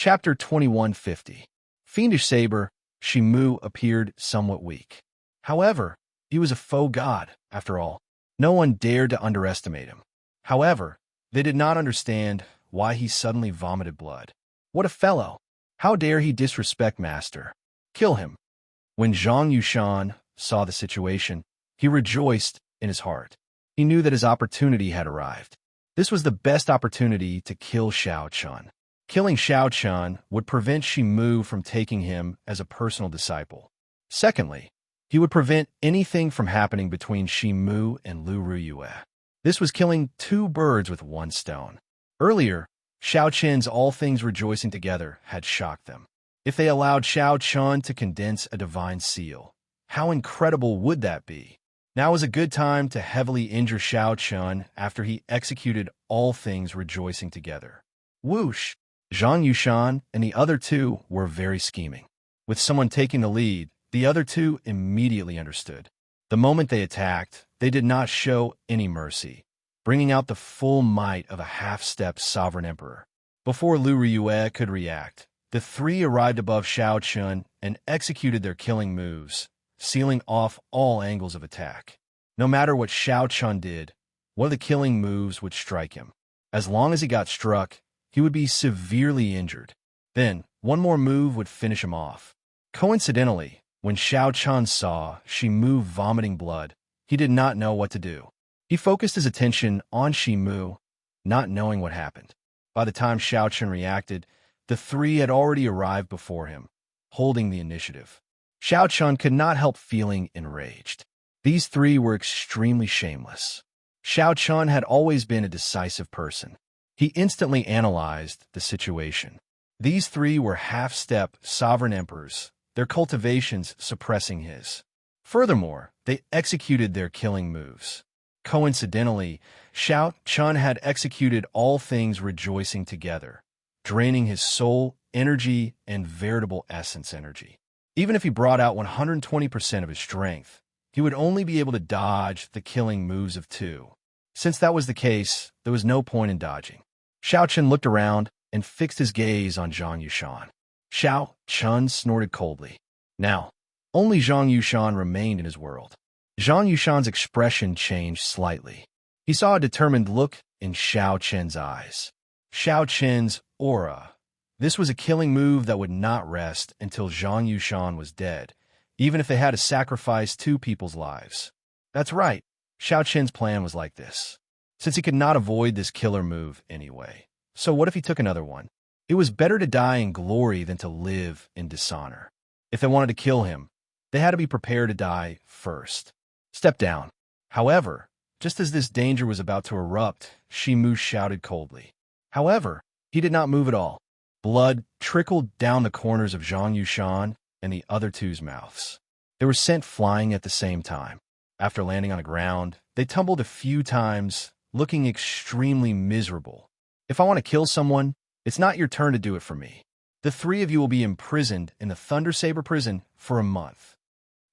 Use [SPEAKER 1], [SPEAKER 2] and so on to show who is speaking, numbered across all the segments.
[SPEAKER 1] Chapter 2150. Fiendish saber, Shimu appeared somewhat weak. However, he was a faux god, after all. No one dared to underestimate him. However, they did not understand why he suddenly vomited blood. What a fellow! How dare he disrespect Master? Kill him. When Zhang Yushan saw the situation, he rejoiced in his heart. He knew that his opportunity had arrived. This was the best opportunity to kill Xiao Chun. Killing Xiao Chun would prevent Shimu from taking him as a personal disciple. Secondly, he would prevent anything from happening between Shimu and Lu Ruyue. This was killing two birds with one stone. Earlier, Xiao Chen's all things rejoicing together had shocked them. If they allowed Xiao Chun to condense a divine seal, how incredible would that be? Now was a good time to heavily injure Xiao Chun after he executed all things rejoicing together. Whoosh! Zhang Yushan and the other two were very scheming. With someone taking the lead, the other two immediately understood. The moment they attacked, they did not show any mercy, bringing out the full might of a half-step sovereign emperor. Before Lu Ruyue could react, the three arrived above Xiao Chun and executed their killing moves, sealing off all angles of attack. No matter what Xiao Chun did, one of the killing moves would strike him. As long as he got struck, he would be severely injured. Then, one more move would finish him off. Coincidentally, when Xiao Chun saw Shimu vomiting blood, he did not know what to do. He focused his attention on Shimu, not knowing what happened. By the time Xiao Chun reacted, the three had already arrived before him, holding the initiative. Xiao Chun could not help feeling enraged. These three were extremely shameless. Xiao Chun had always been a decisive person. He instantly analyzed the situation. These three were half-step sovereign emperors, their cultivations suppressing his. Furthermore, they executed their killing moves. Coincidentally, Xiao Chun had executed all things rejoicing together, draining his soul, energy, and veritable essence energy. Even if he brought out 120% of his strength, he would only be able to dodge the killing moves of two. Since that was the case, there was no point in dodging. Xiao Chun looked around and fixed his gaze on Zhang Yushan. Xiao Chun snorted coldly. Now, only Zhang Yushan remained in his world. Zhang Yushan's expression changed slightly. He saw a determined look in Xiao Chen's eyes. Xiao Chen's aura. This was a killing move that would not rest until Zhang Yushan was dead, even if they had to sacrifice two people's lives. That's right, Xiao Chen's plan was like this. Since he could not avoid this killer move anyway. So what if he took another one? It was better to die in glory than to live in dishonor. If they wanted to kill him, they had to be prepared to die first. Step down. However, just as this danger was about to erupt, Shimu shouted coldly. However, he did not move at all. Blood trickled down the corners of Zhang Yushan and the other two's mouths. They were sent flying at the same time. After landing on the ground, they tumbled a few times, looking extremely miserable. If I want to kill someone, it's not your turn to do it for me. The three of you will be imprisoned in the Thunder Saber prison for a month.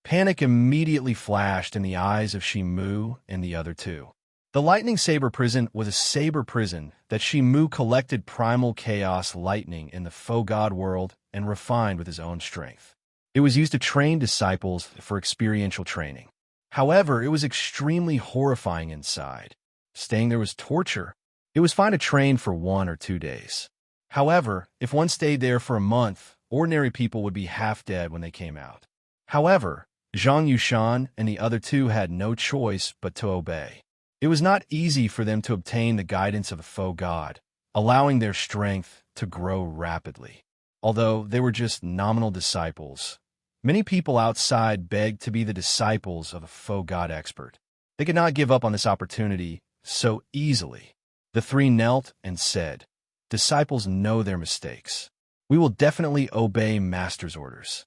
[SPEAKER 1] Panic immediately flashed in the eyes of Shimu and the other two. The Lightning Saber prison was a saber prison that Shimu collected primal chaos lightning in the faux god world and refined with his own strength. It was used to train disciples for experiential training. However, it was extremely horrifying inside. Staying there was torture. It was fine to train for 1 or 2 days. However, if one stayed there for a month, ordinary people would be half dead when they came out. However, Zhang Yushan and the other two had no choice but to obey. It was not easy for them to obtain the guidance of a faux god, allowing their strength to grow rapidly. Although they were just nominal disciples, many people outside begged to be the disciples of a faux god expert. They could not give up on this opportunity so easily. The three knelt and said, "Disciples know their mistakes. We will definitely obey Master's orders."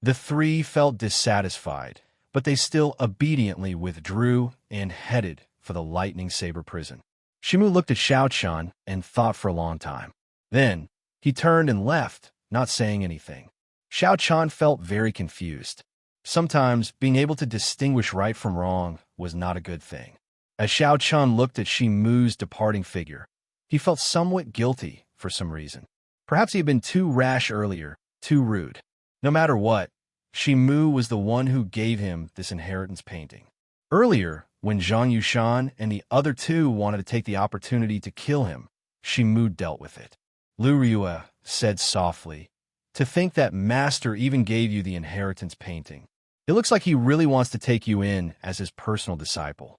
[SPEAKER 1] The three felt dissatisfied, but they still obediently withdrew and headed for the Lightning Saber prison. Shimu looked at Xiao Chun and thought for a long time. Then, he turned and left, not saying anything. Xiao Chun felt very confused. Sometimes, being able to distinguish right from wrong was not a good thing. As Xiao Chun looked at Shimu's departing figure, he felt somewhat guilty for some reason. Perhaps he had been too rash earlier, too rude. No matter what, Shimu was the one who gave him this inheritance painting. Earlier, when Zhang Yushan and the other two wanted to take the opportunity to kill him, Shimu dealt with it. Lu Ryue said softly, "To think that Master even gave you the inheritance painting. It looks like he really wants to take you in as his personal disciple."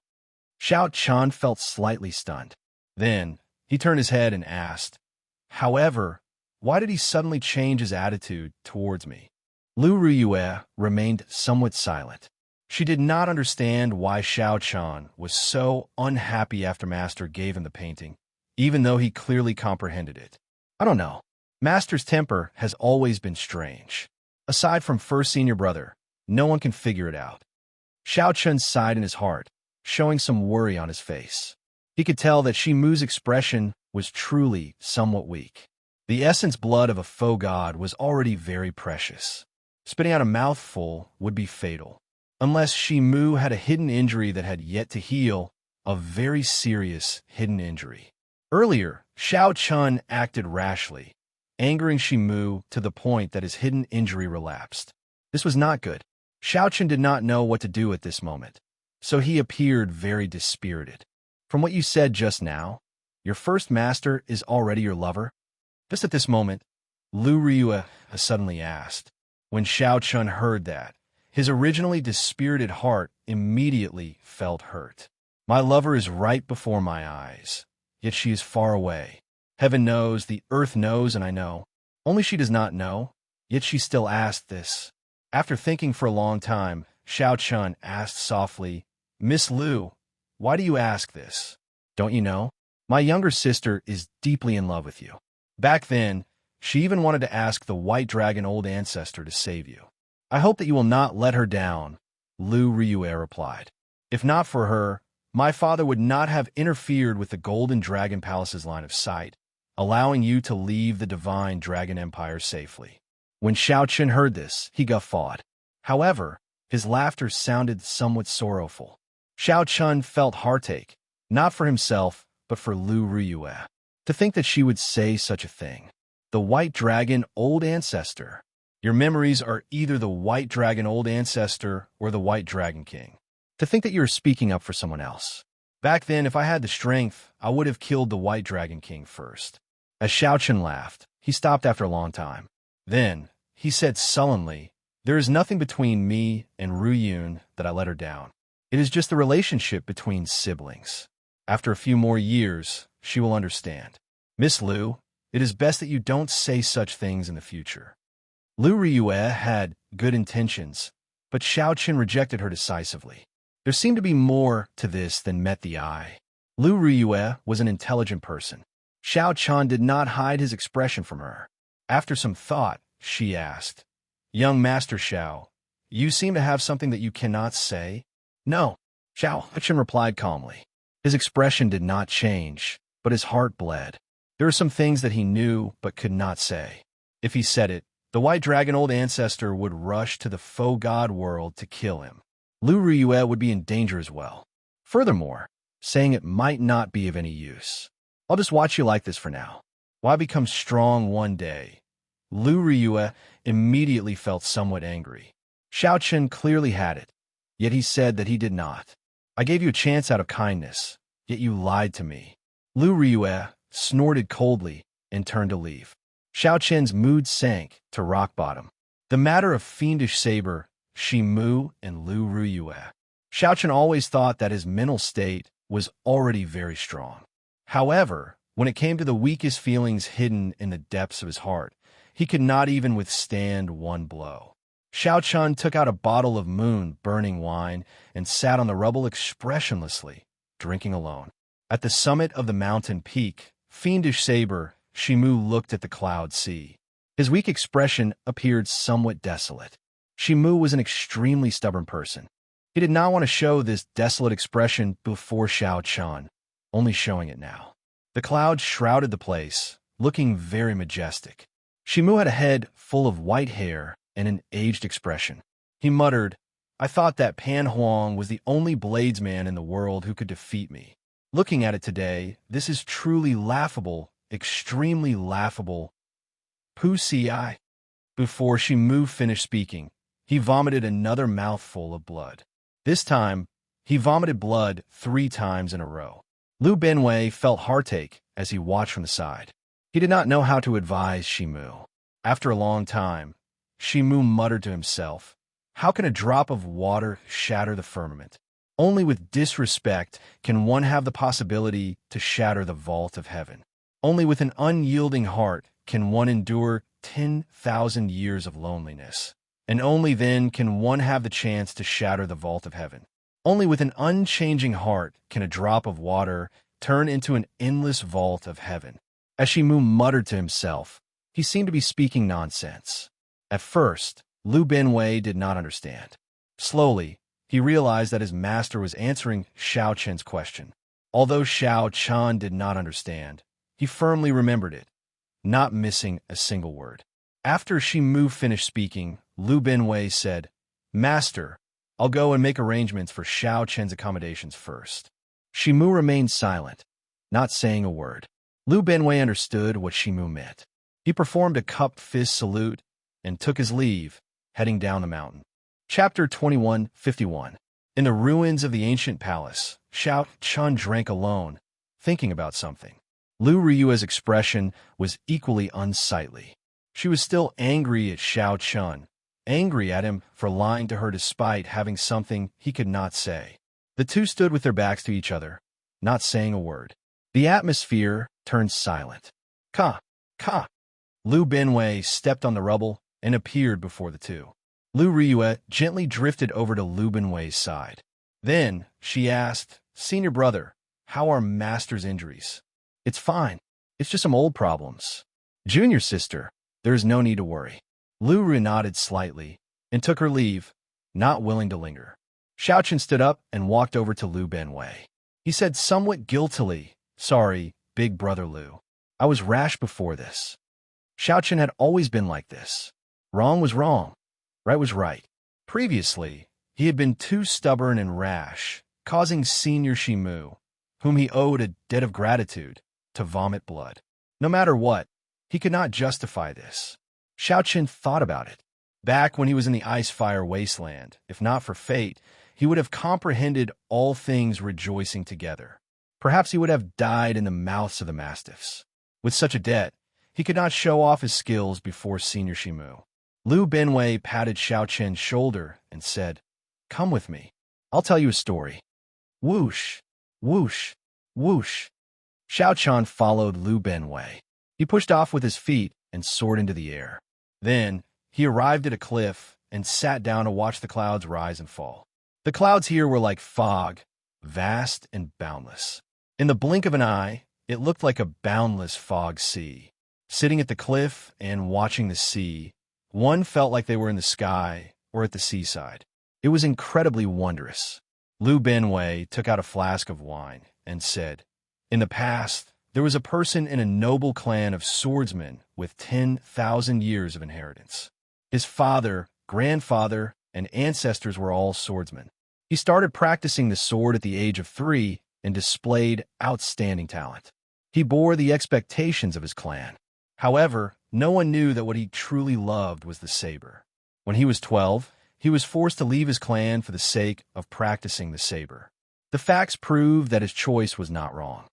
[SPEAKER 1] Xiao Chan felt slightly stunned. Then, he turned his head and asked, "However, why did he suddenly change his attitude towards me?" Lu Ryue remained somewhat silent. She did not understand why Xiao Chan was so unhappy after Master gave him the painting, even though he clearly comprehended it. "I don't know. Master's temper has always been strange. Aside from first senior brother, no one can figure it out." Xiao Chun sighed in his heart, showing some worry on his face. He could tell that Shimu's expression was truly somewhat weak. The essence blood of a faux god was already very precious. Spitting out a mouthful would be fatal. Unless Shimu had a hidden injury that had yet to heal, a very serious hidden injury. Earlier, Xiao Chun acted rashly, angering Shimu to the point that his hidden injury relapsed. This was not good. Xiao Chun did not know what to do at this moment, so he appeared very dispirited. "From what you said just now, your first master is already your lover?" Just at this moment, Lu Ryue suddenly asked. When Xiao Chun heard that, his originally dispirited heart immediately felt hurt. "My lover is right before my eyes, yet she is far away. Heaven knows, the earth knows, and I know. Only she does not know, yet she still asked this." After thinking for a long time, Xiao Chun asked softly, "Miss Lu, why do you ask this? Don't you know? My younger sister is deeply in love with you. Back then, she even wanted to ask the White Dragon Old Ancestor to save you. I hope that you will not let her down," Lu Ryue replied. "If not for her, my father would not have interfered with the Golden Dragon Palace's line of sight, allowing you to leave the Divine Dragon Empire safely." When Xiao Chun heard this, he guffawed. However, his laughter sounded somewhat sorrowful. Xiao Chun felt heartache, not for himself, but for Lu Ryue. To think that she would say such a thing. The White Dragon Old Ancestor. Your memories are either the White Dragon Old Ancestor or the White Dragon King. To think that you are speaking up for someone else. Back then, if I had the strength, I would have killed the White Dragon King first. As Xiao Chun laughed, he stopped after a long time. Then, he said sullenly, "There is nothing between me and Ru Yun that I let her down. It is just the relationship between siblings. After a few more years, she will understand. Miss Lu, it is best that you don't say such things in the future." Lu Ryue had good intentions, but Xiao Chun rejected her decisively. There seemed to be more to this than met the eye. Lu Ryue was an intelligent person. Xiao Chun did not hide his expression from her. After some thought, she asked, "Young Master Xiao, you seem to have something that you cannot say?" "No," Xiao Chun replied calmly. His expression did not change, but his heart bled. There were some things that he knew but could not say. If he said it, the White Dragon Old Ancestor would rush to the faux god world to kill him. Lu Ryue would be in danger as well. Furthermore, saying it might not be of any use. "I'll just watch you like this for now. Why become strong one day?" Lu Ryue immediately felt somewhat angry. Xiao Chun clearly had it, yet he said that he did not. "I gave you a chance out of kindness, yet you lied to me." Lu Ryue snorted coldly and turned to leave. Xiao Chun's mood sank to rock bottom. The matter of fiendish saber, Shimu and Lu Ryue. Xiao Chun always thought that his mental state was already very strong. However, when it came to the weakest feelings hidden in the depths of his heart, he could not even withstand one blow. Xiao Chun took out a bottle of moon-burning wine and sat on the rubble expressionlessly, drinking alone. At the summit of the mountain peak, fiendish saber, Shimu looked at the cloud sea. His weak expression appeared somewhat desolate. Shimu was an extremely stubborn person. He did not want to show this desolate expression before Xiao Chun, only showing it now. The clouds shrouded the place, looking very majestic. Shimu had a head full of white hair and an aged expression. He muttered, "I thought that Pan Huang was the only bladesman in the world who could defeat me. Looking at it today, this is truly laughable, extremely laughable." Pu Si. Before Shi Mu finished speaking, he vomited another mouthful of blood. This time, he vomited blood 3 times in a row. Lu Benwei felt heartache as he watched from the side. He did not know how to advise Shi Mu. After a long time, Shi Mu muttered to himself, "How can a drop of water shatter the firmament? Only with disrespect can one have the possibility to shatter the vault of heaven. Only with an unyielding heart can one endure 10,000 years of loneliness. And only then can one have the chance to shatter the vault of heaven. Only with an unchanging heart can a drop of water turn into an endless vault of heaven." As Shi Mu muttered to himself, he seemed to be speaking nonsense. At first, Lu Benwei did not understand. Slowly, he realized that his master was answering Xiao Chen's question. Although Xiao Chen did not understand, he firmly remembered it, not missing a single word. After Shi Mu finished speaking, Lu Benwei said, "Master, I'll go and make arrangements for Xiao Chen's accommodations first." Shi Mu remained silent, not saying a word. Lu Benwei understood what Shi Mu meant. He performed a cupped fist salute and took his leave, heading down the mountain. Chapter 21:51. In the ruins of the ancient palace, Xiao Chen drank alone, thinking about something. Lu Ryua's expression was equally unsightly. She was still angry at Xiao Chen, angry at him for lying to her despite having something he could not say. The two stood with their backs to each other, not saying a word. The atmosphere turned silent. Ka! Lu Benwei stepped on the rubble and appeared before the two. Lu Ryua gently drifted over to Lu Benwei's side. Then she asked, "Senior brother, how are Master's injuries?" "It's fine. It's just some old problems." "Junior sister, there is no need to worry." Lu Ryua nodded slightly and took her leave, not willing to linger. Xiao Chen stood up and walked over to Lu Benwei. He said somewhat guiltily, "Sorry, big brother Lu. I was rash before this." Xiao Chen had always been like this. Wrong was wrong. Right was right. Previously, he had been too stubborn and rash, causing Senior Shi Mu, whom he owed a debt of gratitude, to vomit blood. No matter what, he could not justify this. Xiao Chen thought about it. Back when he was in the ice-fire wasteland, if not for fate, he would have comprehended all things rejoicing together. Perhaps he would have died in the mouths of the mastiffs. With such a debt, he could not show off his skills before Senior Shi Mu. Lu Benwei patted Xiao Chen's shoulder and said, "Come with me. I'll tell you a story." Whoosh, whoosh, whoosh. Xiao Chen followed Lu Benwei. He pushed off with his feet and soared into the air. Then, he arrived at a cliff and sat down to watch the clouds rise and fall. The clouds here were like fog, vast and boundless. In the blink of an eye, it looked like a boundless fog sea. Sitting at the cliff and watching the sea, one felt like they were in the sky or at the seaside. It was incredibly wondrous. Lu Benwei took out a flask of wine and said, "In the past, there was a person in a noble clan of swordsmen with 10,000 years of inheritance. His father, grandfather, and ancestors were all swordsmen. He started practicing the sword at the age of 3 and displayed outstanding talent. He bore the expectations of his clan. However, no one knew that what he truly loved was the saber. When he was 12, he was forced to leave his clan for the sake of practicing the saber. The facts prove that his choice was not wrong.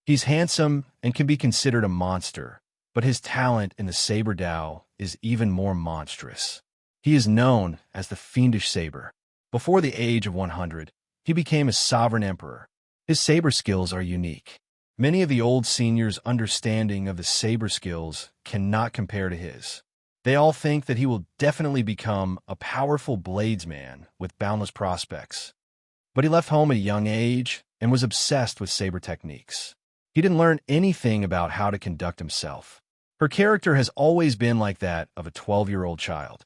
[SPEAKER 1] He's handsome and can be considered a monster, but his talent in the saber Dao is even more monstrous. He is known as the fiendish saber. Before the age of 100, he became a sovereign emperor. His saber skills are unique. Many of the old seniors' understanding of the saber skills cannot compare to his. They all think that he will definitely become a powerful bladesman with boundless prospects. But he left home at a young age and was obsessed with saber techniques. He didn't learn anything about how to conduct himself. Her character has always been like that of a 12-year-old child.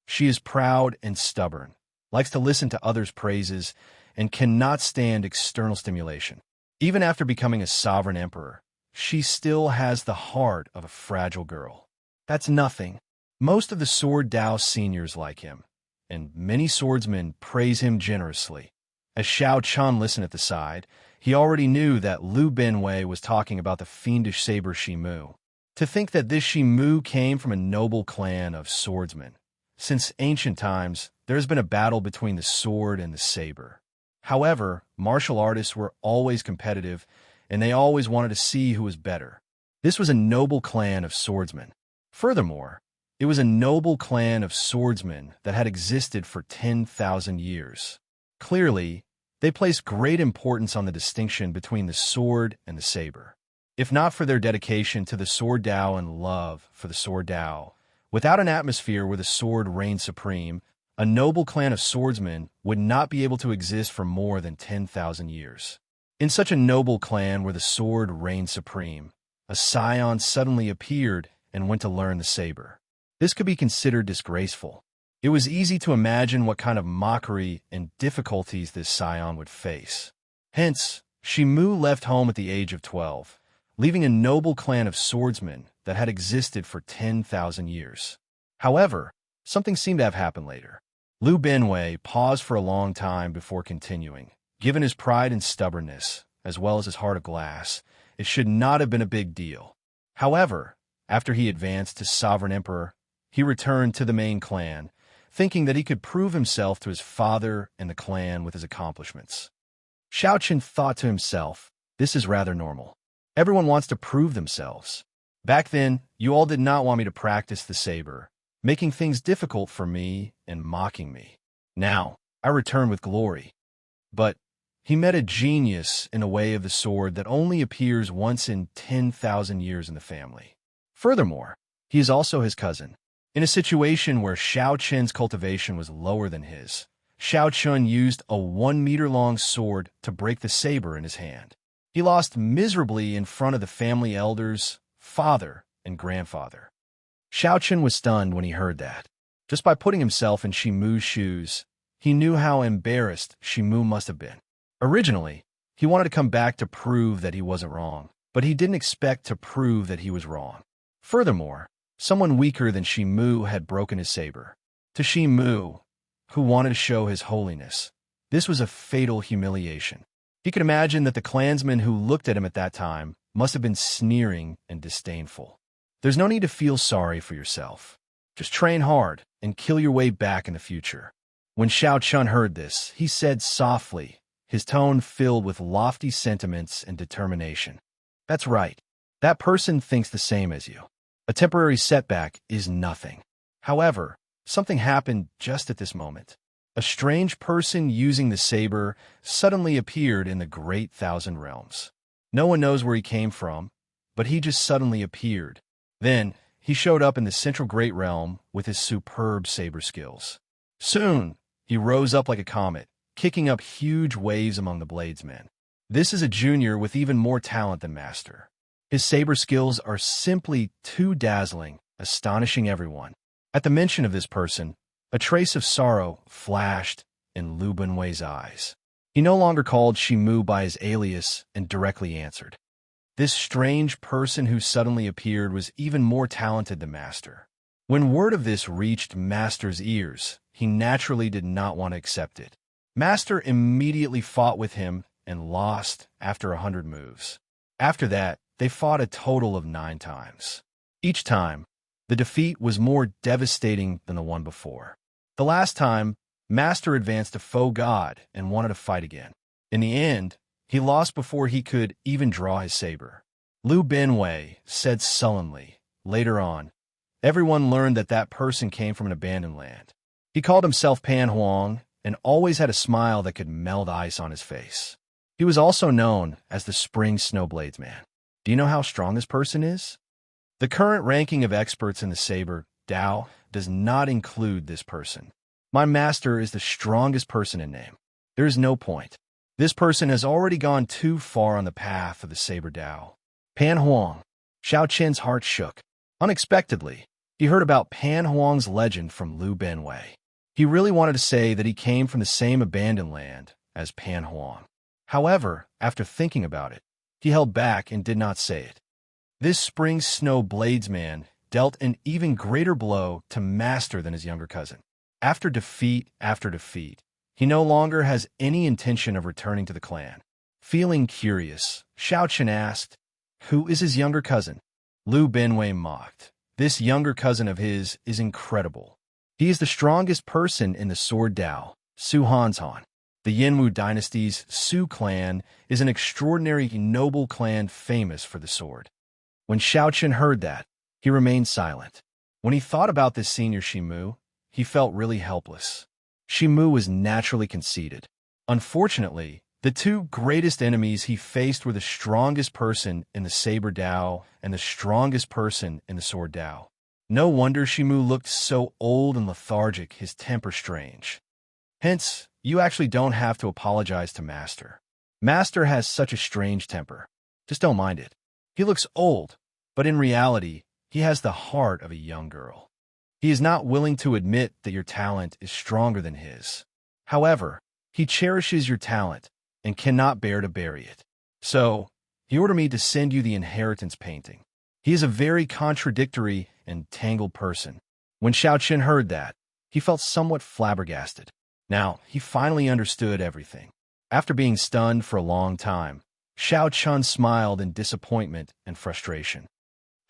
[SPEAKER 1] She is proud and stubborn, likes to listen to others' praises, and cannot stand external stimulation. Even after becoming a sovereign emperor, she still has the heart of a fragile girl. That's nothing. Most of the Sword Dao seniors like him, and many swordsmen praise him generously. As Xiao Chen listened at the side, he already knew that Lu Benwei was talking about the fiendish saber Shi Mu. To think that this Shimu came from a noble clan of swordsmen. Since ancient times, there has been a battle between the sword and the saber. However, martial artists were always competitive, and they always wanted to see who was better. This was a noble clan of swordsmen. Furthermore, it was a noble clan of swordsmen that had existed for 10,000 years. Clearly, they placed great importance on the distinction between the sword and the saber. If not for their dedication to the sword Tao and love for the sword Tao, without an atmosphere where the sword reigned supreme, a noble clan of swordsmen would not be able to exist for more than 10,000 years. In such a noble clan where the sword reigned supreme, a scion suddenly appeared and went to learn the saber. This could be considered disgraceful. It was easy to imagine what kind of mockery and difficulties this scion would face. Hence, Shimu left home at the age of 12, leaving a noble clan of swordsmen that had existed for 10,000 years. However, something seemed to have happened later. Liu Benwei paused for a long time before continuing. Given his pride and stubbornness, as well as his heart of glass, it should not have been a big deal. However, after he advanced to Sovereign Emperor, he returned to the main clan, thinking that he could prove himself to his father and the clan with his accomplishments. Xiaoqian thought to himself, this is rather normal. Everyone wants to prove themselves. Back then, you all did not want me to practice the saber, making things difficult for me and mocking me. Now, I return with glory. But he met a genius in a way of the sword that only appears once in 10,000 years in the family. Furthermore, he is also his cousin. In a situation where Xiaoqian's cultivation was lower than his, Xiaoqian used a 1-meter-long sword to break the saber in his hand. He lost miserably in front of the family elders, father, and grandfather. Xiaoqian was stunned when he heard that. Just by putting himself in Shimu's shoes, he knew how embarrassed Shimu must have been. Originally, he wanted to come back to prove that he wasn't wrong, but he didn't expect to prove that he was wrong. Furthermore, someone weaker than Shimu had broken his saber. To Shimu, who wanted to show his holiness, this was a fatal humiliation. He could imagine that the clansmen who looked at him at that time must have been sneering and disdainful. There's no need to feel sorry for yourself. Just train hard and kill your way back in the future. When Xiaoqian heard this, he said softly, his tone filled with lofty sentiments and determination. That's right. That person thinks the same as you. A temporary setback is nothing. However, something happened just at this moment. A strange person using the saber suddenly appeared in the Great Thousand Realms. No one knows where he came from, but he just suddenly appeared. Then, he showed up in the Central Great Realm with his superb saber skills. Soon, he rose up like a comet, kicking up huge waves among the bladesmen. This is a junior with even more talent than Master. His saber skills are simply too dazzling, astonishing everyone. At the mention of this person, a trace of sorrow flashed in Liu Benwei's eyes. He no longer called Shimu by his alias and directly answered. This strange person who suddenly appeared was even more talented than Master. When word of this reached Master's ears, he naturally did not want to accept it. Master immediately fought with him and lost after 100 moves. After that, they fought a total of 9 times. Each time, the defeat was more devastating than the one before. The last time, Master advanced a faux god and wanted to fight again. In the end, he lost before he could even draw his saber. Liu Benwei said sullenly, later on, everyone learned that that person came from an abandoned land. He called himself Pan Huang and always had a smile that could melt ice on his face. He was also known as the Spring Snowblades Man. Do you know how strong this person is? The current ranking of experts in the saber, Tao, does not include this person. My master is the strongest person in name. There is no point. This person has already gone too far on the path of the saber Tao. Pan Huang. Xiaoqian's heart shook. Unexpectedly, he heard about Pan Huang's legend from Liu Benwei. He really wanted to say that he came from the same abandoned land as Pan Huang. However, after thinking about it, he held back and did not say it. This Spring Snow Bladesman dealt an even greater blow to Master than his younger cousin. After defeat after defeat, he no longer has any intention of returning to the clan. Feeling curious, Xiaoqian asked, "Who is his younger cousin?" Lu Benwei mocked. This younger cousin of his is incredible. He is the strongest person in the Sword Dao, Su Hanshan. The Yanwu dynasty's Su clan is an extraordinary noble clan famous for the sword. When Xiaochen heard that, he remained silent. When he thought about this senior Shimu, he felt really helpless. Shimu was naturally conceited. Unfortunately, the two greatest enemies he faced were the strongest person in the Saber Dao and the strongest person in the Sword Dao. No wonder Shimu looked so old and lethargic, his temper strange. Hence, you actually don't have to apologize to Master. Master has such a strange temper. Just don't mind it. He looks old, but in reality, he has the heart of a young girl. He is not willing to admit that your talent is stronger than his. However, he cherishes your talent and cannot bear to bury it. So, he ordered me to send you the inheritance painting. He is a very contradictory and tangled person. When Xiaochen heard that, he felt somewhat flabbergasted. Now, he finally understood everything. After being stunned for a long time, Xiaochen smiled in disappointment and frustration.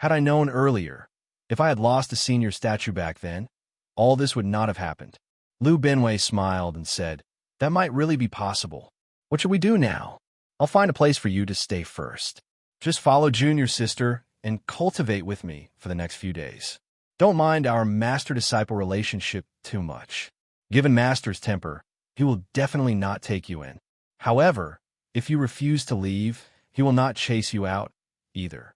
[SPEAKER 1] Had I known earlier, if I had lost a senior statue back then, all this would not have happened. Lu Benwei smiled and said, that might really be possible. What should we do now? I'll find a place for you to stay first. Just follow Junior Sister and cultivate with me for the next few days. Don't mind our master-disciple relationship too much. Given Master's temper, he will definitely not take you in. However, if you refuse to leave, he will not chase you out either.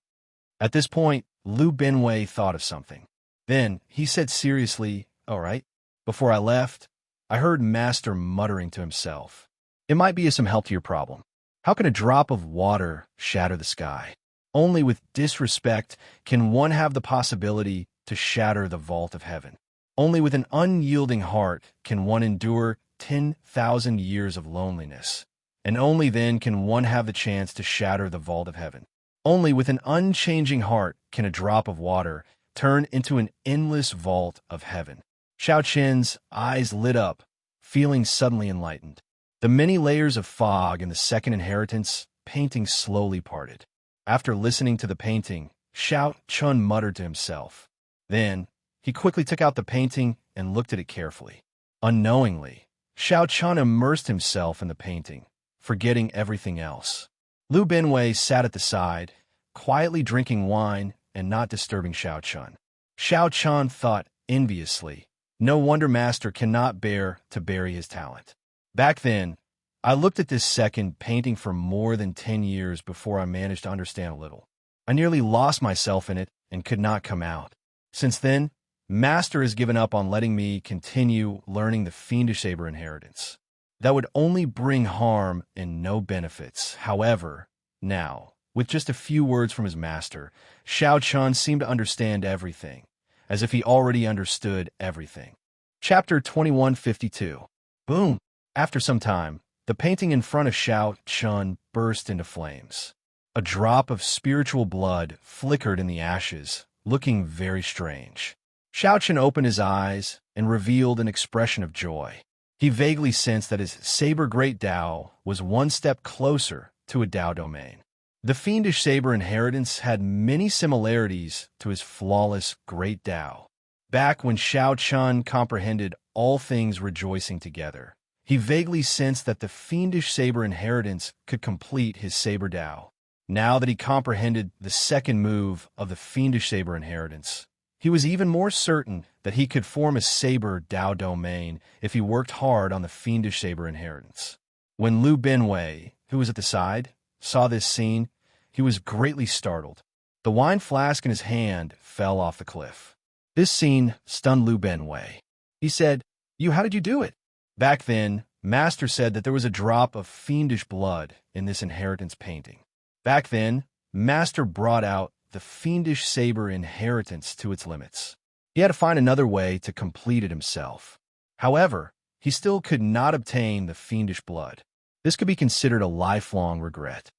[SPEAKER 1] At this point, Lu Benwei thought of something. Then, he said seriously, all right, before I left, I heard Master muttering to himself. It might be of some help to your problem. How can a drop of water shatter the sky? Only with disrespect can one have the possibility to shatter the vault of heaven. Only with an unyielding heart can one endure 10,000 years of loneliness. And only then can one have the chance to shatter the vault of heaven. Only with an unchanging heart can a drop of water turn into an endless vault of heaven. Xiaoqin's eyes lit up, feeling suddenly enlightened. The many layers of fog in the second inheritance painting slowly parted. After listening to the painting, Xiaoqun muttered to himself. Then, he quickly took out the painting and looked at it carefully. Unknowingly, Xiaoqun immersed himself in the painting, forgetting everything else. Lu Benwei sat at the side, quietly drinking wine and not disturbing Xiaoqun. Xiaoqun thought enviously, no wonder Master cannot bear to bury his talent. Back then, I looked at this second painting for more than 10 years before I managed to understand a little. I nearly lost myself in it and could not come out. Since then, Master has given up on letting me continue learning the fiendish saber inheritance. That would only bring harm and no benefits. However, now, with just a few words from his master, Xiaoqun seemed to understand everything, as if he already understood everything. Chapter 2152. Boom! After some time, the painting in front of Xiaoqun burst into flames. A drop of spiritual blood flickered in the ashes, looking very strange. Xiaoqun opened his eyes and revealed an expression of joy. He vaguely sensed that his saber great Dao was one step closer to a Dao domain. The fiendish saber inheritance had many similarities to his flawless great Dao. Back when Xiaoqun comprehended all things rejoicing together, he vaguely sensed that the fiendish saber inheritance could complete his saber Dao. Now that he comprehended the second move of the fiendish saber inheritance, he was even more certain that he could form a saber Dao domain if he worked hard on the fiendish saber inheritance. When Lu Benwei, who was at the side, saw this scene, he was greatly startled. The wine flask in his hand fell off the cliff. This scene stunned Lu Benwei. He said, how did you do it?" Back then, Master said that there was a drop of fiendish blood in this inheritance painting. Back then, Master brought out the fiendish saber inheritance to its limits. He had to find another way to complete it himself. However, he still could not obtain the fiendish blood. This could be considered a lifelong regret.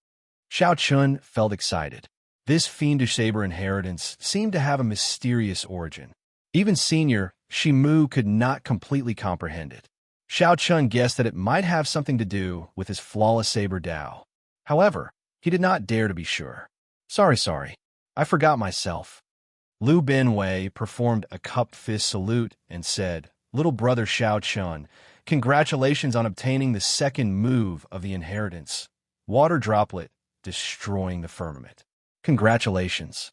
[SPEAKER 1] Xiaoqun felt excited. This fiendish saber inheritance seemed to have a mysterious origin. Even Senior Shimu could not completely comprehend it. Xiaoqun guessed that it might have something to do with his flawless saber Dao. However, he did not dare to be sure. Sorry. I forgot myself. Lu Binwei performed a cupped fist salute and said, Little brother Xiao Chun, congratulations on obtaining the second move of the inheritance. Water droplet, destroying the firmament. Congratulations.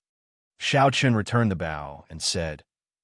[SPEAKER 1] Xiao Chun returned the bow and said,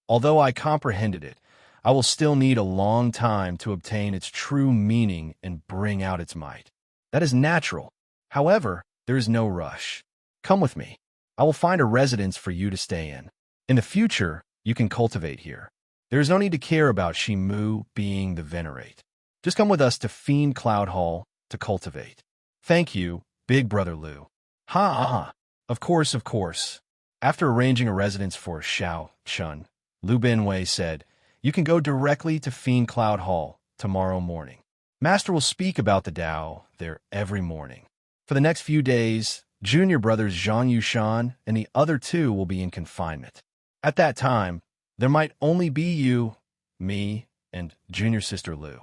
[SPEAKER 1] Although I comprehended it, I will still need a long time to obtain its true meaning and bring out its might. That is natural. However, there is no rush. Come with me. I will find a residence for you to stay in. In the future, you can cultivate here. There is no need to care about Shimu being the venerate. Just come with us to Fiend Cloud Hall to cultivate. Thank you, Big Brother Lu. Ha. Of course, of course. After arranging a residence for Xiao Chun, Lu Binwei said, You can go directly to Fiend Cloud Hall tomorrow morning. Master will speak about the Tao there every morning. For the next few days, junior brothers Zhang Yushan and the other two will be in confinement. At that time, there might only be you, me, and junior sister Lu.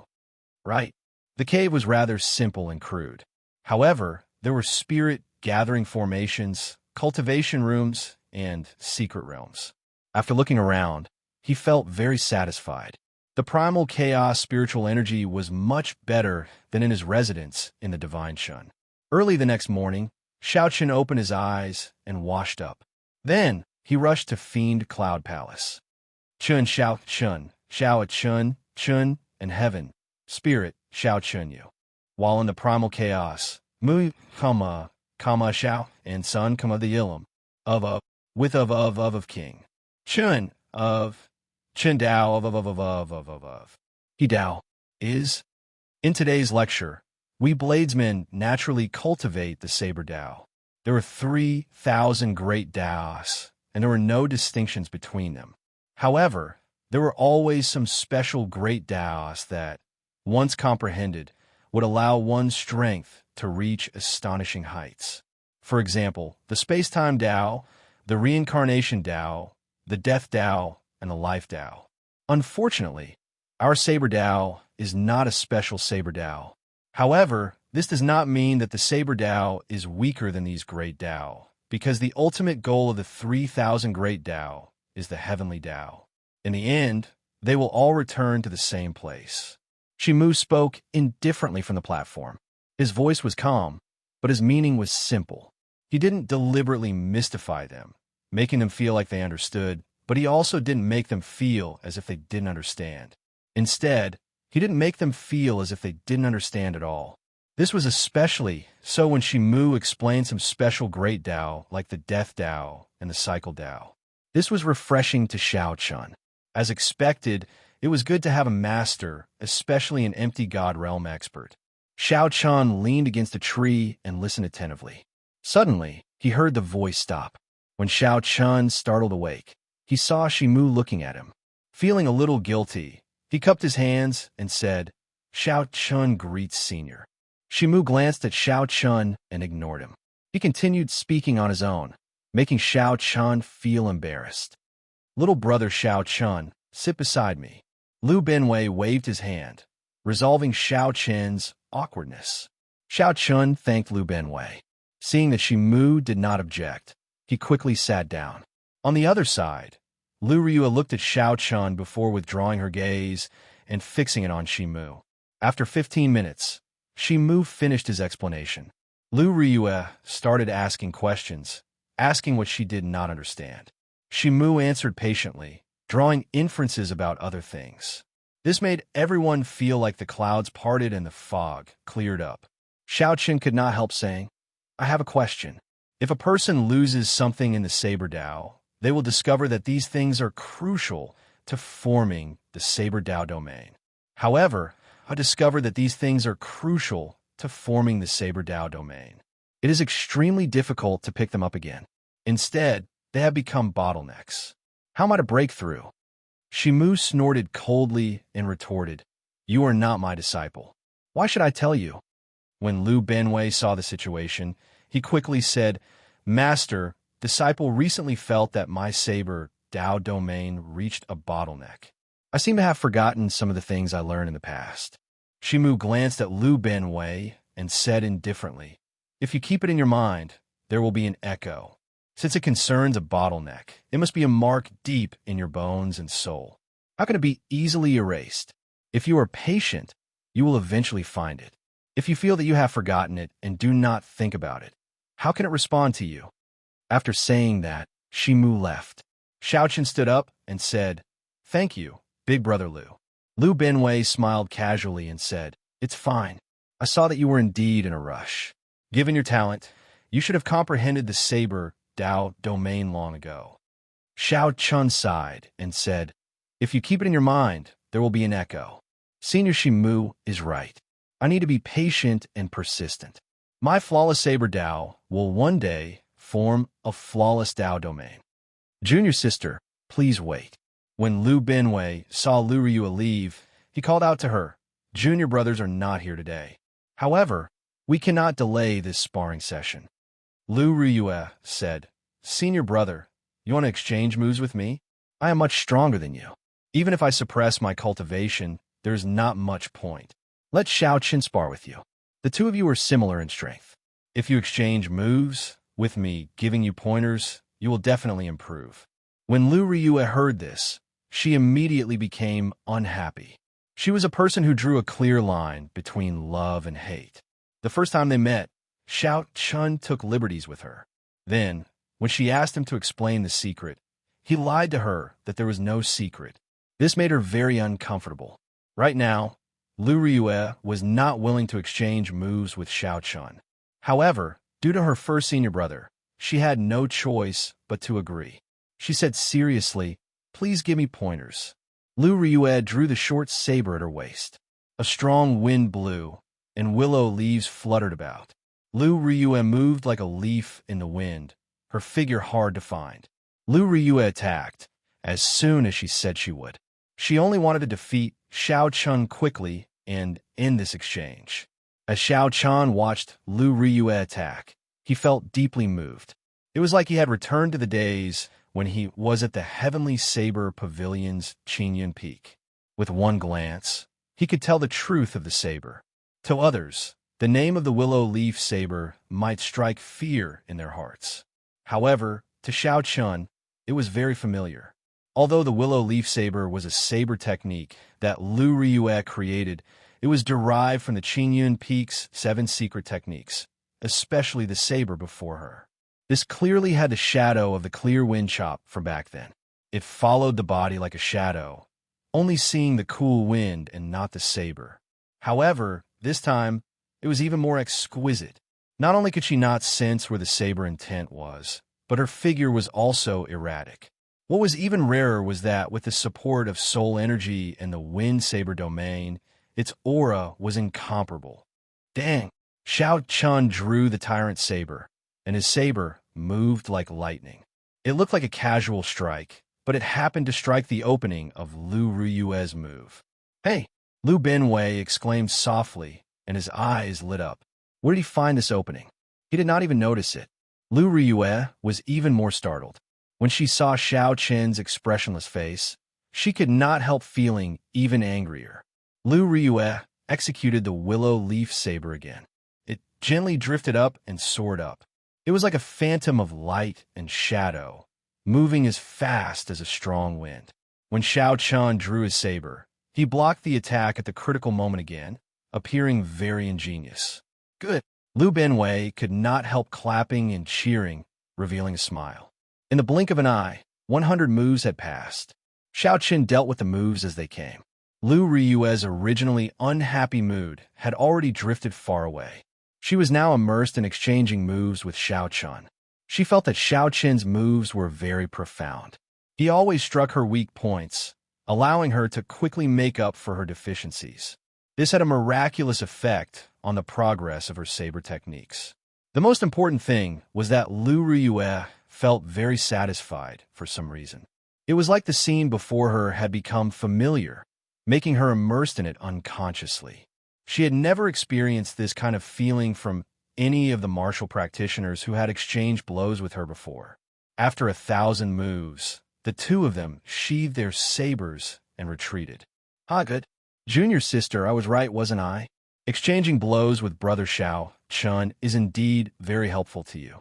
[SPEAKER 1] Right? The cave was rather simple and crude. However, there were spirit-gathering formations, cultivation rooms, and secret realms. After looking around, he felt very satisfied. The primal chaos spiritual energy was much better than in his residence in the Divine Shun. Early the next morning, Xiao Chun opened his eyes and washed up. Then, he rushed to Fiend Cloud Palace. Chun Xiao Chun, Xiao Chun, Chun, and Heaven, Spirit, Xiao Chun Yu. While in the primal chaos, Mu, Kama Xiao, and Sun, the Ilum, of King. Chun, of, Chun Dao, of. He Dao, is. In today's lecture, we bladesmen naturally cultivate the Saber Dao. There are 3,000 great Daos, and there were no distinctions between them. However, there were always some special great Daos that, once comprehended, would allow one's strength to reach astonishing heights. For example, the space-time Dao, the reincarnation Dao, the death Dao, and the life Dao. Unfortunately, our Saber Dao is not a special Saber Dao. However, this does not mean that the Saber Dao is weaker than these great Dao, because the ultimate goal of the 3,000 great Dao is the heavenly Dao. In the end, they will all return to the same place. Shimu spoke indifferently from the platform. His voice was calm, but his meaning was simple. He didn't deliberately mystify them, making them feel like they understood, but he also didn't make them feel as if they didn't understand. Instead, he didn't make them feel as if they didn't understand at all. This was especially so when Shimu explained some special great Dao like the Death Dao and the Cycle Dao. This was refreshing to Xiao Chun. As expected, it was good to have a master, especially an empty god realm expert. Xiao Chun leaned against a tree and listened attentively. Suddenly, he heard the voice stop. When Xiao Chun startled awake, he saw Shimu looking at him. Feeling a little guilty, he cupped his hands and said, Xiao Chun greets Senior. Shimu glanced at Xiao Chun and ignored him. He continued speaking on his own, making Xiao Chun feel embarrassed. Little brother Xiao Chun, sit beside me. Lu Binwei waved his hand, resolving Xiao Chun's awkwardness. Xiao Chun thanked Lu Binwei. Seeing that Shimu did not object, he quickly sat down. On the other side, Lu Ryua looked at Xiao Chun before withdrawing her gaze and fixing it on Shimu. After 15 minutes, Shimu finished his explanation. Lu Ryua started asking questions, asking what she did not understand. Shimu answered patiently, drawing inferences about other things. This made everyone feel like the clouds parted and the fog cleared up. Xiao Chun could not help saying, I have a question. If a person loses something in the Saber Dao, they will discover that these things are crucial to forming the Saber Dao domain. However, I discovered that these things are crucial to forming the Saber Dao domain. It is extremely difficult to pick them up again. Instead, they have become bottlenecks. How am I to break through? Shimu snorted coldly and retorted, You are not my disciple. Why should I tell you? When Lu Binwei saw the situation, he quickly said, Master, disciple recently felt that my Saber Dao domain reached a bottleneck. I seem to have forgotten some of the things I learned in the past. Shimu glanced at Lu Binwei and said indifferently, If you keep it in your mind, there will be an echo. Since it concerns a bottleneck, it must be a mark deep in your bones and soul. How can it be easily erased? If you are patient, you will eventually find it. If you feel that you have forgotten it and do not think about it, how can it respond to you? After saying that, Shimu left. Xiaoqin stood up and said, "Thank you, Big Brother Lu." Lu Benwei smiled casually and said, "It's fine. I saw that you were indeed in a rush. Given your talent, you should have comprehended the saber Dao domain long ago." Xiao Chun sighed and said, "If you keep it in your mind, there will be an echo. Senior Shimu is right. I need to be patient and persistent. My flawless saber Dao will one day form a flawless Dao domain. Junior sister, please wait." When Lu Benwei saw Lu Ryue leave, he called out to her, "Junior brothers are not here today. However, we cannot delay this sparring session." Lu Ryue said, "Senior brother, you want to exchange moves with me? I am much stronger than you. Even if I suppress my cultivation, there is not much point. Let Xiaoqin spar with you. The two of you are similar in strength. If you exchange moves, with me giving you pointers, you will definitely improve." When Lu Ryue heard this, she immediately became unhappy. She was a person who drew a clear line between love and hate. The first time they met, Xiao Chun took liberties with her. Then, when she asked him to explain the secret, he lied to her that there was no secret. This made her very uncomfortable. Right now, Lu Ryue was not willing to exchange moves with Xiao Chun. However, due to her first senior brother, she had no choice but to agree. She said seriously, "Please give me pointers." Lu Ryue drew the short saber at her waist. A strong wind blew, and willow leaves fluttered about. Lu Ryue moved like a leaf in the wind, her figure hard to find. Lu Ryue attacked, as soon as she said she would. She only wanted to defeat Xiao Chun quickly and end this exchange. As Xiao Chun watched Lu Ryue attack, he felt deeply moved. It was like he had returned to the days when he was at the Heavenly Saber Pavilion's Qingyun Peak. With one glance, he could tell the truth of the saber. To others, the name of the willow leaf saber might strike fear in their hearts. However, to Xiao Chun, it was very familiar. Although the willow leaf saber was a saber technique that Lu Ryue created, it was derived from the Qingyun Peak's 7 secret techniques, especially the saber before her. This clearly had the shadow of the clear wind chop from back then. It followed the body like a shadow, only seeing the cool wind and not the saber. However, this time, it was even more exquisite. Not only could she not sense where the saber intent was, but her figure was also erratic. What was even rarer was that with the support of soul energy and the wind saber domain, its aura was incomparable. Dang! Xiao Chun drew the tyrant saber, and his saber moved like lightning. It looked like a casual strike, but it happened to strike the opening of Lu Ryue's move. "Hey!" Lu Benwei exclaimed softly, and his eyes lit up. Where did he find this opening? He did not even notice it. Lu Ryue was even more startled. When she saw Xiao Chen's expressionless face, she could not help feeling even angrier. Lu Ryue executed the willow leaf saber again. It gently drifted up and soared up. It was like a phantom of light and shadow, moving as fast as a strong wind. When Xiao Chun drew his saber, he blocked the attack at the critical moment again, appearing very ingenious. Good. Lu Benwei could not help clapping and cheering, revealing a smile. In the blink of an eye, 100 moves had passed. Xiao Qin dealt with the moves as they came. Lu Ryue's originally unhappy mood had already drifted far away. She was now immersed in exchanging moves with Xiao Chun. She felt that Xiao Qin's moves were very profound. He always struck her weak points, allowing her to quickly make up for her deficiencies. This had a miraculous effect on the progress of her saber techniques. The most important thing was that Lu Ryue felt very satisfied for some reason. It was like the scene before her had become familiar, making her immersed in it unconsciously. She had never experienced this kind of feeling from any of the martial practitioners who had exchanged blows with her before. After 1,000 moves, the two of them sheathed their sabers and retreated. Ah, good. Junior sister, I was right, wasn't I? Exchanging blows with Brother Xiao Chun is indeed very helpful to you.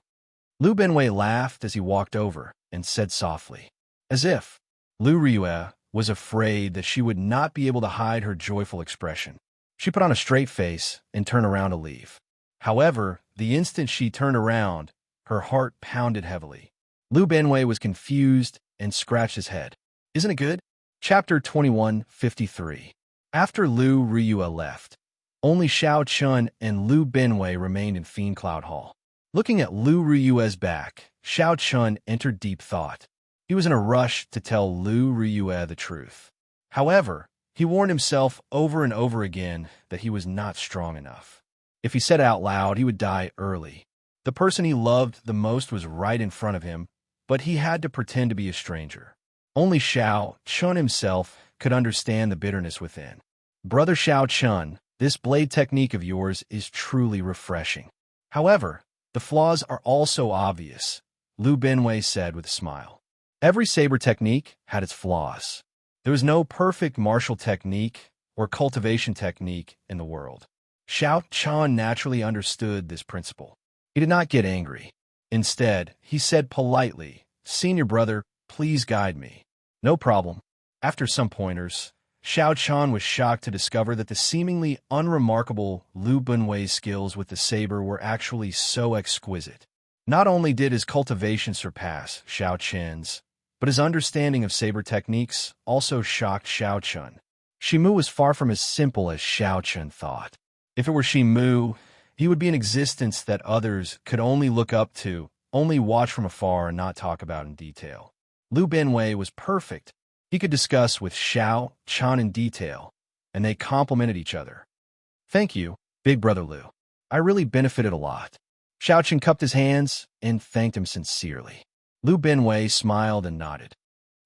[SPEAKER 1] Lu Benwei laughed as he walked over and said softly, as if Lu Ryue was afraid that she would not be able to hide her joyful expression. She put on a straight face and turned around to leave. However, the instant she turned around, her heart pounded heavily. Lu Benwei was confused and scratched his head. Isn't it good? Chapter 21:53. After Lu Ryue left, only Xiao Chun and Lu Benwei remained in Fiend Cloud Hall. Looking at Lu Ryue's back, Xiao Chun entered deep thought. He was in a rush to tell Lu Ryue the truth. However, he warned himself over and over again that he was not strong enough. If he said it out loud, he would die early. The person he loved the most was right in front of him, but he had to pretend to be a stranger. Only Xiao Chun himself could understand the bitterness within. Brother Xiao Chun, this blade technique of yours is truly refreshing. However, the flaws are also obvious, Lu Benwei said with a smile. Every saber technique had its flaws. There was no perfect martial technique or cultivation technique in the world. Xiao Chun naturally understood this principle. He did not get angry. Instead, he said politely, "Senior brother, please guide me." No problem. After some pointers, Xiao Chun was shocked to discover that the seemingly unremarkable Lu Benwei's skills with the saber were actually so exquisite. Not only did his cultivation surpass Xiao Chun's, but his understanding of saber techniques also shocked Xiao Chun. Shimu was far from as simple as Xiao Chun thought. If it were Shimu, he would be an existence that others could only look up to, only watch from afar and not talk about in detail. Lu Benwei was perfect. He could discuss with Xiao Chun in detail, and they complemented each other. Thank you, Big Brother Lu. I really benefited a lot. Xiao Chun cupped his hands and thanked him sincerely. Lu Benwei smiled and nodded.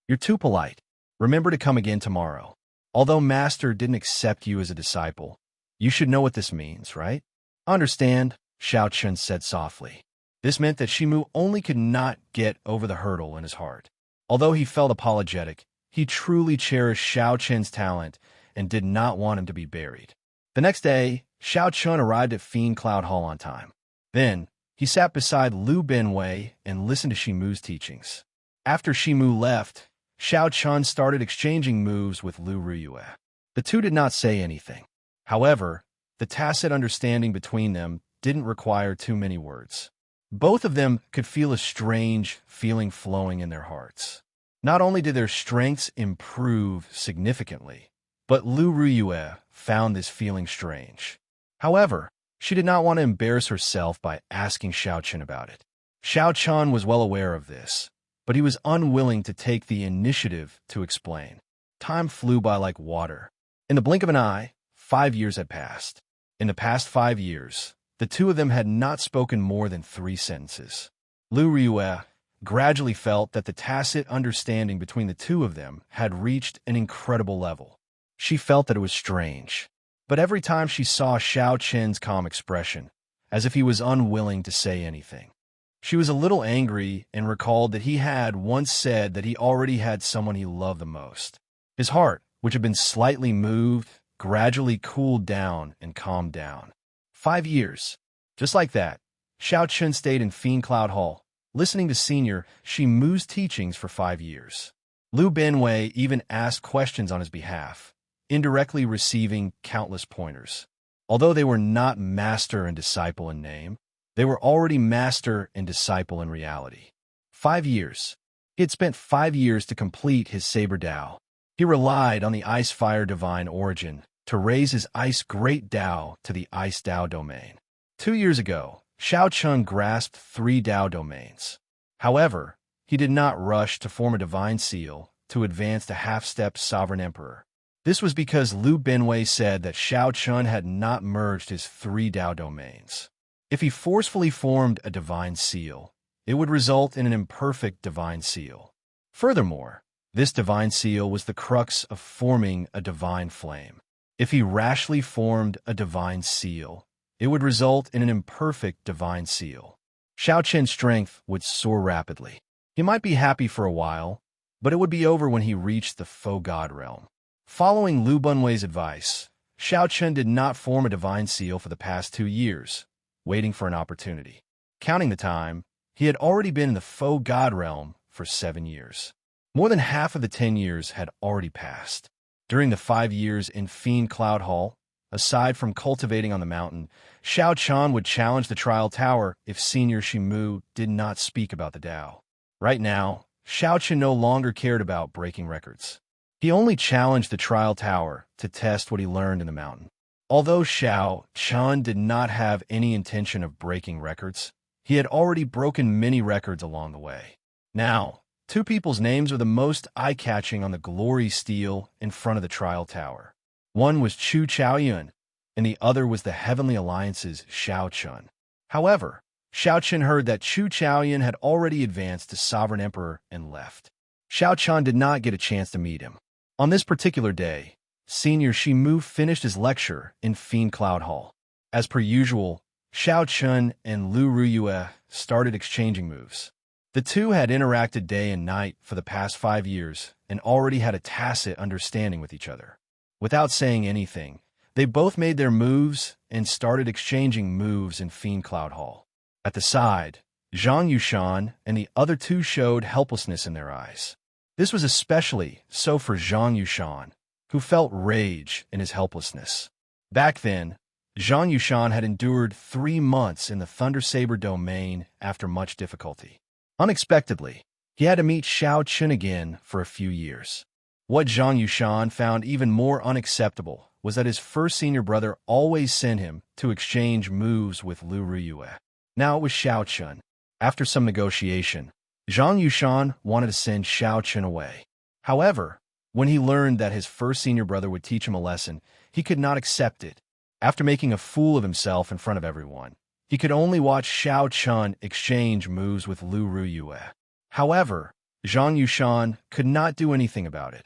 [SPEAKER 1] You're too polite. Remember to come again tomorrow. Although Master didn't accept you as a disciple, you should know what this means, right? Understand, Xiao Chun said softly. This meant that Shimu only could not get over the hurdle in his heart. Although he felt apologetic, he truly cherished Xiao Chun's talent and did not want him to be buried. The next day, Xiao Chun arrived at Fiend Cloud Hall on time. Then, he sat beside Lu Benwei and listened to Shimu's teachings. After Shimu left, Xiao Chun started exchanging moves with Lu Ryue. The two did not say anything. However, the tacit understanding between them didn't require too many words. Both of them could feel a strange feeling flowing in their hearts. Not only did their strengths improve significantly, but Lu Ryue found this feeling strange. However, she did not want to embarrass herself by asking Xiao Chun about it. Xiao Chun was well aware of this, but he was unwilling to take the initiative to explain. Time flew by like water. In the blink of an eye, 5 years had passed. In the past 5 years, the two of them had not spoken more than 3 sentences. Lu Ryue gradually felt that the tacit understanding between the two of them had reached an incredible level. She felt that it was strange. But every time she saw Xiao Chun's calm expression, as if he was unwilling to say anything, she was a little angry and recalled that he had once said that he already had someone he loved the most. His heart, which had been slightly moved, gradually cooled down and calmed down. 5 years. Just like that, Xiao Chun stayed in Fiend Cloud Hall, listening to Senior Shimu's teachings for 5 years. Lu Benwei even asked questions on his behalf, indirectly receiving countless pointers. Although they were not master and disciple in name, they were already master and disciple in reality. 5 years. He had spent 5 years to complete his Saber Dao. He relied on the Ice Fire Divine Origin to raise his Ice Great Dao to the Ice Dao domain. 2 years ago, Xiao Chun grasped 3 Dao domains. However, he did not rush to form a Divine Seal to advance to half-step Sovereign Emperor. This was because Lu Benwei said that Xiao Chun had not merged his 3 Dao domains. If he forcefully formed a Divine Seal, it would result in an imperfect Divine Seal. Furthermore, this Divine Seal was the crux of forming a Divine Flame. If he rashly formed a Divine Seal, it would result in an imperfect Divine Seal. Xiao Chun's strength would soar rapidly. He might be happy for a while, but it would be over when he reached the Faux God realm. Following Lu Benwei's advice, Xiao Chun did not form a Divine Seal for the past 2 years, waiting for an opportunity. Counting the time, he had already been in the faux god realm for 7 years. More than half of the 10 years had already passed. During the 5 years in Fiend Cloud Hall, aside from cultivating on the mountain, Xiao Chan would challenge the Trial Tower if Senior Shimu did not speak about the Tao. Right now, Xiao Chen no longer cared about breaking records. He only challenged the Trial Tower to test what he learned in the mountain. Although Xiao Chan did not have any intention of breaking records, he had already broken many records along the way. Now, 2 people's names are the most eye-catching on the glory stele in front of the Trial Tower. One was Chu Chaoyun, and the other was the Heavenly Alliance's Xiao Chun. However, Xiao Chen heard that Chu Chaoyun had already advanced to Sovereign Emperor and left. Xiao Chan did not get a chance to meet him. On this particular day, Senior Shimu finished his lecture in Fiend Cloud Hall. As per usual, Xiao Chun and Lu Ruyue started exchanging moves. The two had interacted day and night for the past 5 years and already had a tacit understanding with each other. Without saying anything, they both made their moves and started exchanging moves in Fiend Cloud Hall. At the side, Zhang Yushan and the other 2 showed helplessness in their eyes. This was especially so for Zhang Yushan, who felt rage in his helplessness. Back then, Zhang Yushan had endured 3 months in the Thunder Saber domain after much difficulty. Unexpectedly, he had to meet Xiao Chen again for a few years. What Zhang Yushan found even more unacceptable was that his first senior brother always sent him to exchange moves with Lu Ruyue. Now it was Xiao Chen. After some negotiation, Zhang Yushan wanted to send Xiao Chen away. However, when he learned that his first senior brother would teach him a lesson, he could not accept it. After making a fool of himself in front of everyone, he could only watch Xiao Chen exchange moves with Lu Ruyue. However, Zhang Yushan could not do anything about it,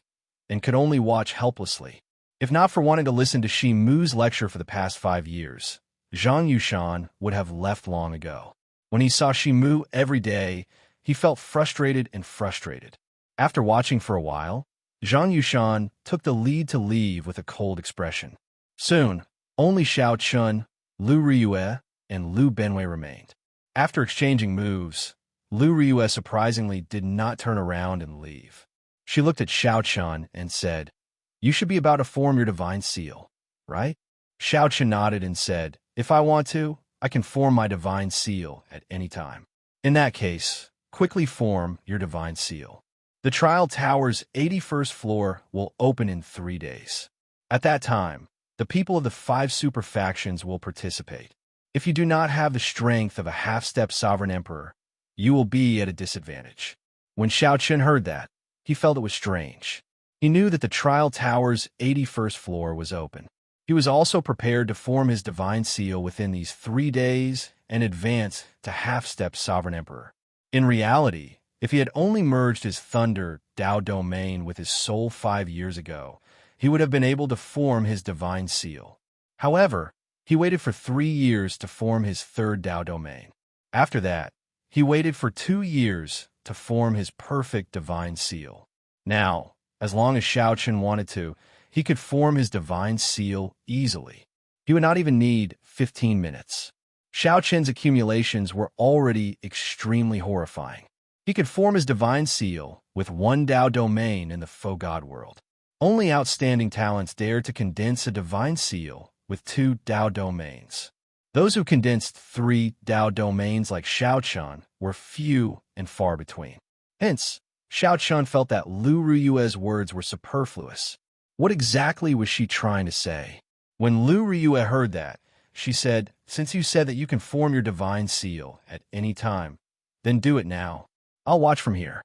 [SPEAKER 1] and could only watch helplessly. If not for wanting to listen to Shi Mu's lecture for the past 5 years, Zhang Yushan would have left long ago. When he saw Shi Mu every day, he felt frustrated and frustrated. After watching for a while, Zhang Yushan took the lead to leave with a cold expression. Soon, only Xiao Chun, Lu Ruyue, and Lu Benwei remained. After exchanging moves, Lu Ruyue surprisingly did not turn around and leave. She looked at Xiao Chun and said, "You should be about to form your divine seal, right?" Xiao Chun nodded and said, "If I want to, I can form my divine seal at any time." "In that case, quickly form your divine seal. The Trial Tower's 81st floor will open in 3 days. At that time, the people of the 5 super factions will participate. If you do not have the strength of a half-step sovereign emperor, you will be at a disadvantage." When Xiao Chen heard that, he felt it was strange. He knew that the Trial Tower's 81st floor was open. He was also prepared to form his divine seal within these 3 days and advance to half-step sovereign emperor. In reality, if he had only merged his Thunder Dao domain with his soul 5 years ago, he would have been able to form his divine seal. However, he waited for 3 years to form his third Dao domain. After that, he waited for 2 years to form his perfect divine seal. Now, as long as Xiao Chen wanted to, he could form his divine seal easily. He would not even need 15 minutes. Xiao Chen's accumulations were already extremely horrifying. He could form his divine seal with 1 Dao domain in the faux god world. Only outstanding talents dared to condense a divine seal with 2 Dao domains. Those who condensed 3 Dao domains like Xiao Chen were few and far between. Hence, Xiao Chen felt that Lu Ruyue's words were superfluous. What exactly was she trying to say? When Lu Ruyue heard that, she said, "Since you said that you can form your divine seal at any time, then do it now. I'll watch from here."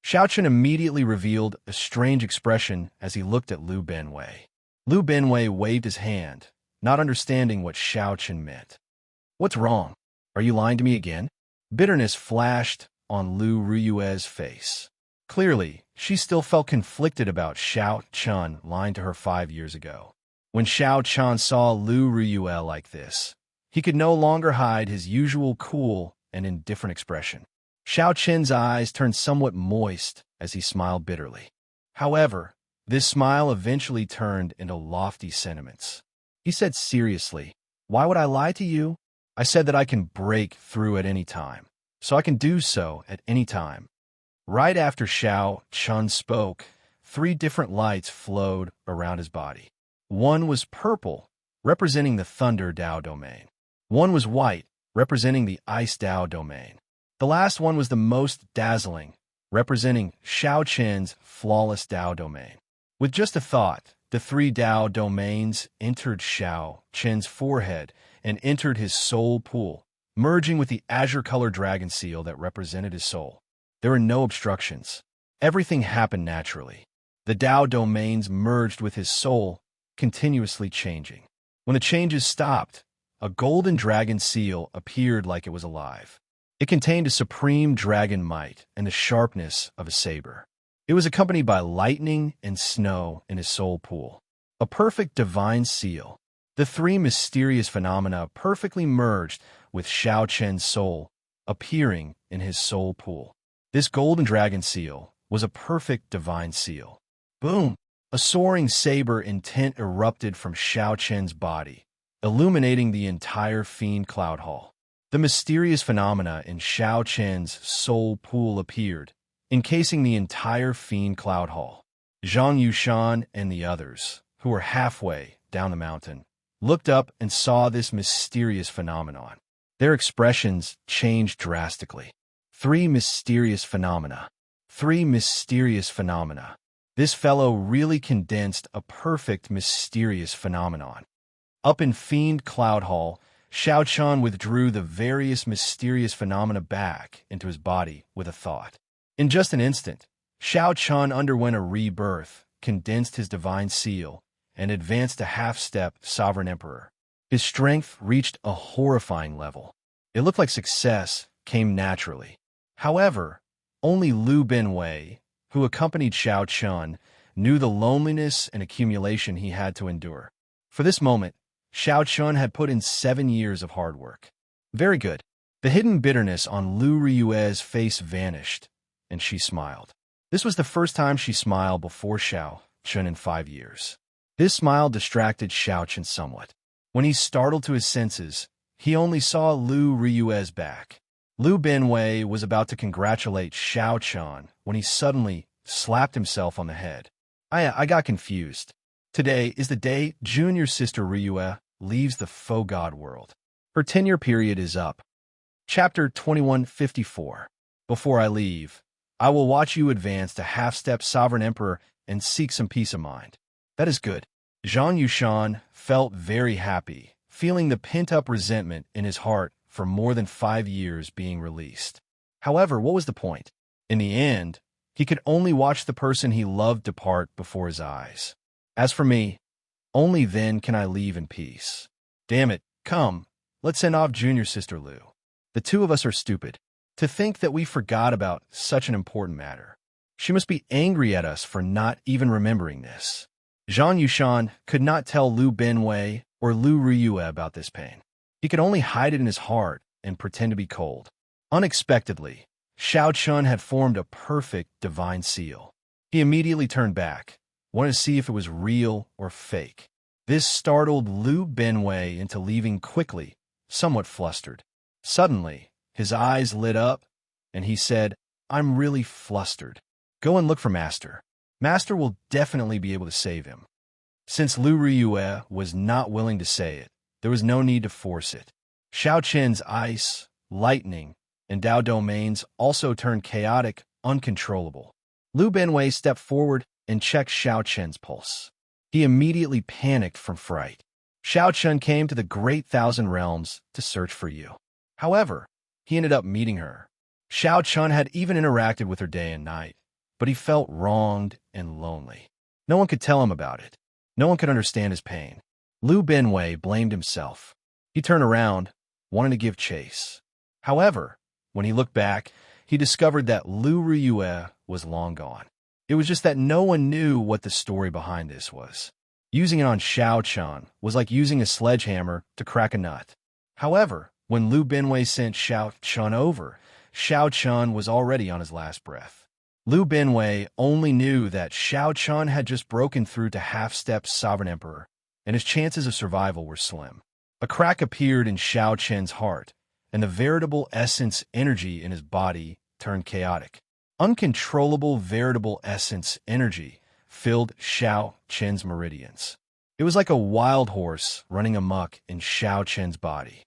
[SPEAKER 1] Xiao Chen immediately revealed a strange expression as he looked at Lu Benwei. Lu Benwei waved his hand, not understanding what Xiao Chen meant. "What's wrong? Are you lying to me again?" Bitterness flashed on Lu Ruyue's face. Clearly, she still felt conflicted about Xiao Chen lying to her 5 years ago. When Xiao Chen saw Lu Ruyue like this, he could no longer hide his usual cool and indifferent expression. Xiao Chen's eyes turned somewhat moist as he smiled bitterly. However, this smile eventually turned into lofty sentiments. He said seriously, "Why would I lie to you? I said that I can break through at any time. so I can do so at any time. Right after Xiao Chun spoke, 3 different lights flowed around his body. One was purple, representing the Thunder Dao domain. One was white, representing the Ice Dao domain. The last one was the most dazzling, representing Xiao Chen's flawless Dao domain. With just a thought, the 3 Dao domains entered Xiao Chen's forehead and entered his soul pool, merging with the azure-colored dragon seal that represented his soul. There were no obstructions. Everything happened naturally. The Dao domains merged with his soul, continuously changing. When the changes stopped, a golden dragon seal appeared like it was alive. It contained a supreme dragon might and the sharpness of a saber. It was accompanied by lightning and snow in his soul pool. A perfect divine seal. The 3 mysterious phenomena perfectly merged with Xiao Chen's soul, appearing in his soul pool. This golden dragon seal was a perfect divine seal. Boom! A soaring saber intent erupted from Xiao Chen's body, illuminating the entire fiend cloud hall. The mysterious phenomena in Xiao Chen's soul pool appeared, encasing the entire fiend cloud hall. Zhang Yushan and the others, who were halfway down the mountain, looked up and saw this mysterious phenomenon. Their expressions changed drastically. 3 mysterious phenomena. 3 mysterious phenomena. This fellow really condensed a perfect mysterious phenomenon. Up in Fiend Cloud Hall, Xiao Chan withdrew the various mysterious phenomena back into his body with a thought. In just an instant, Xiao Chan underwent a rebirth, condensed his divine seal, and advanced a half-step sovereign emperor. His strength reached a horrifying level. It looked like success came naturally. However, only Liu Benwei, who accompanied Xiao Chun, knew the loneliness and accumulation he had to endure. For this moment, Xiao Chun had put in 7 years of hard work. Very good. The hidden bitterness on Liu Riyue's face vanished, and she smiled. This was the first time she smiled before Xiao Chun in 5 years. This smile distracted Xiao Chun somewhat. When he startled to his senses, he only saw Liu Riyue's back. Liu Benwei was about to congratulate Xiao Chun when he suddenly slapped himself on the head. I got confused. Today is the day junior sister Riyue leaves the faux god world. Her tenure period is up. Chapter 2154. Before I leave, I will watch you advance to half-step sovereign emperor and seek some peace of mind. That is good. Zhang Yushan felt very happy, feeling the pent-up resentment in his heart for more than 5 years being released. However, what was the point? In the end, he could only watch the person he loved depart before his eyes. As for me, only then can I leave in peace. Damn it, come, let's send off junior sister Liu. The 2 of us are stupid. To think that we forgot about such an important matter. She must be angry at us for not even remembering this. Zhang Yushan could not tell Liu Benwei or Liu Riyue about this pain. He could only hide it in his heart and pretend to be cold. Unexpectedly, Xiao Chun had formed a perfect divine seal. He immediately turned back, wanted to see if it was real or fake. This startled Liu Benwei into leaving quickly, somewhat flustered. Suddenly, his eyes lit up, and he said, "I'm really flustered. Go and look for Master. Master will definitely be able to save him." Since Liu Riyue was not willing to say it, there was no need to force it. Xiao Chen's ice, lightning, and Dao domains also turned chaotic, uncontrollable. Liu Benwei stepped forward and checked Xiao Chen's pulse. He immediately panicked from fright. Xiao Chen came to the Great Thousand Realms to search for you. However, he ended up meeting her. Xiao Chen had even interacted with her day and night, but he felt wronged and lonely. No one could tell him about it. No one could understand his pain. Liu Benwei blamed himself. He turned around, wanting to give chase. However, when he looked back, he discovered that Liu Riyue was long gone. It was just that no one knew what the story behind this was. Using it on Xiao Chen was like using a sledgehammer to crack a nut. However, when Liu Benwei sent Xiao Chen over, Xiao Chen was already on his last breath. Liu Benwei only knew that Xiao Chen had just broken through to half-step Sovereign Emperor, and his chances of survival were slim. A crack appeared in Xiao Chen's heart, and the veritable essence energy in his body turned chaotic. Uncontrollable veritable essence energy filled Xiao Chen's meridians. It was like a wild horse running amok in Xiao Chen's body.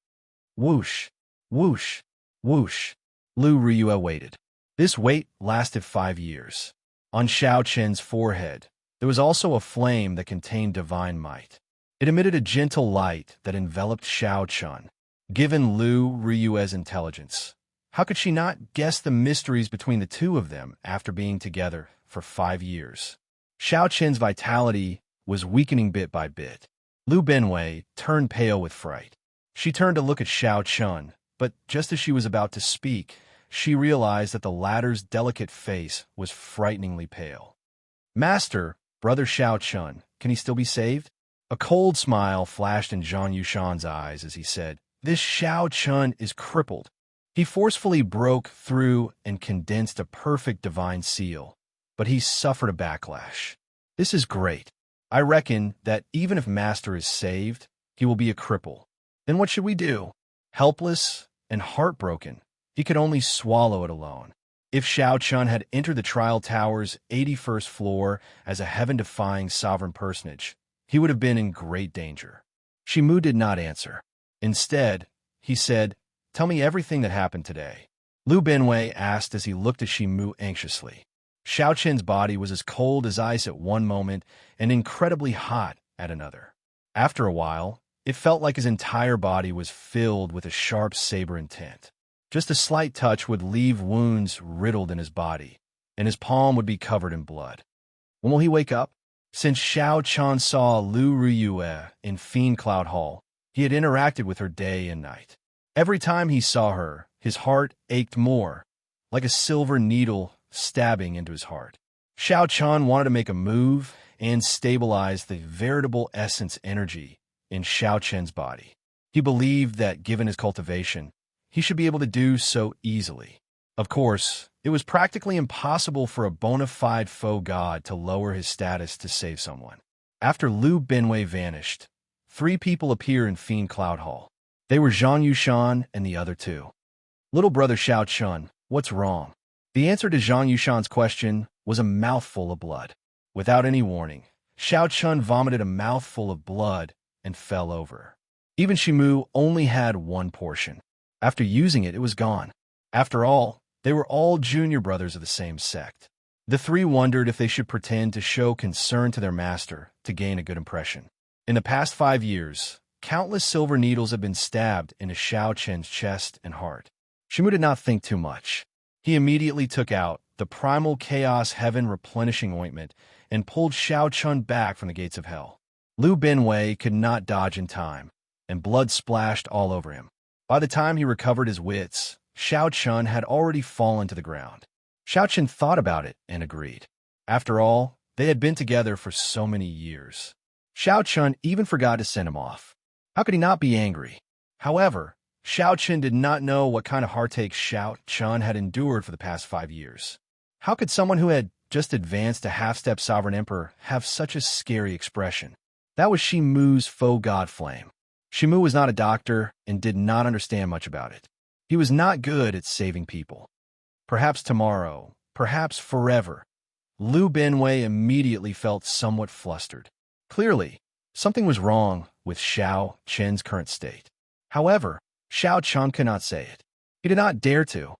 [SPEAKER 1] Whoosh, whoosh, whoosh. Lu Ryue waited. This wait lasted 5 years. On Xiao Chen's forehead, there was also a flame that contained divine might. It emitted a gentle light that enveloped Xiao Chen. Given Lu Ryue's intelligence, how could she not guess the mysteries between the two of them after being together for 5 years? Xiao Chen's vitality was weakening bit by bit. Lu Benwei turned pale with fright. She turned to look at Xiao Chen, but just as she was about to speak, she realized that the latter's delicate face was frighteningly pale. Master, Brother Xiao Chen, can he still be saved? A cold smile flashed in Zhang Yushan's eyes as he said, "This Xiao Chen is crippled." He forcefully broke through and condensed a perfect divine seal, but he suffered a backlash. This is great. I reckon that even if Master is saved, he will be a cripple. Then what should we do? Helpless and heartbroken, he could only swallow it alone. If Xiao Chen had entered the trial tower's 81st floor as a heaven-defying sovereign personage, he would have been in great danger. Shimu did not answer. Instead, he said, "Tell me everything that happened today." Lu Benwei asked as he looked at Shimu anxiously. Xiao Chen's body was as cold as ice at one moment and incredibly hot at another. After a while, it felt like his entire body was filled with a sharp saber intent. Just a slight touch would leave wounds riddled in his body, and his palm would be covered in blood. When will he wake up? Since Xiao Chen saw Lu Ryue in Fiend Cloud Hall, he had interacted with her day and night. Every time he saw her, his heart ached more, like a silver needle stabbing into his heart. Xiao Chen wanted to make a move and stabilize the veritable essence energy in Xiao Chen's body. He believed that, given his cultivation, he should be able to do so easily. Of course, it was practically impossible for a bona fide faux god to lower his status to save someone. After Lu Benwei vanished, 3 people appeared in Fiend Cloud Hall. They were Zhang Yushan and the other 2. "Little brother Xiao Chen, what's wrong?" The answer to Zhang Yushan's question was a mouthful of blood. Without any warning, Xiao Chen vomited a mouthful of blood and fell over. Even Shimu only had one portion. After using it, it was gone. After all, they were all junior brothers of the same sect. The 3 wondered if they should pretend to show concern to their master to gain a good impression. In the past 5 years, countless silver needles had been stabbed into Xiao Chen's chest and heart. Shimu did not think too much. He immediately took out the primal chaos heaven replenishing ointment and pulled Xiao Chen back from the gates of hell. Lu Benwei could not dodge in time, and blood splashed all over him. By the time he recovered his wits, Xiao Chen had already fallen to the ground. Xiao Chen thought about it and agreed. After all, they had been together for so many years. Xiao Chen even forgot to send him off. How could he not be angry? However, Xiao Chen did not know what kind of heartache Xiao Chen had endured for the past 5 years. How could someone who had just advanced to half-step sovereign emperor have such a scary expression? That was Shimu's faux god flame. Shimu was not a doctor and did not understand much about it. He was not good at saving people. Perhaps tomorrow, perhaps forever. Lu Benwei immediately felt somewhat flustered. Clearly, something was wrong with Xiao Chen's current state. However, Xiao Chen could not say it. He did not dare to,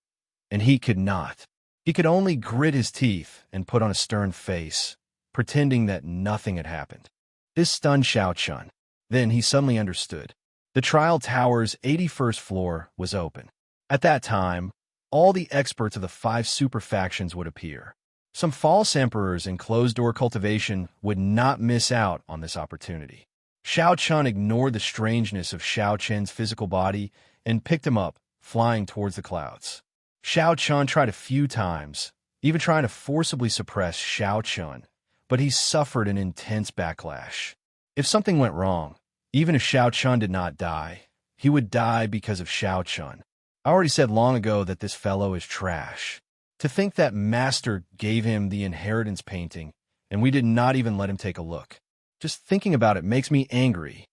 [SPEAKER 1] and he could not. He could only grit his teeth and put on a stern face, pretending that nothing had happened. This stunned Xiao Chen. Then he suddenly understood. The trial tower's 81st floor was open. At that time, all the experts of the 5 super factions would appear. Some false emperors in closed-door cultivation would not miss out on this opportunity. Xiao Chen ignored the strangeness of Xiao Chen's physical body and picked him up, flying towards the clouds. Xiao Chen tried a few times, even trying to forcibly suppress Xiao Chen, but he suffered an intense backlash. If something went wrong, even if Xiao Chen did not die, he would die because of Xiao Chen. I already said long ago that this fellow is trash. To think that Master gave him the inheritance painting, and we did not even let him take a look. Just thinking about it makes me angry.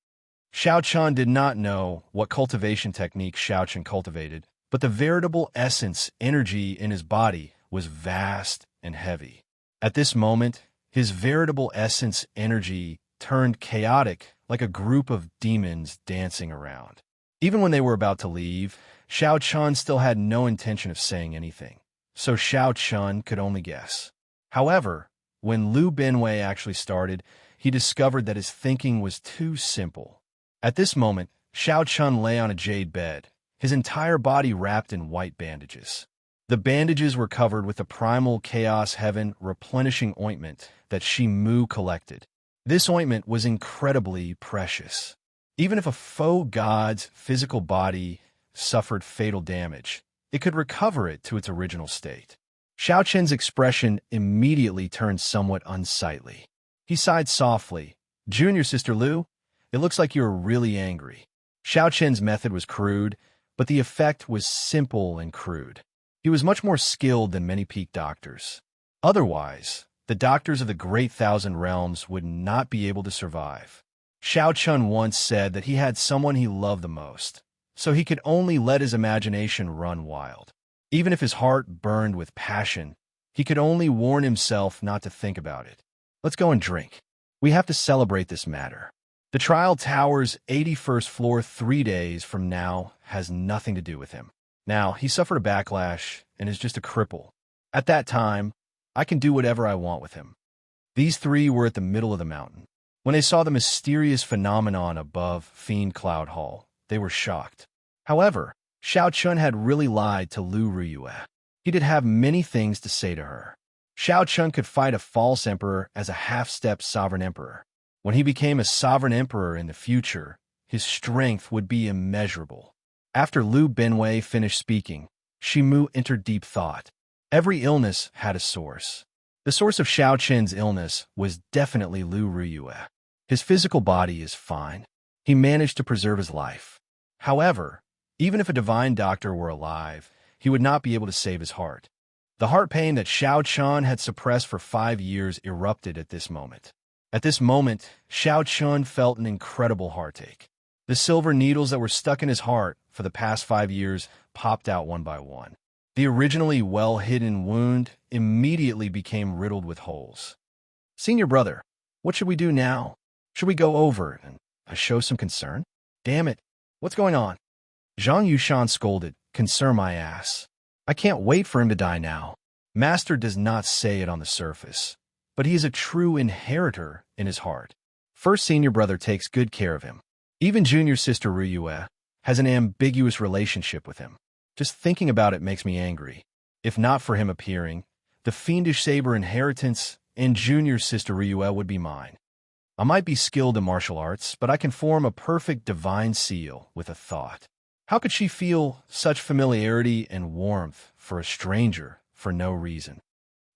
[SPEAKER 1] Xiao Chun did not know what cultivation technique Xiao Chun cultivated, but the veritable essence, energy in his body was vast and heavy. At this moment, his veritable essence, energy, turned chaotic like a group of demons dancing around. Even when they were about to leave, Xiao Chun still had no intention of saying anything, so Xiao Chun could only guess. However, when Lu Binwei actually started, he discovered that his thinking was too simple. At this moment, Xiao Chun lay on a jade bed, his entire body wrapped in white bandages. The bandages were covered with the primal chaos heaven replenishing ointment that Shi Mu collected. This ointment was incredibly precious. Even if a faux god's physical body suffered fatal damage, it could recover it to its original state. Xiao Chen's expression immediately turned somewhat unsightly. He sighed softly. "Junior Sister Lu, it looks like you're really angry." Xiao Chen's method was crude, but the effect was simple and crude. He was much more skilled than many peak doctors. Otherwise, the doctors of the Great Thousand Realms would not be able to survive. Xiao Chun once said that he had someone he loved the most, so he could only let his imagination run wild. Even if his heart burned with passion, he could only warn himself not to think about it. "Let's go and drink. We have to celebrate this matter." The Trial Tower's 81st floor 3 days from now has nothing to do with him. Now, he suffered a backlash and is just a cripple. At that time, I can do whatever I want with him. These three were at the middle of the mountain. When they saw the mysterious phenomenon above Fiend Cloud Hall, they were shocked. However, Xiao Chun had really lied to Lu Ruyue. He did have many things to say to her. Xiao Chun could fight a false emperor as a half-step sovereign emperor. When he became a sovereign emperor in the future, his strength would be immeasurable. After Lu Binwei finished speaking, Shi Mu entered deep thought. Every illness had a source. The source of Xiao Chen's illness was definitely Lu Ruyue. His physical body is fine. He managed to preserve his life. However, even if a divine doctor were alive, he would not be able to save his heart. The heart pain that Xiao Chun had suppressed for 5 years erupted at this moment. At this moment, Xiao Chun felt an incredible heartache. The silver needles that were stuck in his heart for the past 5 years popped out one by one. The originally well-hidden wound immediately became riddled with holes. "Senior brother, what should we do now? Should we go over and show some concern? Damn it, what's going on?" Zhang Yushan scolded. "Concern my ass. I can't wait for him to die now." Master does not say it on the surface, but he is a true inheritor in his heart. First senior brother takes good care of him. Even junior sister Ruyue has an ambiguous relationship with him. Just thinking about it makes me angry. If not for him appearing, the fiendish saber inheritance and junior sister Ruyue would be mine. I might be skilled in martial arts, but I can form a perfect divine seal with a thought. How could she feel such familiarity and warmth for a stranger for no reason?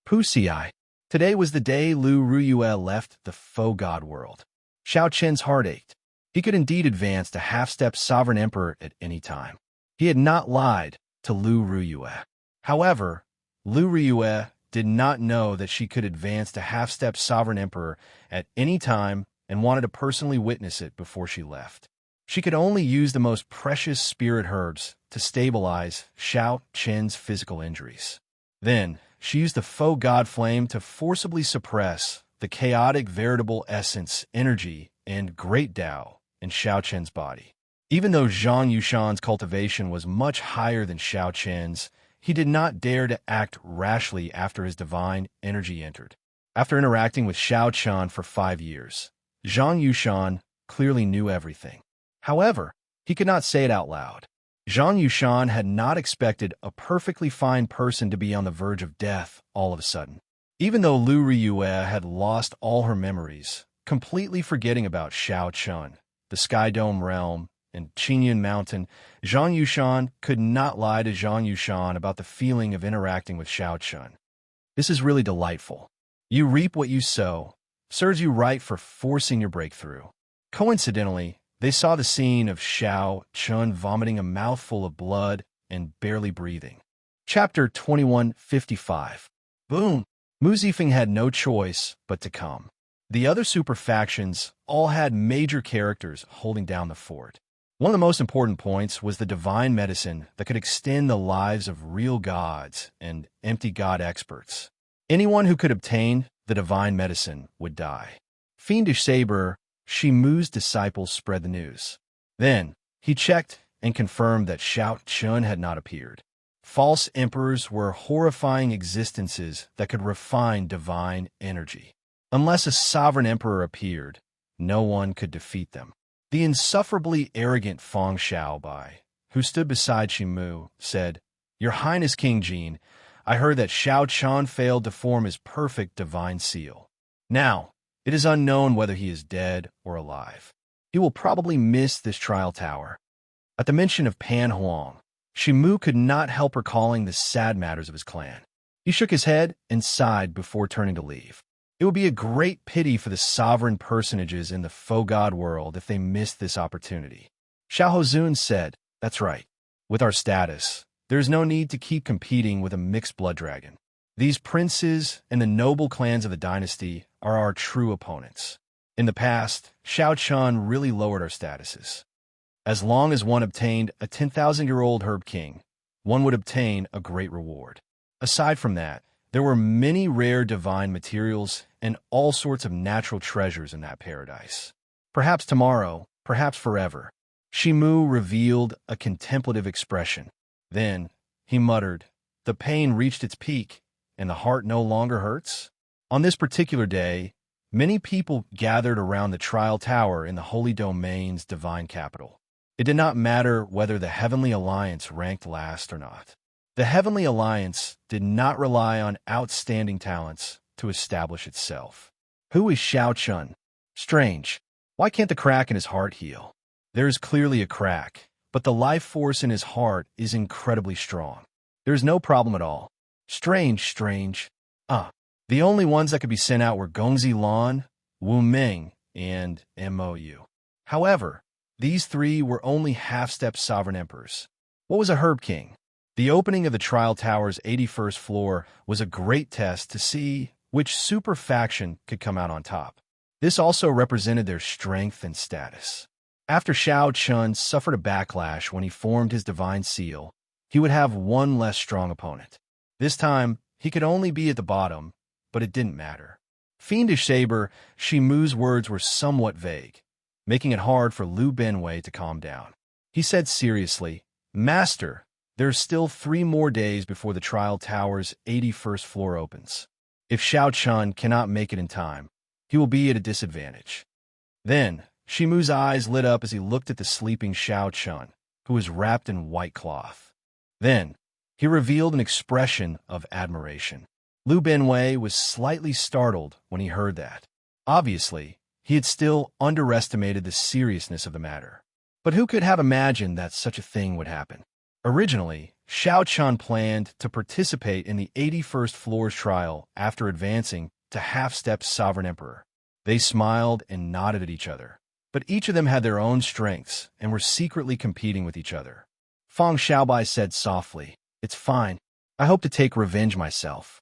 [SPEAKER 1] Pusii. Today was the day Lu Ruyue left the faux god world. Xiao Chen's heart ached. He could indeed advance to half-step sovereign emperor at any time. He had not lied to Lu Ruyue. However, Lu Ruyue did not know that she could advance to half-step sovereign emperor at any time and wanted to personally witness it before she left. She could only use the most precious spirit herbs to stabilize Xiao Chen's physical injuries. Then, she used the faux god flame to forcibly suppress the chaotic veritable essence, energy, and great Tao in Xiao Chen's body. Even though Zhang Yushan's cultivation was much higher than Xiao Chen's, he did not dare to act rashly after his divine energy entered. After interacting with Xiao Chen for 5 years, Zhang Yushan clearly knew everything. However, he could not say it out loud. Zhang Yushan had not expected a perfectly fine person to be on the verge of death all of a sudden. Even though Lu Ruyue had lost all her memories, completely forgetting about Xiao Chen, the Sky Dome Realm, and Qingyun Mountain, Zhang Yushan could not lie to Zhang Yushan about the feeling of interacting with Xiao Chen. "This is really delightful. You reap what you sow. Serves you right for forcing your breakthrough." Coincidentally, they saw the scene of Xiao Chen vomiting a mouthful of blood and barely breathing. Chapter 2155. Boom! Mu Zifeng had no choice but to come. The other super factions all had major characters holding down the fort. One of the most important points was the divine medicine that could extend the lives of real gods and empty god experts. Anyone who could obtain the divine medicine would die. Fiendish Saber, Shimu's disciples, spread the news. Then, he checked and confirmed that Shao Chun had not appeared. False emperors were horrifying existences that could refine divine energy. Unless a sovereign emperor appeared, no one could defeat them. The insufferably arrogant Feng Xiaobai, who stood beside Shimu, said, "Your Highness King Jin, I heard that Shao Chun failed to form his perfect divine seal. Now, it is unknown whether he is dead or alive. He will probably miss this trial tower." At the mention of Pan Huang, Shimu could not help recalling the sad matters of his clan. He shook his head and sighed before turning to leave. It would be a great pity for the sovereign personages in the faux god world if they missed this opportunity. Xiao Hozun said, "That's right. With our status, there is no need to keep competing with a mixed blood dragon. These princes and the noble clans of the dynasty are our true opponents. In the past, Shao Chun really lowered our statuses. As long as one obtained a 10,000-year-old herb king, one would obtain a great reward. Aside from that, there were many rare divine materials and all sorts of natural treasures in that paradise. Perhaps tomorrow, perhaps forever." Shimu revealed a contemplative expression. Then, he muttered, "The pain reached its peak, and the heart no longer hurts?" On this particular day, many people gathered around the trial tower in the Holy Domain's divine capital. It did not matter whether the Heavenly Alliance ranked last or not. The Heavenly Alliance did not rely on outstanding talents to establish itself. Who is Shao Chun? Strange. Why can't the crack in his heart heal? There is clearly a crack, but the life force in his heart is incredibly strong. There is no problem at all. Strange. The only ones that could be sent out were Gongzi Lan, Wu Ming, and Mou. However, these three were only half-step sovereign emperors. What was a herb king? The opening of the trial tower's 81st floor was a great test to see which super faction could come out on top. This also represented their strength and status. After Shao Chun suffered a backlash when he formed his divine seal, he would have one less strong opponent. This time, he could only be at the bottom, but it didn't matter. Fiendish Saber, Shimu's words were somewhat vague, making it hard for Liu Benwei to calm down. He said seriously, "Master, there are still 3 more days before the trial tower's 81st floor opens. If Shao Chun cannot make it in time, he will be at a disadvantage." Then, Shimu's eyes lit up as he looked at the sleeping Shao Chun, who was wrapped in white cloth. Then, he revealed an expression of admiration. Liu Benwei was slightly startled when he heard that. Obviously, he had still underestimated the seriousness of the matter. But who could have imagined that such a thing would happen? Originally, Shao Chun planned to participate in the 81st floor's trial after advancing to half-step sovereign emperor. They smiled and nodded at each other, but each of them had their own strengths and were secretly competing with each other. Feng Xiaobai said softly, "It's fine. I hope to take revenge myself."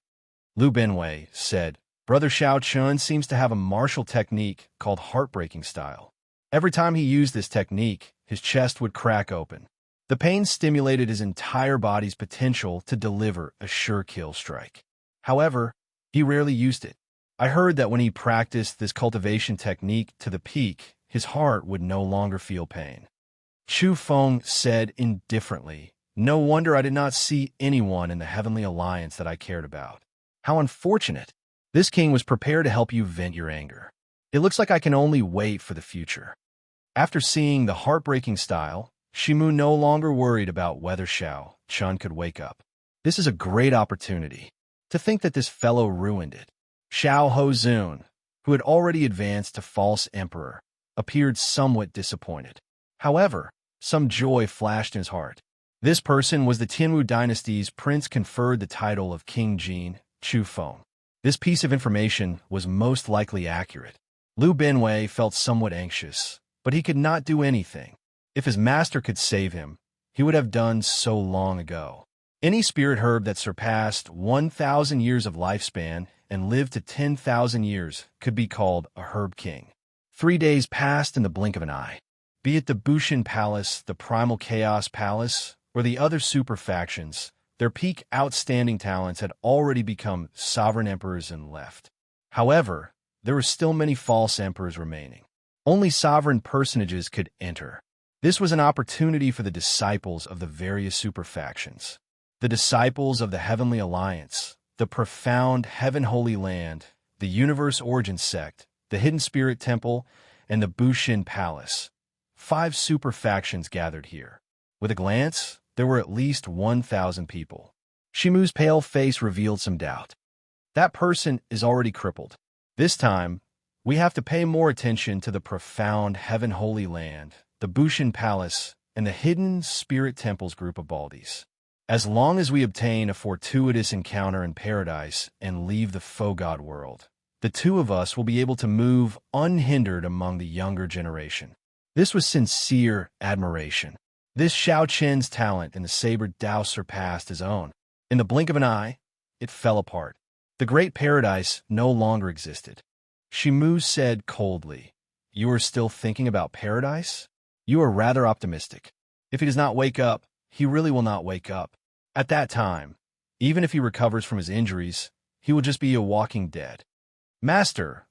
[SPEAKER 1] Liu Benwei said, "Brother Shao Chun seems to have a martial technique called heartbreaking style. Every time he used this technique, his chest would crack open. The pain stimulated his entire body's potential to deliver a sure kill strike. However, he rarely used it. I heard that when he practiced this cultivation technique to the peak, his heart would no longer feel pain." Chu Feng said indifferently, "No wonder I did not see anyone in the Heavenly Alliance that I cared about. How unfortunate. This king was prepared to help you vent your anger. It looks like I can only wait for the future." After seeing the heartbreaking style, Shimu no longer worried about whether Shao Chun could wake up. This is a great opportunity. To think that this fellow ruined it. Xiao Hozun, who had already advanced to false emperor, appeared somewhat disappointed. However, some joy flashed in his heart. This person was the Tianwu dynasty's prince conferred the title of King Jin, Chu Feng. This piece of information was most likely accurate. Liu Benwei felt somewhat anxious, but he could not do anything. If his master could save him, he would have done so long ago. Any spirit herb that surpassed 1,000 years of lifespan and lived to 10,000 years could be called a herb king. 3 days passed in the blink of an eye. Be it the Bushin Palace, the Primal Chaos Palace, or the other super factions, their peak outstanding talents had already become sovereign emperors and left. However, there were still many false emperors remaining. Only sovereign personages could enter. This was an opportunity for the disciples of the various super factions. The disciples of the Heavenly Alliance, the Profound Heaven Holy Land, the Universe Origin Sect, the Hidden Spirit Temple, and the Bushin Palace. 5 super factions gathered here. With a glance, there were at least 1,000 people. Shimu's pale face revealed some doubt. That person is already crippled. This time, we have to pay more attention to the Profound Heaven Holy Land, the Bushin Palace, and the Hidden Spirit Temple's group of baldies. As long as we obtain a fortuitous encounter in paradise and leave the faux god world, the two of us will be able to move unhindered among the younger generation. This was sincere admiration. This Xiao Qin's talent in the saber Dao surpassed his own. In the blink of an eye, it fell apart. The great paradise no longer existed. Shimu said coldly, "You are still thinking about paradise? You are rather optimistic. If he does not wake up, he really will not wake up. At that time, even if he recovers from his injuries, he will just be a walking dead. Master,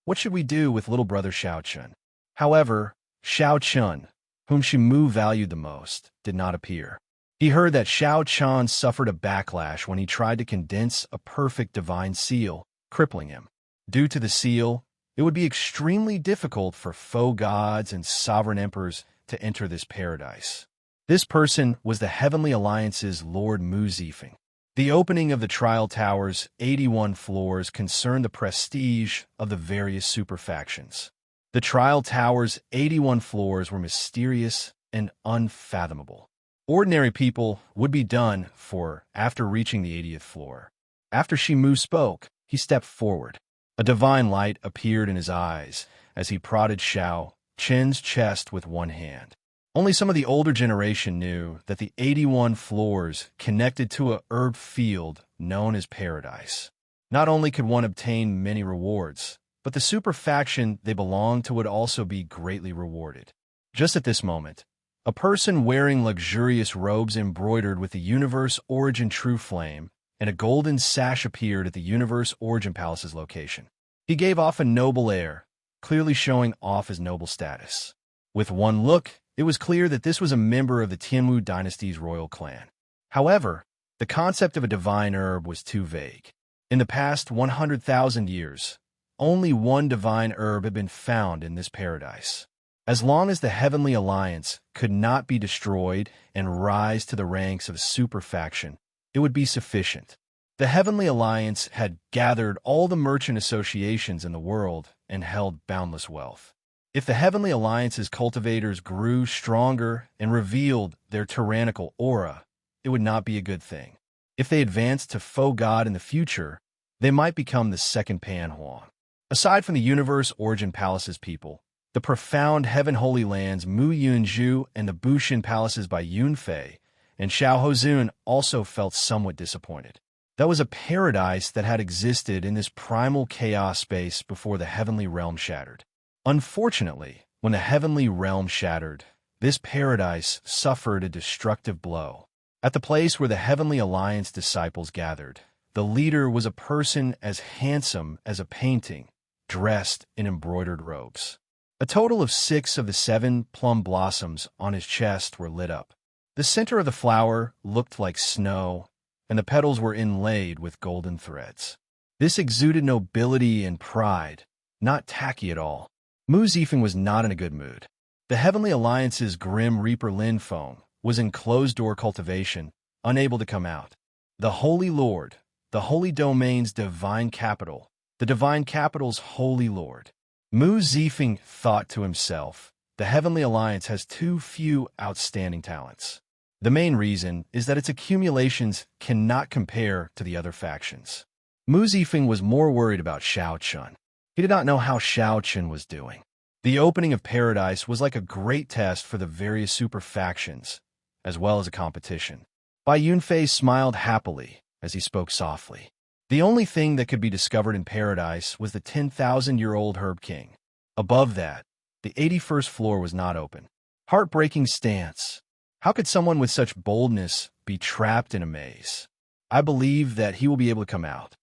[SPEAKER 1] what should we do with little brother Xiao Chun?" However, Xiao Chun, whom Shimu valued the most, did not appear. He heard that Xiao Chun suffered a backlash when he tried to condense a perfect divine seal, crippling him. Due to the seal, it would be extremely difficult for faux gods and sovereign emperors to enter this paradise. This person was the Heavenly Alliance's Lord Mu Zifeng. The opening of the trial tower's 81 floors concerned the prestige of the various super factions. The trial tower's 81 floors were mysterious and unfathomable. Ordinary people would be done for after reaching the 80th floor. After Shimu spoke, he stepped forward. A divine light appeared in his eyes as he prodded Xiao Qin's chest with one hand. Only some of the older generation knew that the 81 floors connected to a herb field known as paradise. Not only could one obtain many rewards, but the super faction they belonged to would also be greatly rewarded. Just at this moment, a person wearing luxurious robes embroidered with the Universe Origin True Flame and a golden sash appeared at the Universe Origin Palace's location. He gave off a noble air, clearly showing off his noble status. With one look, it was clear that this was a member of the Tianwu dynasty's royal clan. However, the concept of a divine herb was too vague. In the past 100,000 years, only one divine herb had been found in this paradise. As long as the Heavenly Alliance could not be destroyed and rise to the ranks of a super faction, it would be sufficient. The Heavenly Alliance had gathered all the merchant associations in the world and held boundless wealth. If the Heavenly Alliance's cultivators grew stronger and revealed their tyrannical aura, it would not be a good thing. If they advanced to faux god in the future, they might become the second Pan Huang. Aside from the Universe Origin Palace's people, the Profound Heaven Holy Lands Mu Yunzhu and the Bushin Palaces by Yunfei and Xiao Hozun also felt somewhat disappointed. That was a paradise that had existed in this primal chaos space before the heavenly realm shattered. Unfortunately, when the heavenly realm shattered, this paradise suffered a destructive blow. At the place where the Heavenly Alliance disciples gathered, the leader was a person as handsome as a painting, dressed in embroidered robes. A total of 6 of the 7 plum blossoms on his chest were lit up. The center of the flower looked like snow, and the petals were inlaid with golden threads. This exuded nobility and pride, not tacky at all. Mu Zifeng was not in a good mood. The Heavenly Alliance's Grim Reaper Lin Feng was in closed-door cultivation, unable to come out. The Holy Lord, the Holy Domain's divine capital, the divine capital's Holy Lord. Mu Zifeng thought to himself, the Heavenly Alliance has too few outstanding talents. The main reason is that its accumulations cannot compare to the other factions. Mu Zifeng was more worried about Xiao Chun. He did not know how Xiao Chun was doing. The opening of paradise was like a great test for the various super factions, as well as a competition. Bai Yunfei smiled happily as he spoke softly. The only thing that could be discovered in paradise was the 10,000-year-old Herb King. Above that, the 81st floor was not open. Heartbreaking stance. How could someone with such boldness be trapped in a maze? I believe that he will be able to come out.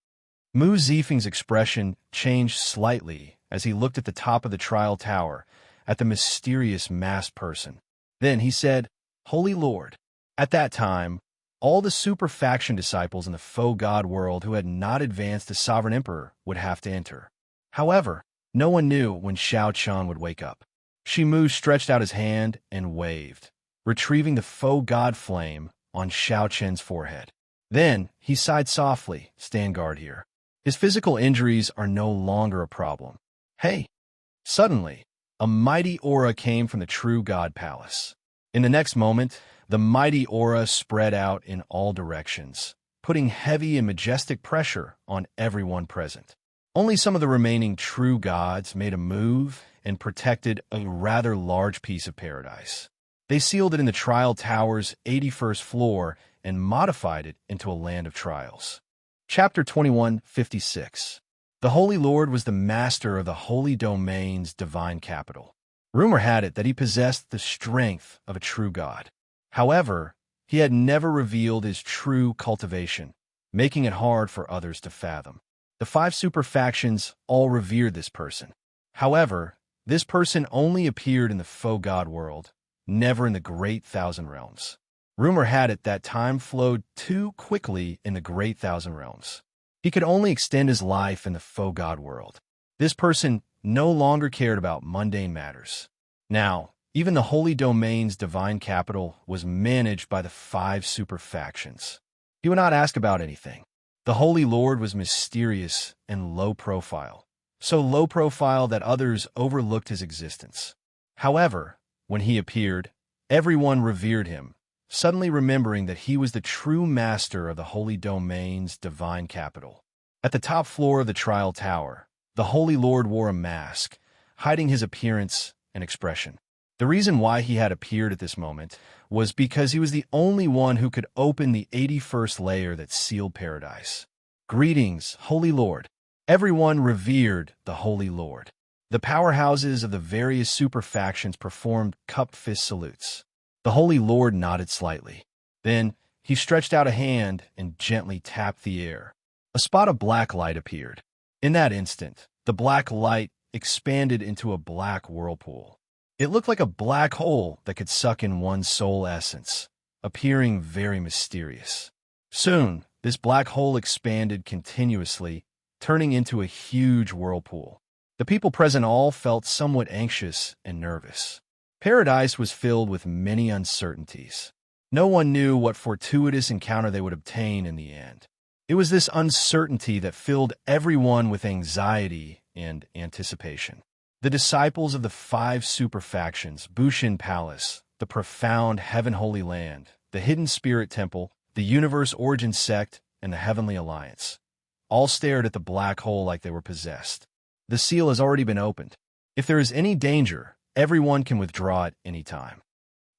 [SPEAKER 1] Mu Zifeng's expression changed slightly as he looked at the top of the trial tower, at the mysterious masked person. Then he said, "Holy Lord." At that time, all the super faction disciples in the faux god world who had not advanced to Sovereign Emperor would have to enter. However, no one knew when Xiao Qian would wake up. Shimu stretched out his hand and waved, retrieving the faux god flame on Xiao Qian's forehead. Then he sighed softly, "Stand guard here. His physical injuries are no longer a problem." Hey! Suddenly, a mighty aura came from the true god palace. In the next moment, the mighty aura spread out in all directions, putting heavy and majestic pressure on everyone present. Only some of the remaining true gods made a move and protected a rather large piece of paradise. They sealed it in the trial tower's 81st floor and modified it into a land of trials. Chapter 21:56. The Holy Lord was the master of the Holy Domain's divine capital. Rumor had it that he possessed the strength of a true god. However, he had never revealed his true cultivation, making it hard for others to fathom. The 5 super factions all revered this person. However, this person only appeared in the faux god world, never in the Great Thousand Realms. Rumor had it that time flowed too quickly in the Great Thousand Realms. He could only extend his life in the faux god world. This person no longer cared about mundane matters. Now, even the Holy Domain's divine capital was managed by the 5 super factions. He would not ask about anything. The Holy Lord was mysterious and low profile, so low profile that others overlooked his existence. However, when he appeared, everyone revered him, suddenly remembering that he was the true master of the Holy Domain's divine capital. At the top floor of the trial tower, the Holy Lord wore a mask, hiding his appearance and expression. The reason why he had appeared at this moment was because he was the only one who could open the 81st layer that sealed paradise. Greetings, Holy Lord. Everyone revered the Holy Lord. The powerhouses of the various super factions performed cup fist salutes. The Holy Lord nodded slightly. Then he stretched out a hand and gently tapped the air. A spot of black light appeared. In that instant, the black light expanded into a black whirlpool. It looked like a black hole that could suck in one's soul essence, appearing very mysterious. Soon, this black hole expanded continuously, turning into a huge whirlpool. The people present all felt somewhat anxious and nervous. Paradise was filled with many uncertainties. No one knew what fortuitous encounter they would obtain in the end. It was this uncertainty that filled everyone with anxiety and anticipation. The disciples of the 5 super factions, Bushin Palace, the profound Heaven Holy Land, the Hidden Spirit Temple, the Universe Origin Sect, and the Heavenly Alliance, all stared at the black hole like they were possessed. The seal has already been opened. If there is any danger, everyone can withdraw at any time.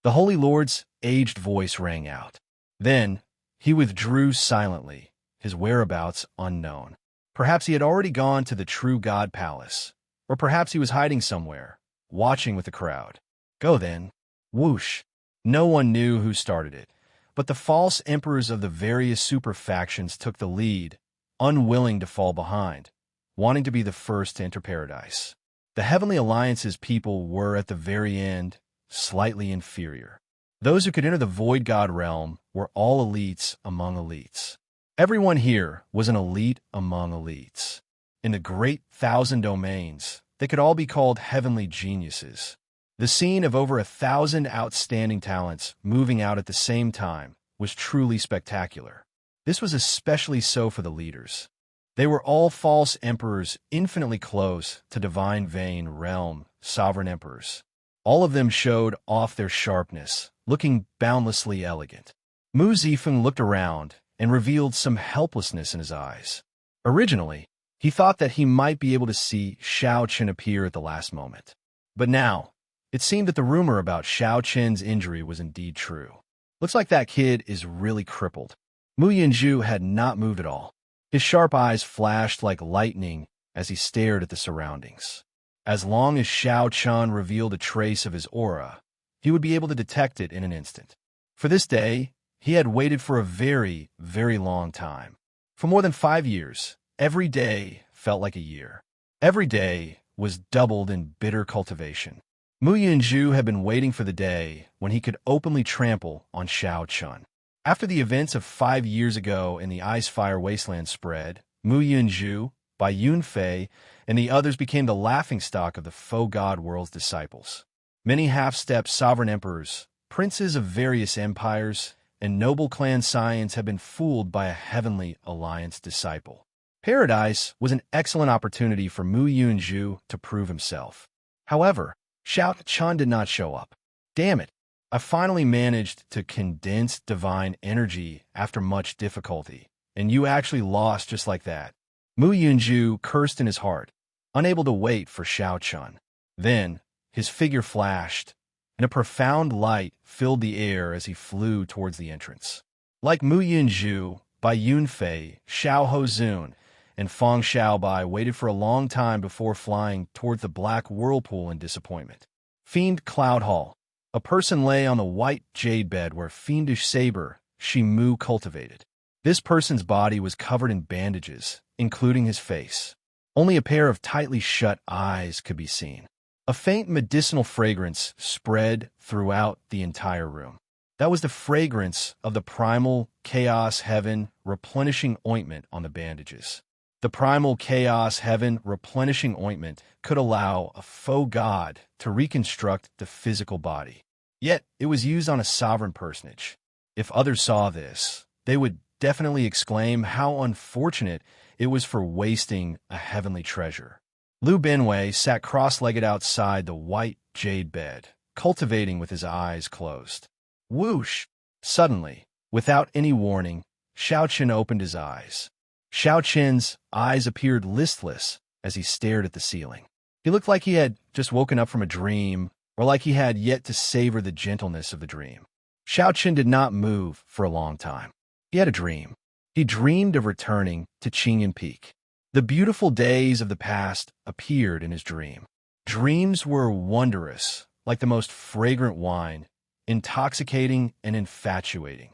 [SPEAKER 1] The Holy Lord's aged voice rang out. Then, he withdrew silently, his whereabouts unknown. Perhaps he had already gone to the true God Palace. Or perhaps he was hiding somewhere, watching with the crowd. Go then. Whoosh. No one knew who started it, but the false emperors of the various super factions took the lead, unwilling to fall behind, wanting to be the first to enter paradise. The Heavenly Alliance's people were, at the very end, slightly inferior. Those who could enter the Void God realm were all elites among elites. Everyone here was an elite among elites. In the Great Thousand Domains, they could all be called heavenly geniuses. The scene of over 1,000 outstanding talents moving out at the same time was truly spectacular. This was especially so for the leaders. They were all false emperors infinitely close to divine vein realm sovereign emperors. All of them showed off their sharpness, looking boundlessly elegant. Mu Zifeng looked around and revealed some helplessness in his eyes. Originally, he thought that he might be able to see Xiao Qian appear at the last moment. But now, it seemed that the rumor about Xiao Qian's injury was indeed true. Looks like that kid is really crippled. Mu Yinzhu had not moved at all. His sharp eyes flashed like lightning as he stared at the surroundings. As long as Xiao Chun revealed a trace of his aura, he would be able to detect it in an instant. For this day, he had waited for a very, very long time. For more than 5 years, every day felt like a year. Every day was doubled in bitter cultivation. Mu Yunju had been waiting for the day when he could openly trample on Xiao Chun. After the events of 5 years ago in the Ice-Fire Wasteland spread, Mu Yunju, Bai Yunfei, and the others became the laughingstock of the faux god world's disciples. Many half-step sovereign emperors, princes of various empires, and noble clan scions had been fooled by a heavenly alliance disciple. Paradise was an excellent opportunity for Mu Yunju to prove himself. However, Xiao Chun did not show up. Damn it! I finally managed to condense divine energy after much difficulty, and you actually lost just like that. Mu Yunju cursed in his heart, unable to wait for Xiao Chun. Then, his figure flashed, and a profound light filled the air as he flew towards the entrance. Like Mu Yunju, Bai Yunfei, Xiao Hozun, and Feng Xiaobai waited for a long time before flying towards the black whirlpool in disappointment. Fiend Cloud Hall. A person lay on the white jade bed where fiendish saber Shimu cultivated. This person's body was covered in bandages, including his face. Only a pair of tightly shut eyes could be seen. A faint medicinal fragrance spread throughout the entire room. That was the fragrance of the primal chaos heaven replenishing ointment on the bandages. The primal chaos heaven replenishing ointment could allow a faux god to reconstruct the physical body. Yet, it was used on a sovereign personage. If others saw this, they would definitely exclaim how unfortunate it was for wasting a heavenly treasure. Liu Benwei sat cross-legged outside the white jade bed, cultivating with his eyes closed. Whoosh! Suddenly, without any warning, Xiao Chen opened his eyes. Xiao Chen's eyes appeared listless as he stared at the ceiling. He looked like he had just woken up from a dream, or like he had yet to savor the gentleness of the dream. Xiao Chen did not move for a long time. He had a dream. He dreamed of returning to Qingyan Peak. The beautiful days of the past appeared in his dream. Dreams were wondrous, like the most fragrant wine, intoxicating and infatuating.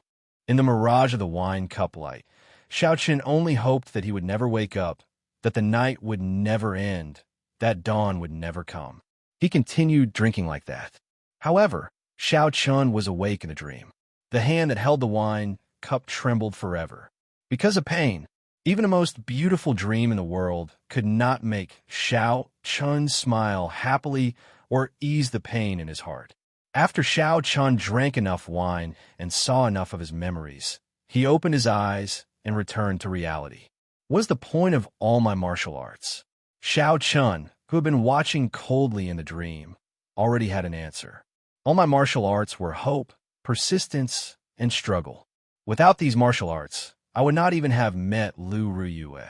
[SPEAKER 1] In the mirage of the wine cup light, Xiao Chen only hoped that he would never wake up, that the night would never end, that dawn would never come. He continued drinking like that. However, Xiao Chen was awake in the dream. The hand that held the wine cup trembled forever. Because of pain, even the most beautiful dream in the world could not make Xiao Chen smile happily or ease the pain in his heart. After Xiao Chen drank enough wine and saw enough of his memories, he opened his eyes and returned to reality. What is the point of all my martial arts? Xiao Chen, who had been watching coldly in the dream, already had an answer. All my martial arts were hope, persistence, and struggle. Without these martial arts, I would not even have met Lu Ruyue.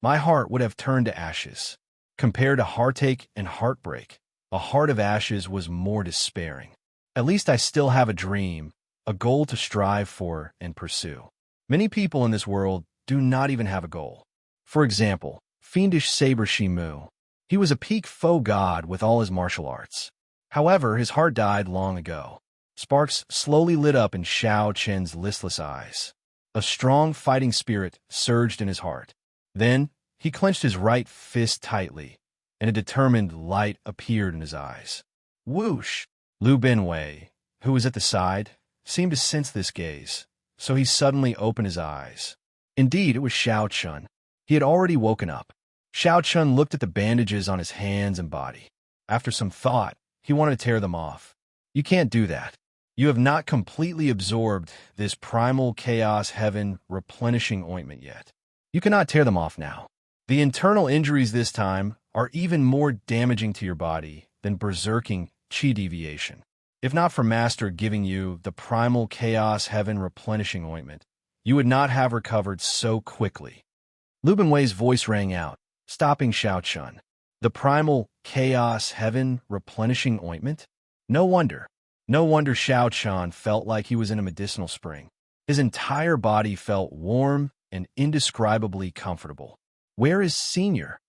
[SPEAKER 1] My heart would have turned to ashes. Compared to heartache and heartbreak, a heart of ashes was more despairing. At least I still have a dream, a goal to strive for and pursue. Many people in this world do not even have a goal. For example, fiendish saber Shimu. He was a peak faux god with all his martial arts. However, his heart died long ago. Sparks slowly lit up in Xiao Chen's listless eyes. A strong fighting spirit surged in his heart. Then, he clenched his right fist tightly, and a determined light appeared in his eyes. Whoosh! Liu Benwei, who was at the side, seemed to sense this gaze, so he suddenly opened his eyes. Indeed, it was Xiao Chun. He had already woken up. Xiao Chun looked at the bandages on his hands and body. After some thought, he wanted to tear them off. You can't do that. You have not completely absorbed this primal chaos heaven replenishing ointment yet. You cannot tear them off now. The internal injuries this time are even more damaging to your body than berserking chi deviation. If not for Master giving you the primal chaos heaven replenishing ointment, you would not have recovered so quickly. Liu Benwei's voice rang out, stopping Xiao Chun. The primal chaos heaven replenishing ointment? No wonder. No wonder Xiao Chun felt like he was in a medicinal spring. His entire body felt warm and indescribably comfortable. Where is Senior?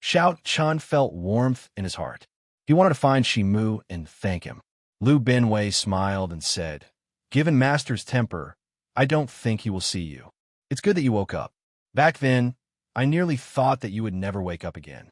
[SPEAKER 1] Xiao Chun felt warmth in his heart. He wanted to find Shimu and thank him. Lu Binwei smiled and said, "Given Master's temper, I don't think he will see you. It's good that you woke up. Back then, I nearly thought that you would never wake up again."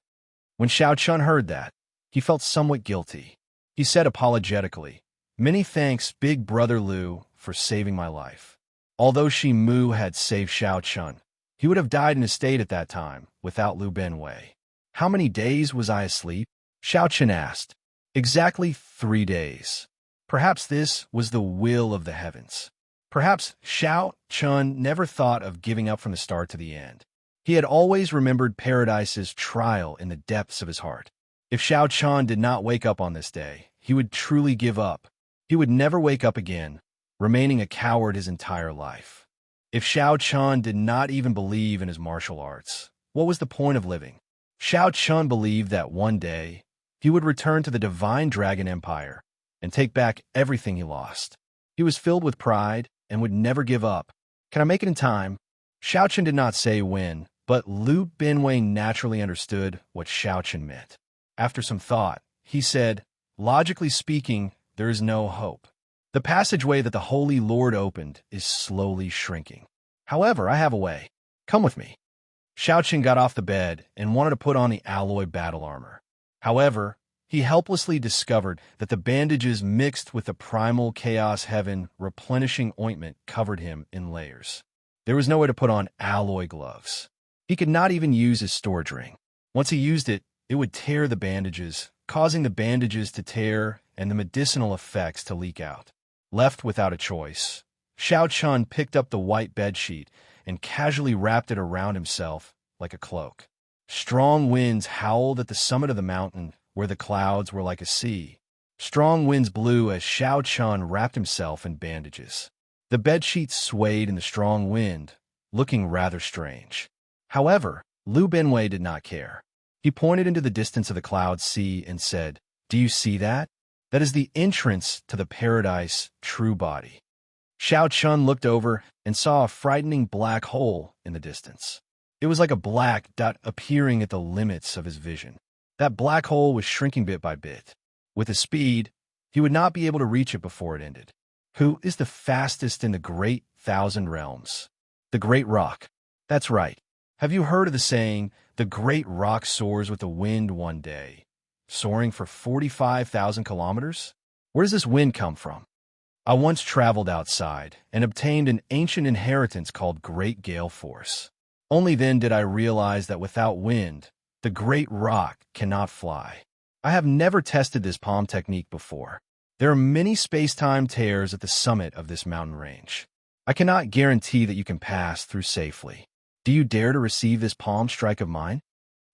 [SPEAKER 1] When Xiao Chun heard that, he felt somewhat guilty. He said apologetically, "Many thanks, Big Brother Lu, for saving my life." Although Shimu had saved Xiao Chun, he would have died in his state at that time without Lu Binwei. "How many days was I asleep?" Xiao Chun asked. "Exactly 3 days. Perhaps this was the will of the heavens." Perhaps Xiao Chun never thought of giving up from the start to the end. He had always remembered Paradise's trial in the depths of his heart. If Xiao Chun did not wake up on this day, he would truly give up. He would never wake up again, remaining a coward his entire life. If Xiao Chun did not even believe in his martial arts, what was the point of living? Xiao Chun believed that one day, he would return to the Divine Dragon Empire and take back everything he lost. He was filled with pride and would never give up. "Can I make it in time?" Xiao Chun did not say when, but Lu Binwei naturally understood what Xiao Chun meant. After some thought, he said, "Logically speaking, there is no hope. The passageway that the Holy Lord opened is slowly shrinking. However, I have a way. Come with me." Xiao Chun got off the bed and wanted to put on the alloy battle armor. However, he helplessly discovered that the bandages mixed with the primal chaos heaven replenishing ointment covered him in layers. There was no way to put on alloy gloves. He could not even use his storage ring. Once he used it, it would tear the bandages, causing the bandages to tear and the medicinal effects to leak out. Left without a choice, Xiao Chun picked up the white bedsheet and casually wrapped it around himself like a cloak. Strong winds howled at the summit of the mountain where the clouds were like a sea. Strong winds blew as Xiao Chun wrapped himself in bandages. The bedsheet swayed in the strong wind, looking rather strange. However, Lu Binwei did not care. He pointed into the distance of the cloud sea and said, "Do you see that? That is the entrance to the Paradise true body." Xiao Chun looked over and saw a frightening black hole in the distance. It was like a black dot appearing at the limits of his vision. That black hole was shrinking bit by bit. With his speed, he would not be able to reach it before it ended. Who is the fastest in the great 1,000 realms? The Great Rock. That's right. Have you heard of the saying, "The Great Rock soars with the wind one day," soaring for 45,000 kilometers? Where does this wind come from? I once traveled outside and obtained an ancient inheritance called Great Gale Force. Only then did I realize that without wind, the Great Rock cannot fly. I have never tested this palm technique before. There are many space-time tears at the summit of this mountain range. I cannot guarantee that you can pass through safely. Do you dare to receive this palm strike of mine?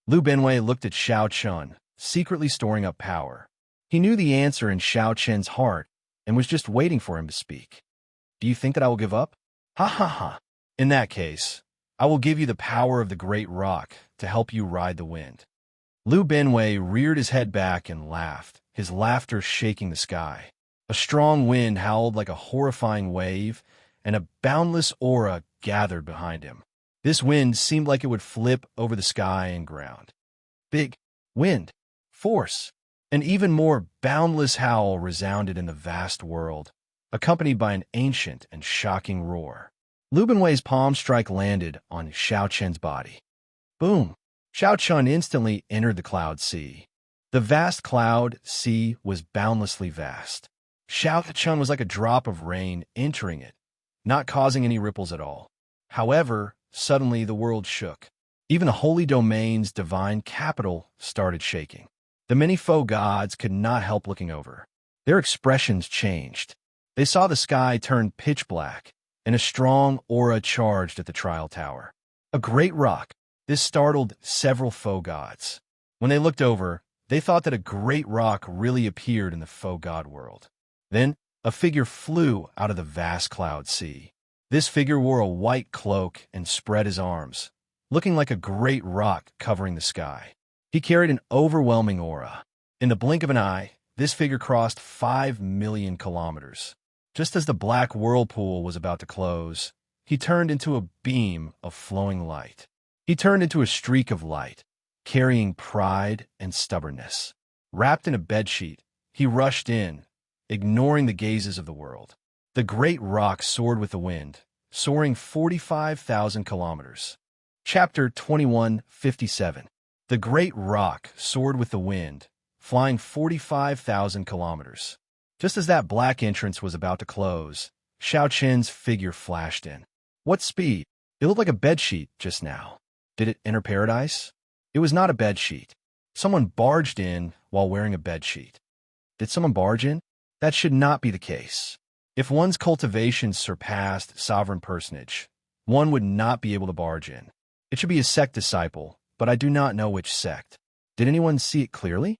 [SPEAKER 1] Lu Binwei looked at Xiao Chun, secretly storing up power. He knew the answer in Xiao Chun's heart and was just waiting for him to speak. "Do you think that I will give up?" "Ha ha ha. In that case, I will give you the power of the Great Rock to help you ride the wind." Lu Binwei reared his head back and laughed, his laughter shaking the sky. A strong wind howled like a horrifying wave, and a boundless aura gathered behind him. This wind seemed like it would flip over the sky and ground. Big wind, force, an even more boundless howl resounded in the vast world, accompanied by an ancient and shocking roar. Lu Binwei's palm strike landed on Xiao Chun's body. Boom! Xiao Chun instantly entered the cloud sea. The vast cloud sea was boundlessly vast. Xiao Chun was like a drop of rain entering it, not causing any ripples at all. However, suddenly the world shook. Even the holy domain's divine capital started shaking. The many foe gods could not help looking over. Their expressions changed. They saw the sky turn pitch black, and a strong aura charged at the trial tower. A great rock. This startled several foe gods. When they looked over, they thought that a great rock really appeared in the foe god world. Then, a figure flew out of the vast cloud sea. This figure wore a white cloak and spread his arms, looking like a great rock covering the sky. He carried an overwhelming aura. In the blink of an eye, this figure crossed 5 million kilometers. Just as the black whirlpool was about to close, he turned into a beam of flowing light. He turned into a streak of light, carrying pride and stubbornness. Wrapped in a bedsheet, he rushed in, ignoring the gazes of the world. The great rock soared with the wind, soaring 45,000 kilometers. Chapter 2157. The great rock soared with the wind, flying 45,000 kilometers. Just as that black entrance was about to close, Xiao Qin's figure flashed in. What speed? It looked like a bedsheet just now. Did it enter paradise? It was not a bedsheet. Someone barged in while wearing a bedsheet. Did someone barge in? That should not be the case. If one's cultivation surpassed sovereign personage, one would not be able to barge in. It should be a sect disciple, but I do not know which sect. Did anyone see it clearly?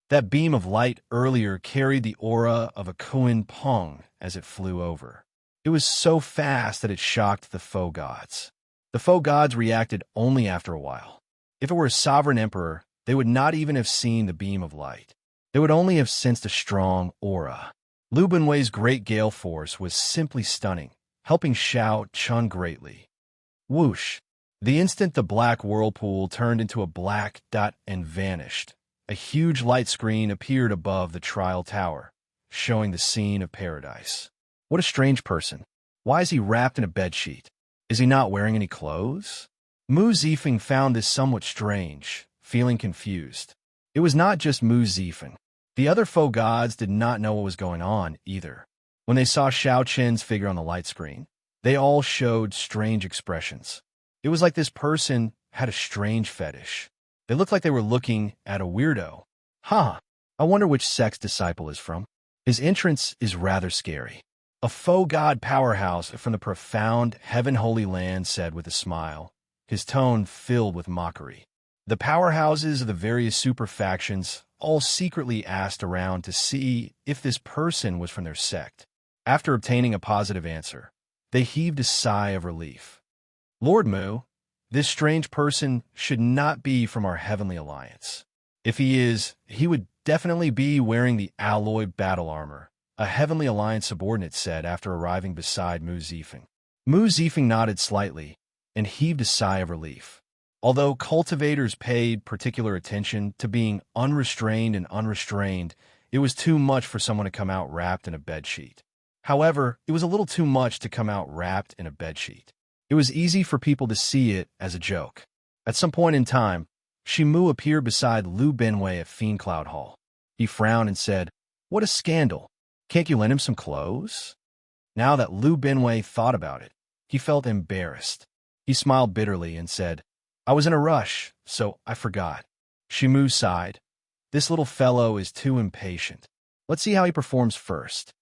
[SPEAKER 1] That beam of light earlier carried the aura of a Kuan Peng as it flew over. It was so fast that it shocked the faux gods. The faux gods reacted only after a while. If it were a sovereign emperor, they would not even have seen the beam of light. They would only have sensed a strong aura. Lu Benwei's great gale force was simply stunning, helping Xiao Qin greatly. Whoosh! The instant the black whirlpool turned into a black dot and vanished, a huge light screen appeared above the trial tower, showing the scene of paradise. What a strange person. Why is he wrapped in a bedsheet? Is he not wearing any clothes? Mu Zifeng found this somewhat strange, feeling confused. It was not just Mu Zifeng. The other faux gods did not know what was going on either. When they saw Xiao Qin's figure on the light screen, they all showed strange expressions. It was like this person had a strange fetish. They looked like they were looking at a weirdo. I wonder which sect's disciple is from. His entrance is rather scary. A faux god powerhouse from the profound heaven-holy land said with a smile, his tone filled with mockery. The powerhouses of the various super factions all secretly asked around to see if this person was from their sect. After obtaining a positive answer, they heaved a sigh of relief. Lord Mu, this strange person should not be from our heavenly alliance. If he is, he would definitely be wearing the alloy battle armor, a heavenly alliance subordinate said after arriving beside Mu Zifeng. Mu Zifeng nodded slightly and heaved a sigh of relief. Although cultivators paid particular attention to being unrestrained and unrestrained, it was too much for someone to come out wrapped in a bedsheet. However, it was a little too much to come out wrapped in a bedsheet. It was easy for people to see it as a joke. At some point in time, Shimu appeared beside Lu Benwei at Fiend Cloud Hall. He frowned and said, "What a scandal. Can't you lend him some clothes?" Now that Lu Benwei thought about it, he felt embarrassed. He smiled bitterly and said, "I was in a rush, so I forgot." Shimu sighed. "This little fellow is too impatient. Let's see how he performs first."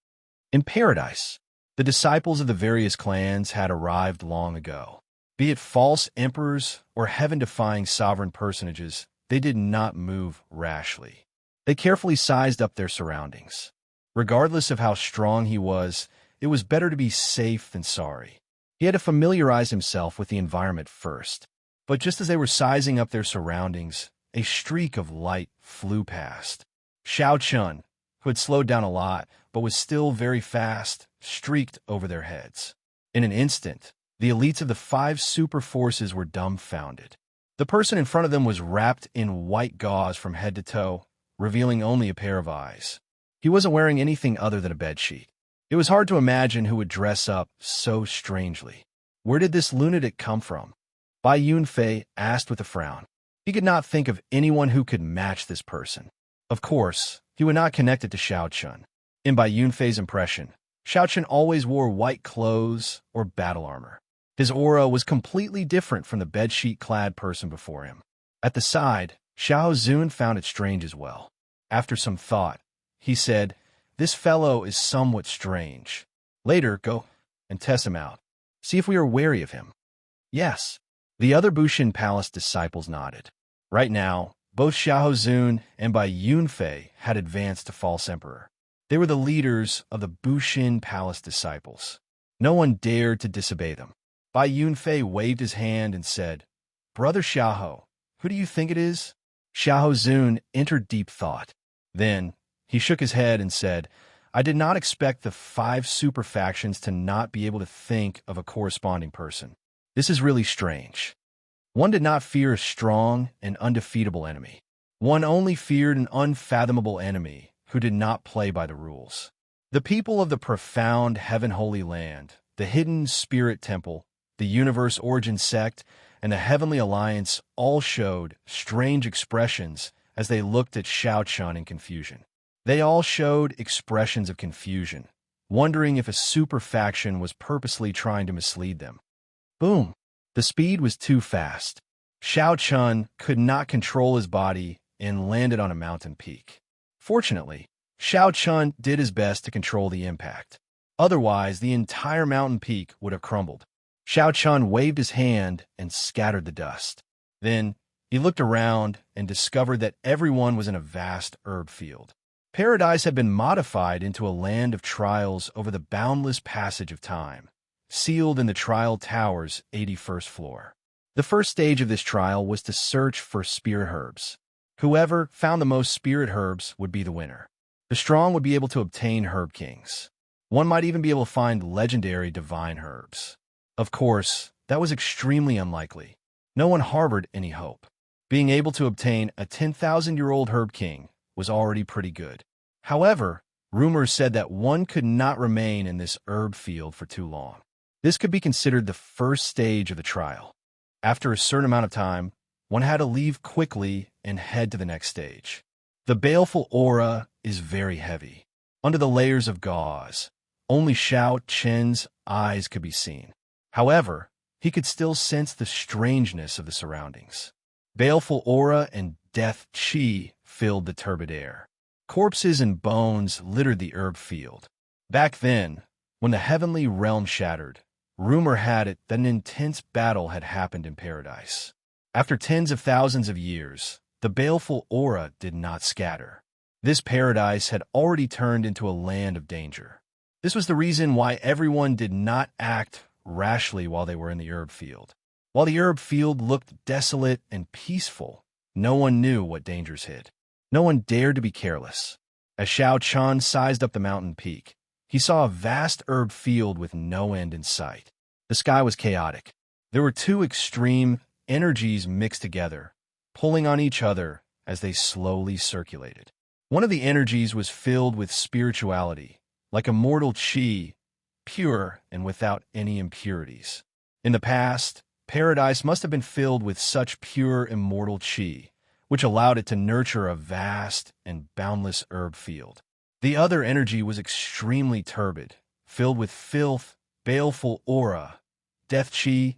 [SPEAKER 1] In paradise, the disciples of the various clans had arrived long ago. Be it false emperors or heaven-defying sovereign personages, they did not move rashly. They carefully sized up their surroundings. Regardless of how strong he was, it was better to be safe than sorry. He had to familiarize himself with the environment first. But just as they were sizing up their surroundings, a streak of light flew past. Xiao Qin, who had slowed down a lot but was still very fast, streaked over their heads. In an instant, the elites of the 5 super forces were dumbfounded. The person in front of them was wrapped in white gauze from head to toe, revealing only a pair of eyes. He wasn't wearing anything other than a bedsheet. It was hard to imagine who would dress up so strangely. Where did this lunatic come from? Bai Yunfei asked with a frown. He could not think of anyone who could match this person. Of course, he would not connect it to Xiao Qin. In Bai Yunfei's impression, Xiao Qin always wore white clothes or battle armor. His aura was completely different from the bedsheet-clad person before him. At the side, Xiao Zun found it strange as well. After some thought, he said, "This fellow is somewhat strange. Later, go and test him out. See if we are wary of him." "Yes." The other Bushin Palace disciples nodded. Right now, both Xiao Zun and Bai Yunfei had advanced to False Emperor. They were the leaders of the Bushin Palace disciples. No one dared to disobey them. Bai Yunfei waved his hand and said, "Brother Xiao, who do you think it is?" Xiao Zun entered deep thought. Then, he shook his head and said, I did not expect the 5 super factions to not be able to think of a corresponding person. This is really strange. One did not fear a strong and undefeatable enemy. One only feared an unfathomable enemy who did not play by the rules. The people of the profound Heaven Holy Land, the hidden Spirit Temple, the Universe Origin Sect, and the Heavenly Alliance all showed strange expressions as they looked at Shao Chun in confusion. They all showed expressions of confusion, wondering if a super faction was purposely trying to mislead them. Boom! The speed was too fast. Shao Chun could not control his body and landed on a mountain peak. Fortunately, Shao Chun did his best to control the impact. Otherwise, the entire mountain peak would have crumbled. Shao Chun waved his hand and scattered the dust. Then, he looked around and discovered that everyone was in a vast herb field. Paradise had been modified into a land of trials over the boundless passage of time, sealed in the Trial Tower's 81st floor. The first stage of this trial was to search for spirit herbs. Whoever found the most spirit herbs would be the winner. The strong would be able to obtain herb kings. One might even be able to find legendary divine herbs. Of course, that was extremely unlikely. No one harbored any hope. Being able to obtain a 10,000-year-old herb king was already pretty good. However, rumors said that one could not remain in this herb field for too long. This could be considered the first stage of the trial. After a certain amount of time, one had to leave quickly and head to the next stage. The baleful aura is very heavy. Under the layers of gauze, only Shao Chen's eyes could be seen. However, he could still sense the strangeness of the surroundings. Baleful aura and death chi filled the turbid air. Corpses and bones littered the herb field. Back then, when the heavenly realm shattered, rumor had it that an intense battle had happened in paradise. After tens of thousands of years, the baleful aura did not scatter. This paradise had already turned into a land of danger. This was the reason why everyone did not act rashly while they were in the herb field. While the herb field looked desolate and peaceful, no one knew what dangers hid. No one dared to be careless. As Shao Chun sized up the mountain peak, he saw a vast herb field with no end in sight. The sky was chaotic. There were 2 extreme energies mixed together, pulling on each other as they slowly circulated. One of the energies was filled with spirituality, like immortal chi, pure and without any impurities. In the past, paradise must have been filled with such pure immortal chi, which allowed it to nurture a vast and boundless herb field. The other energy was extremely turbid, filled with filth, baleful aura, death chi,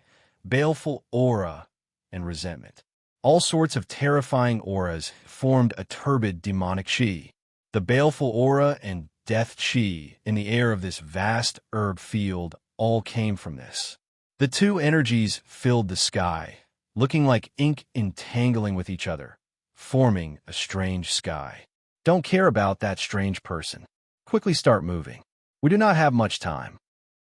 [SPEAKER 1] baleful aura, and resentment. All sorts of terrifying auras formed a turbid demonic chi. The baleful aura and death chi in the air of this vast herb field all came from this. The 2 energies filled the sky, looking like ink entangling with each other, forming a strange sky. Don't care about that strange person. Quickly start moving. We do not have much time.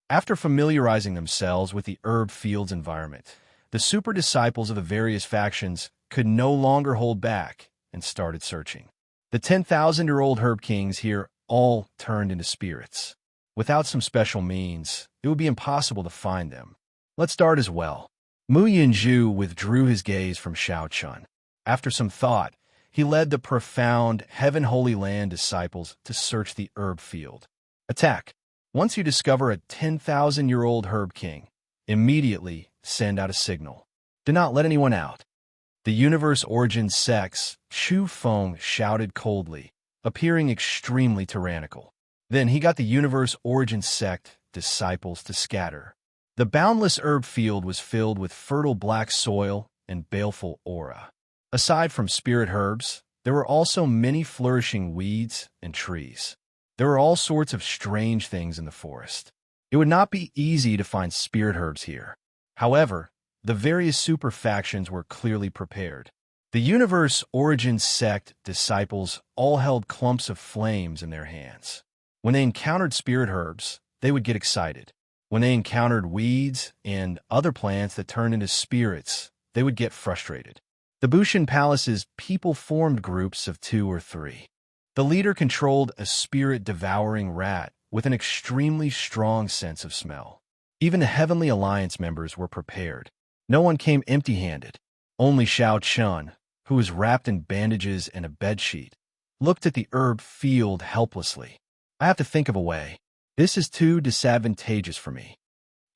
[SPEAKER 1] After familiarizing themselves with the herb field's environment, the super disciples of the various factions could no longer hold back and started searching. The 10,000-year-old herb kings here all turned into spirits. Without some special means, it would be impossible to find them. Let's start as well. Mu Yinzhu withdrew his gaze from Shao Chun. After some thought, he led the profound Heaven Holy Land disciples to search the herb field. Attack. Once you discover a 10,000-year-old herb king, immediately send out a signal. Do not let anyone out. The Universe Origin Sect's Chu Feng shouted coldly, appearing extremely tyrannical. Then he got the Universe Origin Sect disciples to scatter. The boundless herb field was filled with fertile black soil and baleful aura. Aside from spirit herbs, there were also many flourishing weeds and trees. There were all sorts of strange things in the forest. It would not be easy to find spirit herbs here. However, the various super factions were clearly prepared. The Universe Origin Sect disciples all held clumps of flames in their hands. When they encountered spirit herbs, they would get excited. When they encountered weeds and other plants that turned into spirits, they would get frustrated. The Bushin Palace's people formed groups of 2 or 3. The leader controlled a spirit-devouring rat with an extremely strong sense of smell. Even the Heavenly Alliance members were prepared. No one came empty-handed. Only Xiao Chun, who was wrapped in bandages and a bedsheet, looked at the herb field helplessly. I have to think of a way. This is too disadvantageous for me.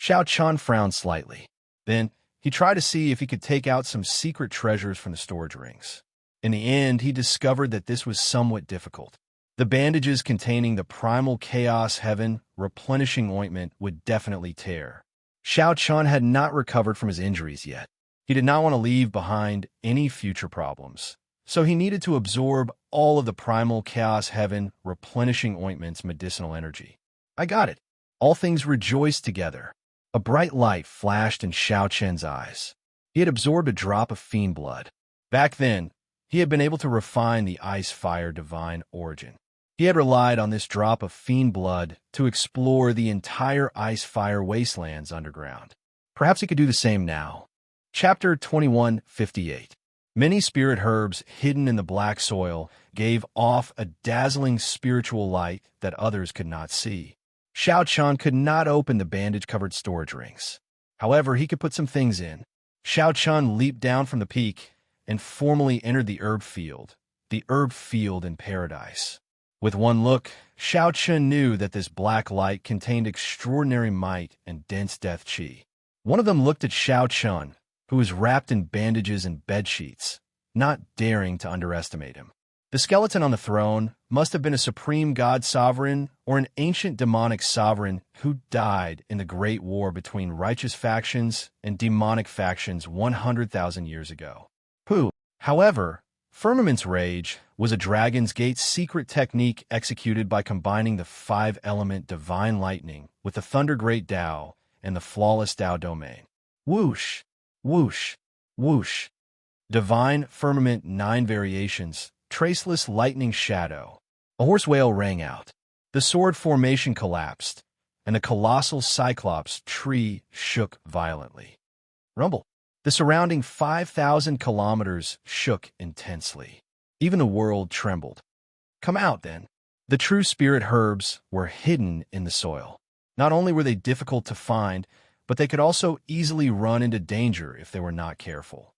[SPEAKER 1] Xiao Chun frowned slightly. Then, he tried to see if he could take out some secret treasures from the storage rings. In the end, he discovered that this was somewhat difficult. The bandages containing the primal chaos heaven replenishing ointment would definitely tear. Xiao Chun had not recovered from his injuries yet. He did not want to leave behind any future problems, so he needed to absorb all of the primal chaos heaven replenishing ointment's medicinal energy. I got it. All things rejoiced together. A bright light flashed in Xiao Chen's eyes. He had absorbed a drop of fiend blood. Back then, he had been able to refine the ice-fire divine origin. He had relied on this drop of fiend blood to explore the entire ice-fire wastelands underground. Perhaps he could do the same now. Chapter 2158. Many spirit herbs hidden in the black soil gave off a dazzling spiritual light that others could not see. Xiao Chun could not open the bandage-covered storage rings. However, he could put some things in. Xiao Chun leaped down from the peak and formally entered the herb field in paradise. With one look, Xiao Chun knew that this black light contained extraordinary might and dense death qi. One of them looked at Xiao Chun, who was wrapped in bandages and bedsheets, not daring to underestimate him. The skeleton on the throne must have been a supreme god sovereign or an ancient demonic sovereign who died in the Great War between righteous factions and demonic factions 100,000 years ago. However, Firmament's Rage was a Dragon's Gate secret technique executed by combining the five-element divine lightning with the Thunder Great Tao and the flawless Tao domain. Whoosh, whoosh, whoosh. Divine Firmament 9 variations, traceless lightning shadow. A hoarse wail rang out. The sword formation collapsed, and the colossal Cyclops tree shook violently. Rumble. The surrounding 5,000 kilometers shook intensely. Even the world trembled. Come out, then. The true spirit herbs were hidden in the soil. Not only were they difficult to find, but they could also easily run into danger if they were not careful.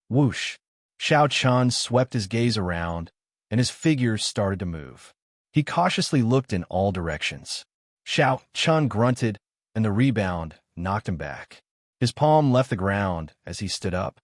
[SPEAKER 1] Whoosh! Xiao Chun swept his gaze around, and his figure started to move. He cautiously looked in all directions. Xiao Chun grunted, and the rebound knocked him back. His palm left the ground as he stood up.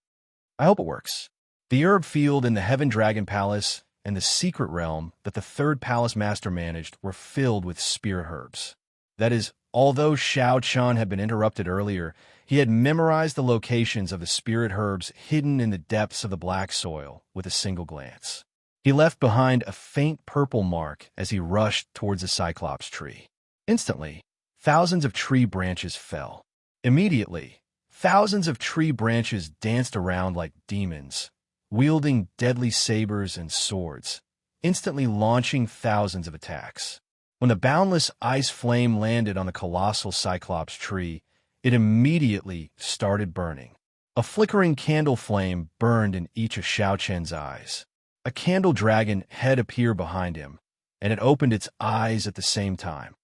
[SPEAKER 1] I hope it works. The herb field in the Heaven Dragon Palace and the secret realm that the third palace master managed were filled with spirit herbs. That is, although Xiao Chun had been interrupted earlier, he had memorized the locations of the spirit herbs hidden in the depths of the black soil with a single glance. He left behind a faint purple mark as he rushed towards the Cyclops tree. Instantly, thousands of tree branches fell. Immediately, thousands of tree branches danced around like demons, wielding deadly sabers and swords, instantly launching thousands of attacks. When the boundless ice flame landed on the colossal Cyclops tree, it immediately started burning. A flickering candle flame burned in each of Xiao Chen's eyes. A candle dragon head appeared behind him, and it opened its eyes at the same time.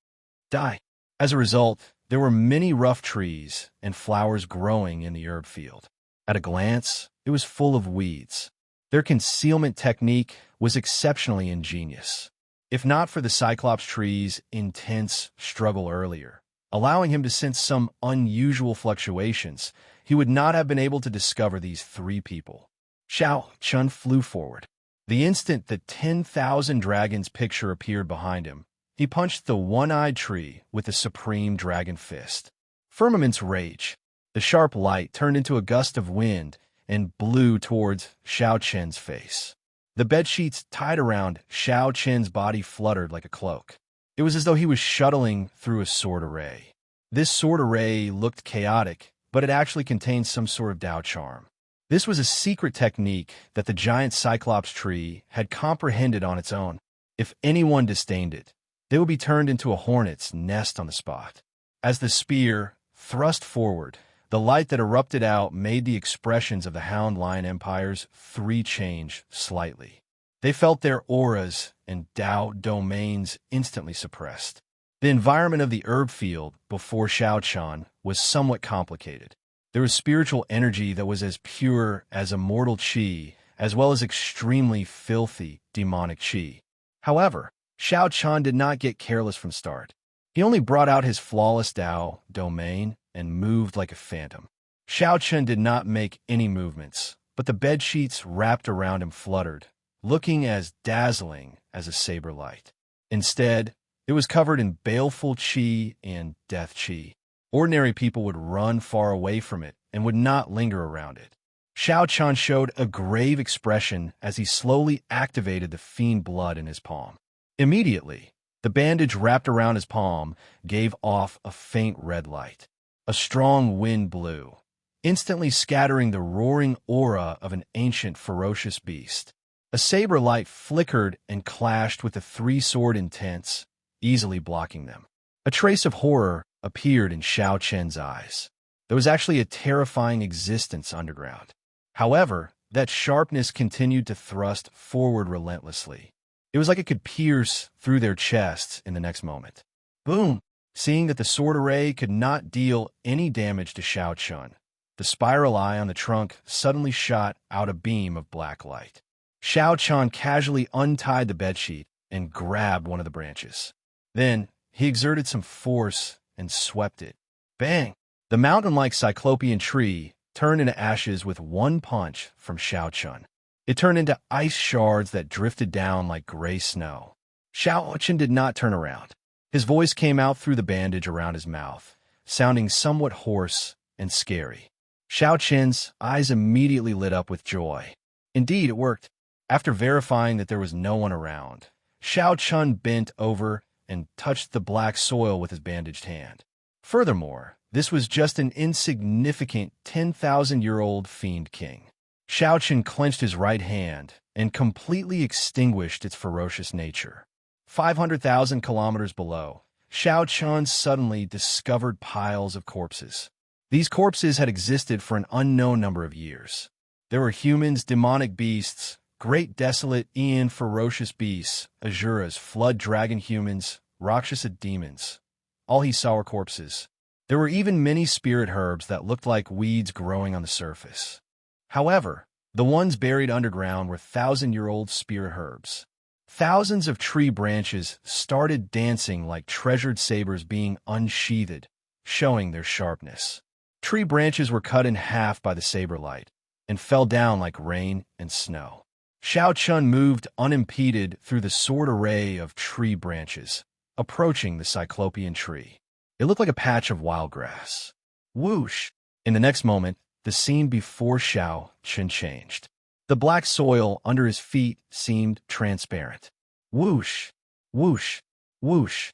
[SPEAKER 1] Die. As a result, there were many rough trees and flowers growing in the herb field. At a glance, it was full of weeds. Their concealment technique was exceptionally ingenious. If not for the Cyclops tree's intense struggle earlier, allowing him to sense some unusual fluctuations, he would not have been able to discover these three people. Xiao Chun flew forward. The instant the 10,000 dragons picture appeared behind him, he punched the one-eyed tree with the supreme dragon fist. Firmament's Rage. The sharp light turned into a gust of wind and blew towards Xiao Chen's face. The bedsheets tied around Xiao Chen's body fluttered like a cloak. It was as though he was shuttling through a sword array. This sword array looked chaotic, but it actually contained some sort of Tao charm. This was a secret technique that the giant Cyclops tree had comprehended on its own. If anyone disdained it, they would be turned into a hornet's nest on the spot. As the spear thrust forward, the light that erupted out made the expressions of the Hound Lion Empire's three change slightly. They felt their auras and Dao domains instantly suppressed. The environment of the herb field before Xiao Chan was somewhat complicated. There was spiritual energy that was as pure as immortal qi, as well as extremely filthy demonic qi. However, Xiao Chan did not get careless from start. He only brought out his flawless Dao domain and moved like a phantom. Xiao Chan did not make any movements, but the bedsheets wrapped around him fluttered, looking as dazzling as a saber light. Instead, it was covered in baleful qi and death qi. Ordinary people would run far away from it and would not linger around it. Xiao Chan showed a grave expression as he slowly activated the fiend blood in his palm. Immediately, the bandage wrapped around his palm gave off a faint red light. A strong wind blew, instantly scattering the roaring aura of an ancient ferocious beast. A saber light flickered and clashed with the three-sword intense, easily blocking them. A trace of horror appeared in Xiao Chen's eyes. There was actually a terrifying existence underground. However, that sharpness continued to thrust forward relentlessly. It was like it could pierce through their chests in the next moment. Boom! Seeing that the sword array could not deal any damage to Xiao Chun, the spiral eye on the trunk suddenly shot out a beam of black light. Xiao Chan casually untied the bedsheet and grabbed one of the branches. Then, he exerted some force and swept it. Bang! The mountain-like cyclopean tree turned into ashes with one punch from Xiao Chun. It turned into ice shards that drifted down like gray snow. Xiao Chun did not turn around. His voice came out through the bandage around his mouth, sounding somewhat hoarse and scary. Xiao Chen's eyes immediately lit up with joy. Indeed, it worked. After verifying that there was no one around, Xiao Chun bent over and touched the black soil with his bandaged hand. Furthermore, this was just an insignificant 10,000-year-old fiend king. Xiao Chun clenched his right hand and completely extinguished its ferocious nature. 500,000 kilometers below, Xiao Chun suddenly discovered piles of corpses. These corpses had existed for an unknown number of years. There were humans, demonic beasts, great desolate Ian ferocious beasts, Azuras, flood dragon humans, Rakshasa demons. All he saw were corpses. There were even many spirit herbs that looked like weeds growing on the surface. However, the ones buried underground were 1,000-year-old spirit herbs. Thousands of tree branches started dancing like treasured sabers being unsheathed, showing their sharpness. Tree branches were cut in half by the saber light and fell down like rain and snow. Xiao Chun moved unimpeded through the sword array of tree branches, approaching the cyclopean tree. It looked like a patch of wild grass. Whoosh! In the next moment, the scene before Xiao Chun changed. The black soil under his feet seemed transparent. Whoosh! Whoosh! Whoosh!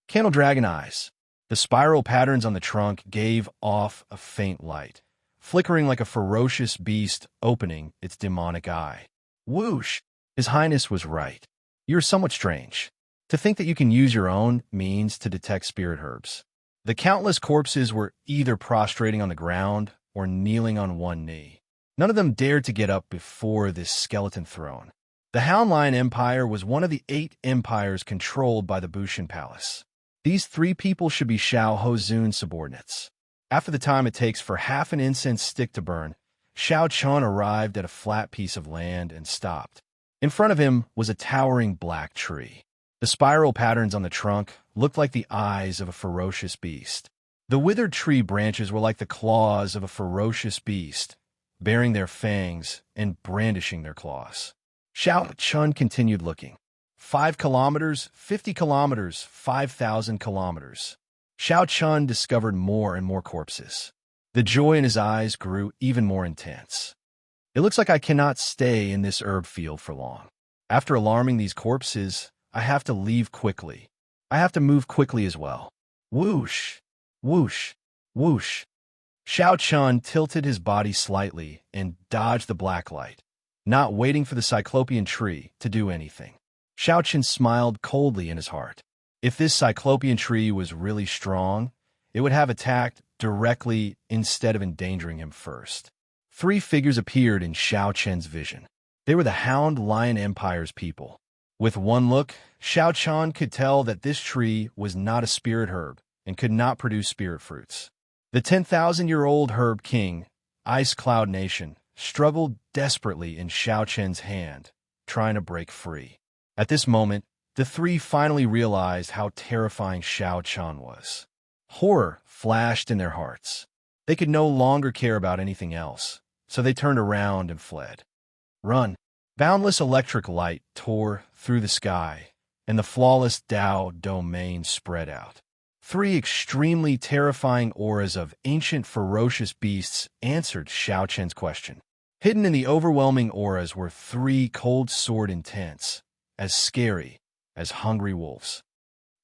[SPEAKER 1] Candle dragon eyes. The spiral patterns on the trunk gave off a faint light, flickering like a ferocious beast opening its demonic eye. Whoosh! His Highness was right. You're somewhat strange. To think that you can use your own means to detect spirit herbs. The countless corpses were either prostrating on the ground or kneeling on one knee. None of them dared to get up before this skeleton throne. The Hound Lion Empire was one of the 8 empires controlled by the Bushin Palace. These 3 people should be Xiao Hozun's subordinates. After the time it takes for half an incense stick to burn, Xiao Chun arrived at a flat piece of land and stopped. In front of him was a towering black tree. The spiral patterns on the trunk looked like the eyes of a ferocious beast. The withered tree branches were like the claws of a ferocious beast, baring their fangs and brandishing their claws. Xiao Chun continued looking. 5 kilometers, 50 kilometers, 5,000 kilometers. Xiao Chun discovered more and more corpses. The joy in his eyes grew even more intense. It looks like I cannot stay in this herb field for long. After alarming these corpses, I have to leave quickly. I have to move quickly as well. Whoosh! Whoosh! Whoosh! Xiao Chun tilted his body slightly and dodged the black light, not waiting for the cyclopean tree to do anything. Xiao Chun smiled coldly in his heart. If this cyclopean tree was really strong, it would have attacked directly instead of endangering him first. 3 figures appeared in Xiao Chen's vision. They were the Hound Lion Empire's people. With one look, Xiao Chan could tell that this tree was not a spirit herb and could not produce spirit fruits. The 10,000-year-old herb king, Ice Cloud Nation, struggled desperately in Xiao Chen's hand, trying to break free. At this moment, the three finally realized how terrifying Xiao Chan was. Horror flashed in their hearts. They could no longer care about anything else, so they turned around and fled. Run! Boundless electric light tore through the sky, and the flawless Dao domain spread out. Three extremely terrifying auras of ancient ferocious beasts answered Xiao Chen's question. Hidden in the overwhelming auras were three cold sword intents, as scary as hungry wolves.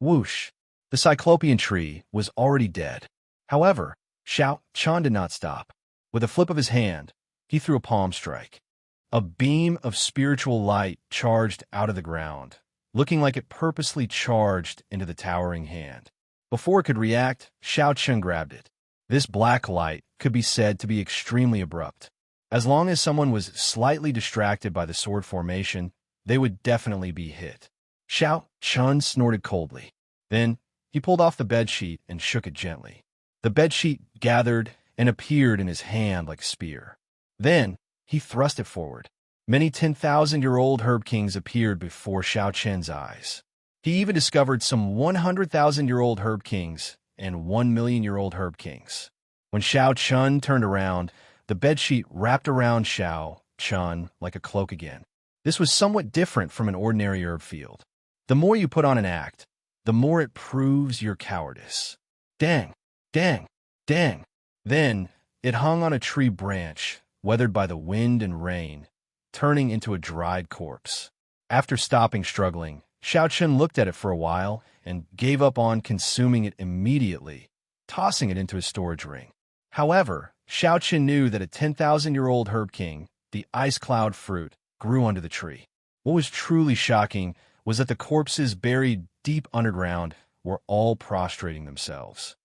[SPEAKER 1] Whoosh! The cyclopean tree was already dead. However, Xiao Chan did not stop. With a flip of his hand, he threw a palm strike. A beam of spiritual light charged out of the ground, looking like it purposely charged into the towering hand. Before it could react, Xiao Chen grabbed it. This black light could be said to be extremely abrupt. As long as someone was slightly distracted by the sword formation, they would definitely be hit. Xiao Chen snorted coldly. Then, he pulled off the bedsheet and shook it gently. The bedsheet gathered and appeared in his hand like a spear. Then, he thrust it forward. Many 10,000-year-old herb kings appeared before Xiao Chen's eyes. He even discovered some 100,000-year-old herb kings and 1,000,000-year-old herb kings. When Xiao Chen turned around, the bedsheet wrapped around Xiao Chen like a cloak again. This was somewhat different from an ordinary herb field. The more you put on an act, the more it proves your cowardice. Dang, dang, dang. Then, it hung on a tree branch, weathered by the wind and rain, turning into a dried corpse. After stopping struggling, Xiao Chen looked at it for a while and gave up on consuming it immediately, tossing it into his storage ring. However, Xiao Chen knew that a 10,000-year-old herb king, the ice cloud fruit, grew under the tree. What was truly shocking was that the corpses buried deep underground were all prostrating themselves.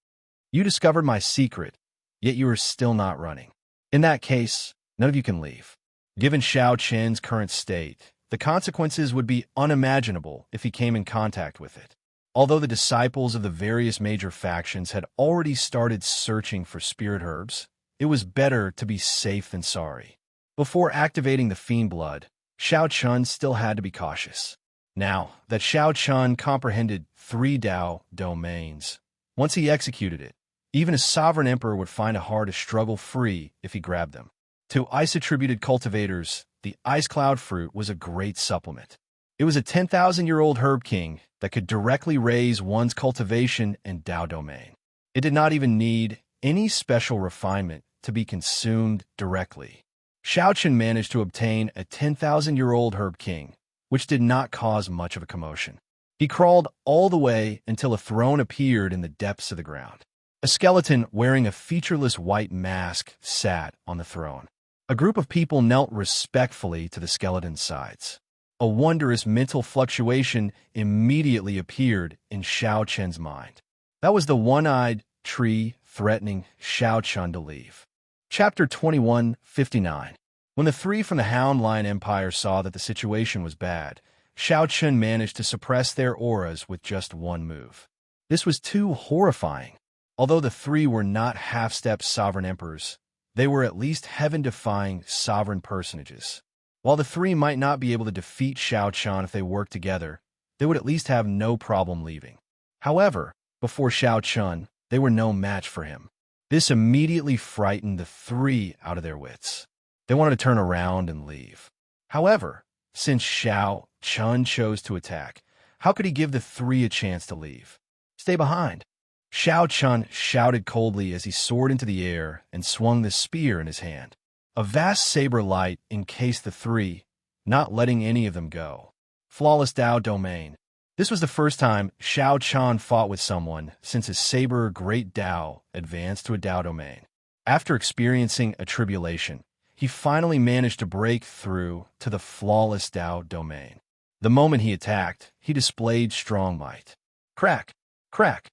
[SPEAKER 1] You discovered my secret, yet you are still not running. In that case, none of you can leave. Given Xiao Chen's current state, the consequences would be unimaginable if he came in contact with it. Although the disciples of the various major factions had already started searching for spirit herbs, it was better to be safe than sorry. Before activating the fiend blood, Xiao Chen still had to be cautious. Now that Xiao Chen comprehended 3 Dao domains, once he executed it, even a sovereign emperor would find it hard to struggle free if he grabbed them. To ice-attributed cultivators, the ice cloud fruit was a great supplement. It was a 10,000-year-old herb king that could directly raise one's cultivation and Dao domain. It did not even need any special refinement to be consumed directly. Xiao Chen managed to obtain a 10,000-year-old herb king, which did not cause much of a commotion. He crawled all the way until a throne appeared in the depths of the ground. A skeleton wearing a featureless white mask sat on the throne. A group of people knelt respectfully to the skeleton's sides. A wondrous mental fluctuation immediately appeared in Xiao Chen's mind. That was the one-eyed tree threatening Xiao Chen to leave. Chapter 21:59. When the three from the Hound Lion Empire saw that the situation was bad, Xiao Chen managed to suppress their auras with just one move. This was too horrifying. Although the three were not half-step sovereign emperors, they were at least heaven-defying sovereign personages. While the three might not be able to defeat Xiao Chen if they worked together, they would at least have no problem leaving. However, before Xiao Chen, they were no match for him. This immediately frightened the three out of their wits. They wanted to turn around and leave. However, since Xiao Chen chose to attack, how could he give the three a chance to leave? Stay behind. Xiao Chen shouted coldly as he soared into the air and swung the spear in his hand. A vast saber light encased the three, not letting any of them go. Flawless Dao domain. This was the first time Xiao Chen fought with someone since his saber Great Dao advanced to a Dao domain. After experiencing a tribulation, he finally managed to break through to the flawless Dao domain. The moment he attacked, he displayed strong might. Crack! Crack!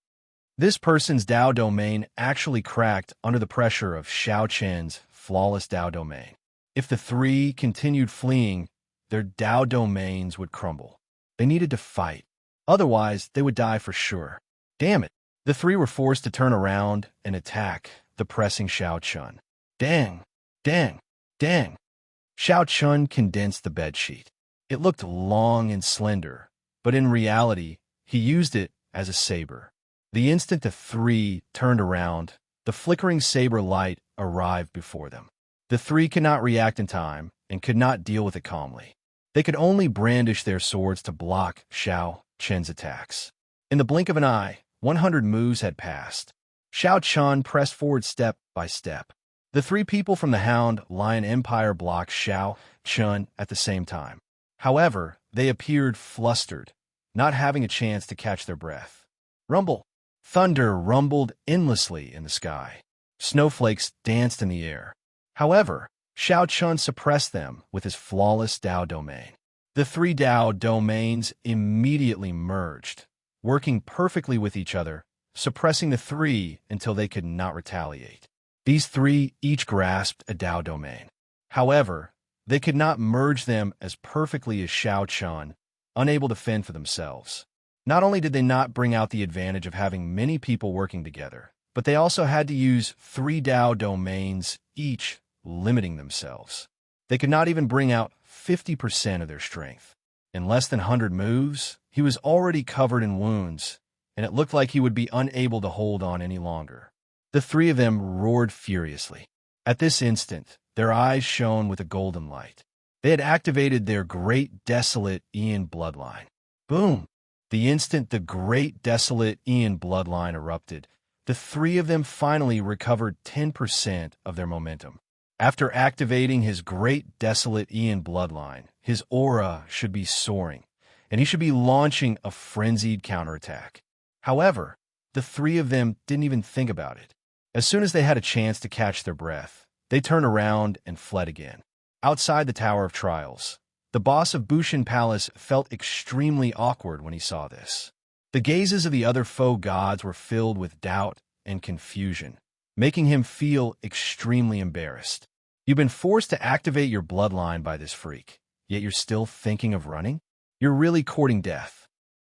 [SPEAKER 1] This person's Dao domain actually cracked under the pressure of Xiao Chen's flawless Dao domain. If the three continued fleeing, their Dao domains would crumble. They needed to fight. Otherwise, they would die for sure. Damn it. The three were forced to turn around and attack the pressing Xiao Chun. Dang, dang, dang. Xiao Chun condensed the bedsheet. It looked long and slender, but in reality, he used it as a saber. The instant the three turned around, the flickering saber light arrived before them. The three could not react in time and could not deal with it calmly. They could only brandish their swords to block Xiao Chun's attacks. In the blink of an eye, 100 moves had passed. Xiao Chun pressed forward step by step. The three people from the Hound Lion Empire blocked Xiao Chun at the same time. However, they appeared flustered, not having a chance to catch their breath. Rumble! Thunder rumbled endlessly in the sky. Snowflakes danced in the air. However, Xiao Chun suppressed them with his flawless Dao domain. The three Dao domains immediately merged, working perfectly with each other, suppressing the three until they could not retaliate. These three each grasped a Dao domain. However, they could not merge them as perfectly as Xiao Chun, unable to fend for themselves. Not only did they not bring out the advantage of having many people working together, but they also had to use 3 Dao domains each, limiting themselves. They could not even bring out 50% of their strength. In less than 100 moves, he was already covered in wounds, and it looked like he would be unable to hold on any longer. The three of them roared furiously. At this instant, their eyes shone with a golden light. They had activated their Great Desolate Ian bloodline. Boom! The instant the Great Desolate Ian bloodline erupted, the three of them finally recovered 10% of their momentum. After activating his Great Desolate Ian bloodline, his aura should be soaring, and he should be launching a frenzied counterattack. However, the three of them didn't even think about it. As soon as they had a chance to catch their breath, they turned around and fled again. Outside the Tower of Trials, the boss of Bushin Palace felt extremely awkward when he saw this. The gazes of the other foe gods were filled with doubt and confusion, making him feel extremely embarrassed. You've been forced to activate your bloodline by this freak, yet you're still thinking of running? You're really courting death.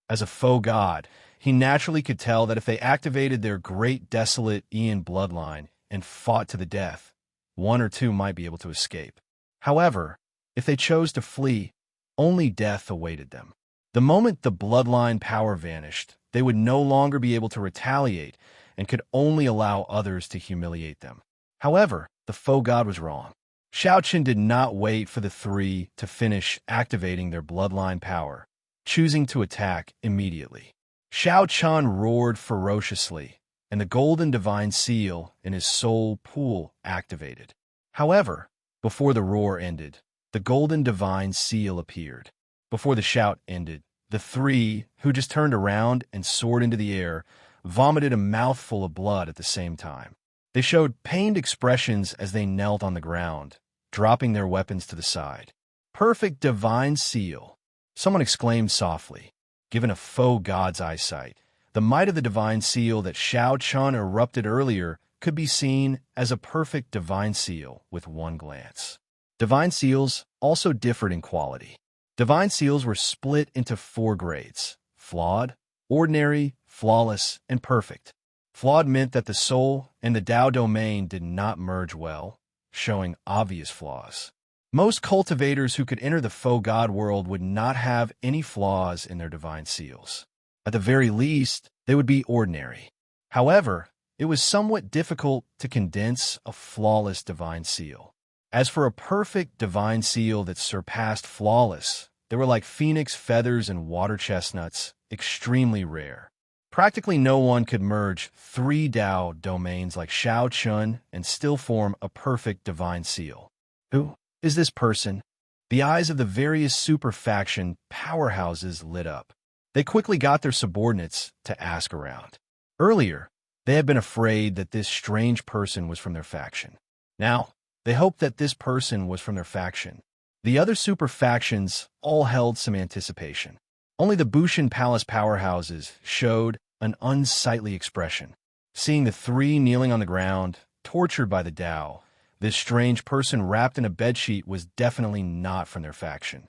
[SPEAKER 1] As a foe god, he naturally could tell that if they activated their Great Desolate Ian bloodline and fought to the death, one or two might be able to escape. However, if they chose to flee, only death awaited them. The moment the bloodline power vanished, they would no longer be able to retaliate and could only allow others to humiliate them. However, the foe god was wrong. Xiao Chun did not wait for the three to finish activating their bloodline power, choosing to attack immediately. Xiao Chun roared ferociously, and the golden divine seal in his soul pool activated. However, before the roar ended, the golden divine seal appeared. Before the shout ended, the three, who just turned around and soared into the air, vomited a mouthful of blood at the same time. They showed pained expressions as they knelt on the ground, dropping their weapons to the side. Perfect divine seal! Someone exclaimed softly. Given a foe god's eyesight, the might of the divine seal that Xiao Chun erupted earlier could be seen as a perfect divine seal with one glance. Divine seals also differed in quality. Divine seals were split into 4 grades: flawed, ordinary, flawless, and perfect. Flawed meant that the soul and the Dao domain did not merge well, showing obvious flaws. Most cultivators who could enter the foe god world would not have any flaws in their divine seals. At the very least, they would be ordinary. However, it was somewhat difficult to condense a flawless divine seal. As for a perfect divine seal that surpassed flawless, they were like phoenix feathers and water chestnuts, extremely rare. Practically no one could merge 3 Dao domains like Xiao Chun and still form a perfect divine seal. Who is this person? The eyes of the various super faction powerhouses lit up. They quickly got their subordinates to ask around. Earlier, they had been afraid that this strange person was from their faction. Now, they hoped that this person was from their faction. The other super factions all held some anticipation. Only the Bushin Palace powerhouses showed an unsightly expression. Seeing the three kneeling on the ground, tortured by the Dao, this strange person wrapped in a bedsheet was definitely not from their faction.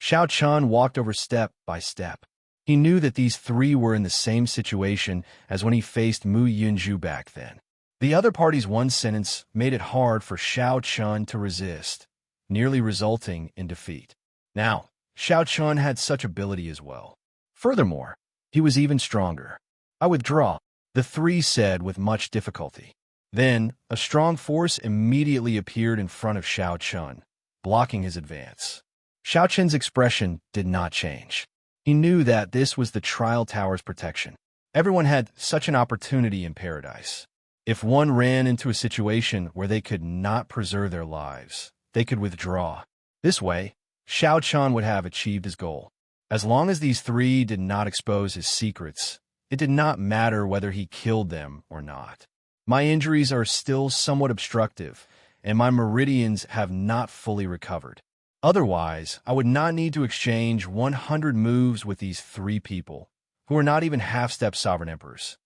[SPEAKER 1] Xiao Chun walked over step by step. He knew that these three were in the same situation as when he faced Mu Yunju back then. The other party's one sentence made it hard for Xiao Chun to resist, nearly resulting in defeat. Now, Xiao Chun had such ability as well. Furthermore, he was even stronger. I withdraw, the three said with much difficulty. Then, a strong force immediately appeared in front of Xiao Chun, blocking his advance. Xiao Chun's expression did not change. He knew that this was the trial tower's protection. Everyone had such an opportunity in paradise. If one ran into a situation where they could not preserve their lives, they could withdraw. This way, Xiao Chun would have achieved his goal. As long as these three did not expose his secrets, it did not matter whether he killed them or not. My injuries are still somewhat obstructive, and my meridians have not fully recovered. Otherwise, I would not need to exchange 100 moves with these three people, who are not even half-step sovereign emperors.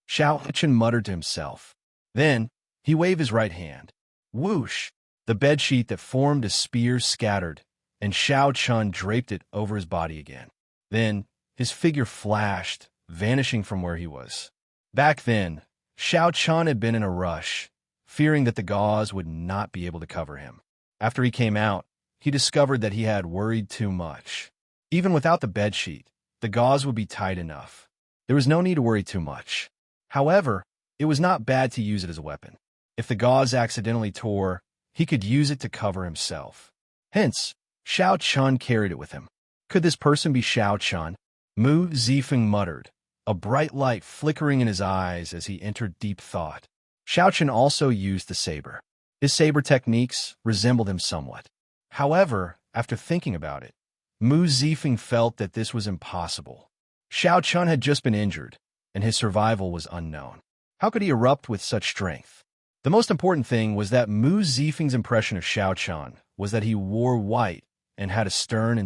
[SPEAKER 1] Xiao Chun muttered to himself. Then, he waved his right hand. Whoosh! The bedsheet that formed a spear scattered, and Xiao Chun draped it over his body again. Then, his figure flashed, vanishing from where he was. Back then, Xiao Chun had been in a rush, fearing that the gauze would not be able to cover him. After he came out, he discovered that he had worried too much. Even without the bedsheet, the gauze would be tight enough. There was no need to worry too much. However, it was not bad to use it as a weapon. If the gauze accidentally tore, he could use it to cover himself. Hence, Xiao Chun carried it with him. Could this person be Xiao Chun? Mu Zifeng muttered, a bright light flickering in his eyes as he entered deep thought. Xiao Chun also used the saber. His saber techniques resembled him somewhat. However, after thinking about it, Mu Zifeng felt that this was impossible. Xiao Chun had just been injured, and his survival was unknown. How could he erupt with such strength? The most important thing was that Mu Zifeng's impression of Xiao Chun was that he wore white and had a stern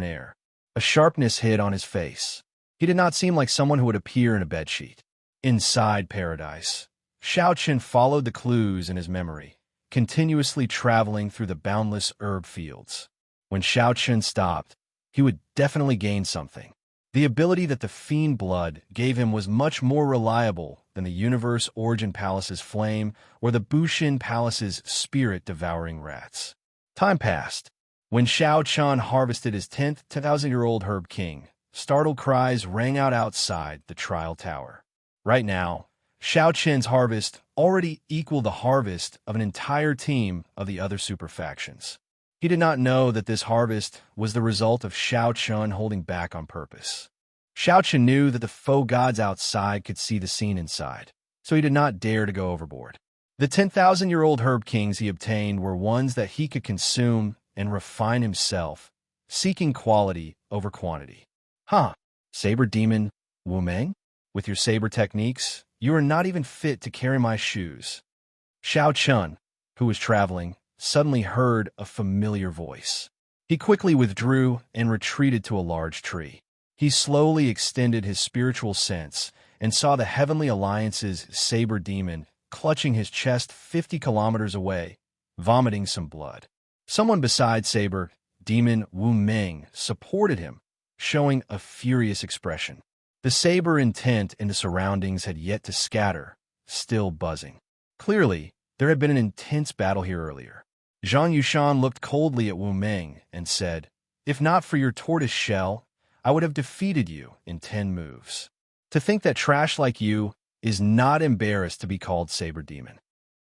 [SPEAKER 1] air. A sharpness hid on his face. He did not seem like someone who would appear in a bedsheet. Inside paradise, Xiao Chun followed the clues in his memory, continuously traveling through the boundless herb fields. When Xiao Chun stopped, he would definitely gain something. The ability that the fiend blood gave him was much more reliable than the Universe Origin Palace's flame or the Bushin Palace's spirit-devouring rats. Time passed. When Xiao Chun harvested his 10th 10,000-year-old Herb King, startled cries rang out outside the trial tower. Right now, Xiao Chun's harvest already equaled the harvest of an entire team of the other super factions. He did not know that this harvest was the result of Xiao Chun holding back on purpose. Xiao Chun knew that the faux gods outside could see the scene inside, so he did not dare to go overboard. The 10,000-year-old Herb Kings he obtained were ones that he could consume and refine himself, seeking quality over quantity. Saber Demon Wu Meng? With your saber techniques, you are not even fit to carry my shoes. Xiao Chun, who was traveling, suddenly heard a familiar voice. He quickly withdrew and retreated to a large tree. He slowly extended his spiritual sense and saw the Heavenly Alliance's saber demon clutching his chest 50 kilometers away, vomiting some blood. Someone beside Saber Demon Wu Meng supported him, showing a furious expression. The saber intent in the surroundings had yet to scatter, still buzzing. Clearly, there had been an intense battle here earlier. Zhang Yushan looked coldly at Wu Meng and said, "If not for your tortoise shell, I would have defeated you in 10 moves. To think that trash like you is not embarrassed to be called Saber Demon.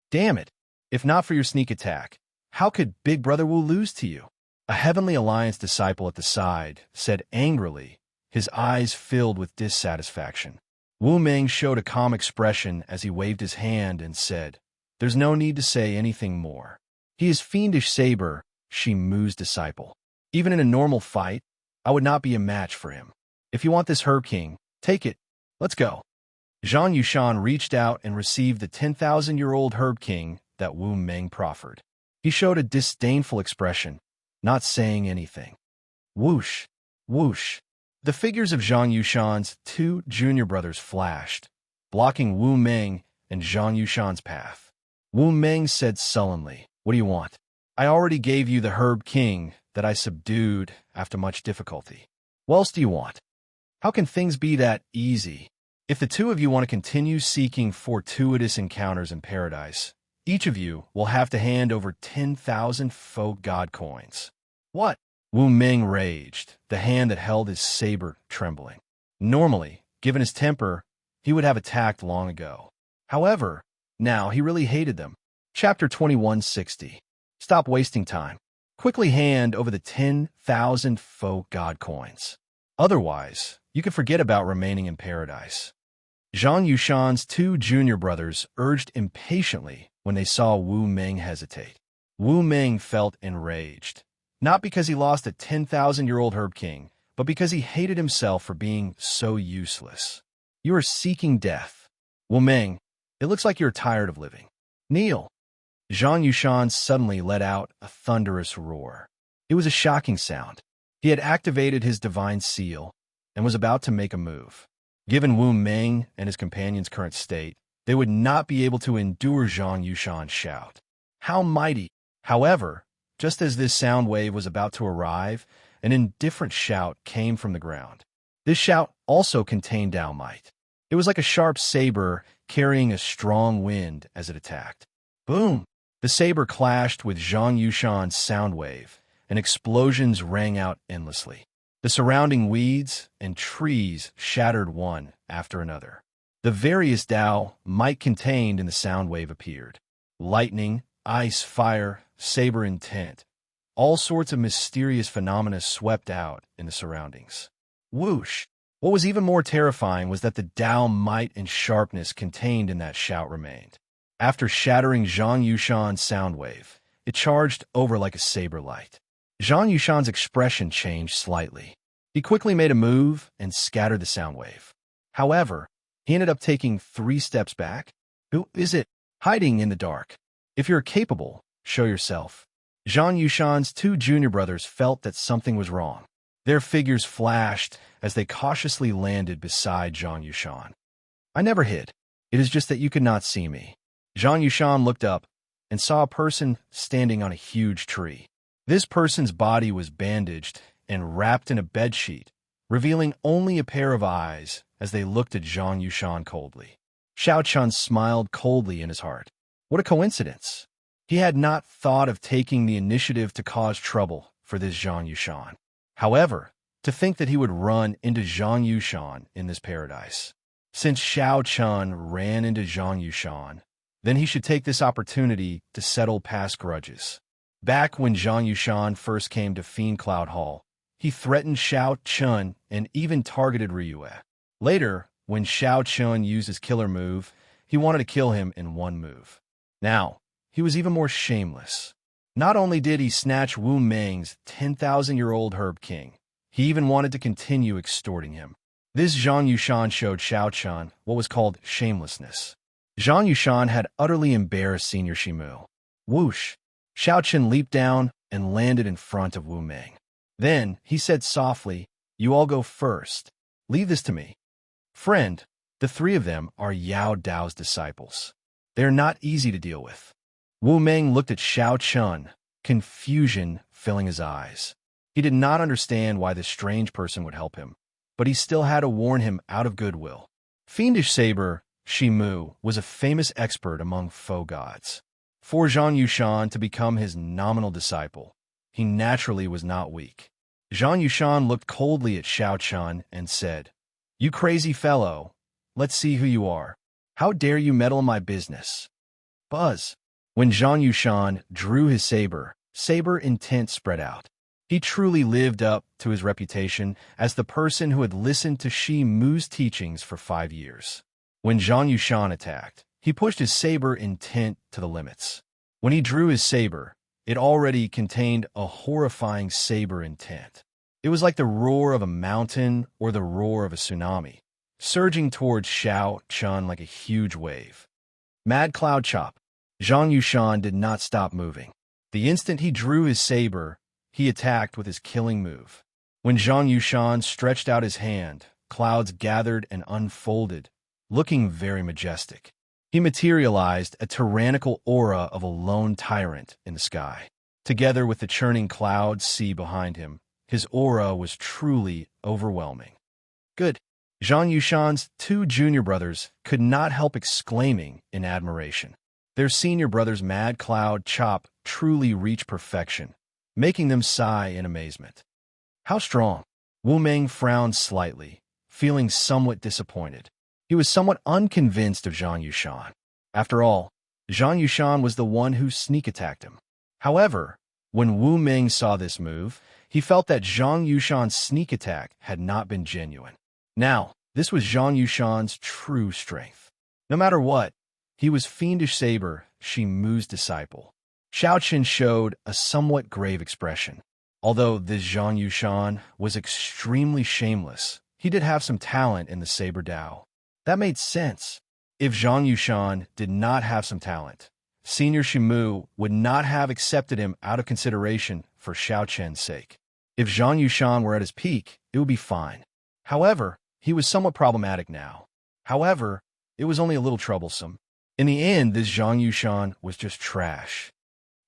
[SPEAKER 1] Damn it, if not for your sneak attack, how could Big Brother Wu lose to you?" A Heavenly Alliance disciple at the side said angrily, his eyes filled with dissatisfaction. Wu Meng showed a calm expression as he waved his hand and said, "There's no need to say anything more. He is Fiendish Saber, Shi Mu's disciple. Even in a normal fight, I would not be a match for him. If you want this Herb King, take it. Let's go." Zhang Yushan reached out and received the 10,000-year-old Herb King that Wu Meng proffered. He showed a disdainful expression, not saying anything. Whoosh, whoosh. The figures of Zhang Yushan's 2 junior brothers flashed, blocking Wu Meng and Zhang Yushan's path. Wu Meng said sullenly, "What do you want? I already gave you the Herb King that I subdued after much difficulty. What else do you want? How can things be that easy? If the two of you want to continue seeking fortuitous encounters in paradise, each of you will have to hand over 10,000 folk god coins. What? Wu Ming raged, the hand that held his saber trembling. Normally, given his temper, he would have attacked long ago. However, now he really hated them. Chapter 2160. Stop wasting time. Quickly hand over the 10,000 folk god coins. Otherwise, you could forget about remaining in paradise. Zhang Yushan's two junior brothers urged impatiently when they saw Wu Ming hesitate. Wu Ming felt enraged, not because he lost a 10,000-year-old herb king, but because he hated himself for being so useless. You are seeking death. Wu Ming, it looks like you're tired of living. Kneel. Zhang Yushan suddenly let out a thunderous roar. It was a shocking sound. He had activated his divine seal and was about to make a move. Given Wu Ming and his companion's current state, they would not be able to endure Zhang Yushan's shout. How mighty! However, just as this sound wave was about to arrive, an indifferent shout came from the ground. This shout also contained Dao might. It was like a sharp saber carrying a strong wind as it attacked. Boom! The saber clashed with Zhang Yushan's sound wave, and explosions rang out endlessly. The surrounding weeds and trees shattered one after another. The various Dao might contained in the sound wave appeared. Lightning, ice, fire, saber intent. All sorts of mysterious phenomena swept out in the surroundings. Whoosh! What was even more terrifying was that the Dao might and sharpness contained in that shout remained. After shattering Zhang Yushan's sound wave, it charged over like a saber light. Zhang Yushan's expression changed slightly. He quickly made a move and scattered the sound wave. However, he ended up taking 3 steps back. Who is it? Hiding in the dark. If you're capable, show yourself. Zhang Yushan's two junior brothers felt that something was wrong. Their figures flashed as they cautiously landed beside Zhang Yushan. I never hid. It is just that you could not see me. Zhang Yushan looked up and saw a person standing on a huge tree. This person's body was bandaged and wrapped in a bedsheet, revealing only a pair of eyes as they looked at Zhang Yushan coldly. Xiao Chun smiled coldly in his heart. What a coincidence! He had not thought of taking the initiative to cause trouble for this Zhang Yushan. However, to think that he would run into Zhang Yushan in this paradise. Since Xiao Chun ran into Zhang Yushan, then he should take this opportunity to settle past grudges. Back when Zhang Yushan first came to Fiend Cloud Hall, he threatened Xiao Chun and even targeted Ryue. Later, when Xiao Chun used his killer move, he wanted to kill him in one move. Now, he was even more shameless. Not only did he snatch Wu Ming's 10,000-year-old herb king, he even wanted to continue extorting him. This Zhang Yushan showed Xiao Chun what was called shamelessness. Zhang Yushan had utterly embarrassed Senior Shimu. Whoosh! Xiao Chun leaped down and landed in front of Wu Ming. Then, he said softly, "You all go first. Leave this to me." Friend, the 3 of them are Yao Dao's disciples. They are not easy to deal with. Wu Ming looked at Xiao Chun, confusion filling his eyes. He did not understand why this strange person would help him, but he still had to warn him out of goodwill. Fiendish Saber, Shimu, was a famous expert among faux gods. For Zhang Yushan to become his nominal disciple, he naturally was not weak. Zhang Yushan looked coldly at Xiao Chun and said, "You crazy fellow, let's see who you are. How dare you meddle in my business?" Buzz. When Zhang Yushan drew his saber, saber intent spread out. He truly lived up to his reputation as the person who had listened to Shi Mu's teachings for 5 years. When Zhang Yushan attacked, he pushed his saber intent to the limits. When he drew his saber, it already contained a horrifying saber intent. It was like the roar of a mountain or the roar of a tsunami, surging towards Xiao Chun like a huge wave. Mad Cloud Chop. Zhang Yushan did not stop moving. The instant he drew his saber, he attacked with his killing move. When Zhang Yushan stretched out his hand, clouds gathered and unfolded, looking very majestic. He materialized a tyrannical aura of a lone tyrant in the sky. Together with the churning cloud sea behind him, His aura was truly overwhelming. Good. Zhang Yushan's two junior brothers could not help exclaiming in admiration. Their senior brother's mad cloud chop truly reached perfection, making them sigh in amazement. How strong! Wu Meng frowned slightly, feeling somewhat disappointed. He was somewhat unconvinced of Zhang Yushan. After all, Zhang Yushan was the one who sneak attacked him. However, when Wu Meng saw this move, he felt that Zhang Yushan's sneak attack had not been genuine. Now, this was Zhang Yushan's true strength. No matter what, he was Fiendish Saber, Shi Mu's disciple. Xiao Qin showed a somewhat grave expression. Although this Zhang Yushan was extremely shameless, he did have some talent in the Saber Dao. That made sense. If Zhang Yushan did not have some talent, Senior Shi Mu would not have accepted him out of consideration for Xiao Qin's sake. If Zhang Yushan were at his peak, it would be fine. However, he was somewhat problematic now. However, it was only a little troublesome. In the end, this Zhang Yushan was just trash.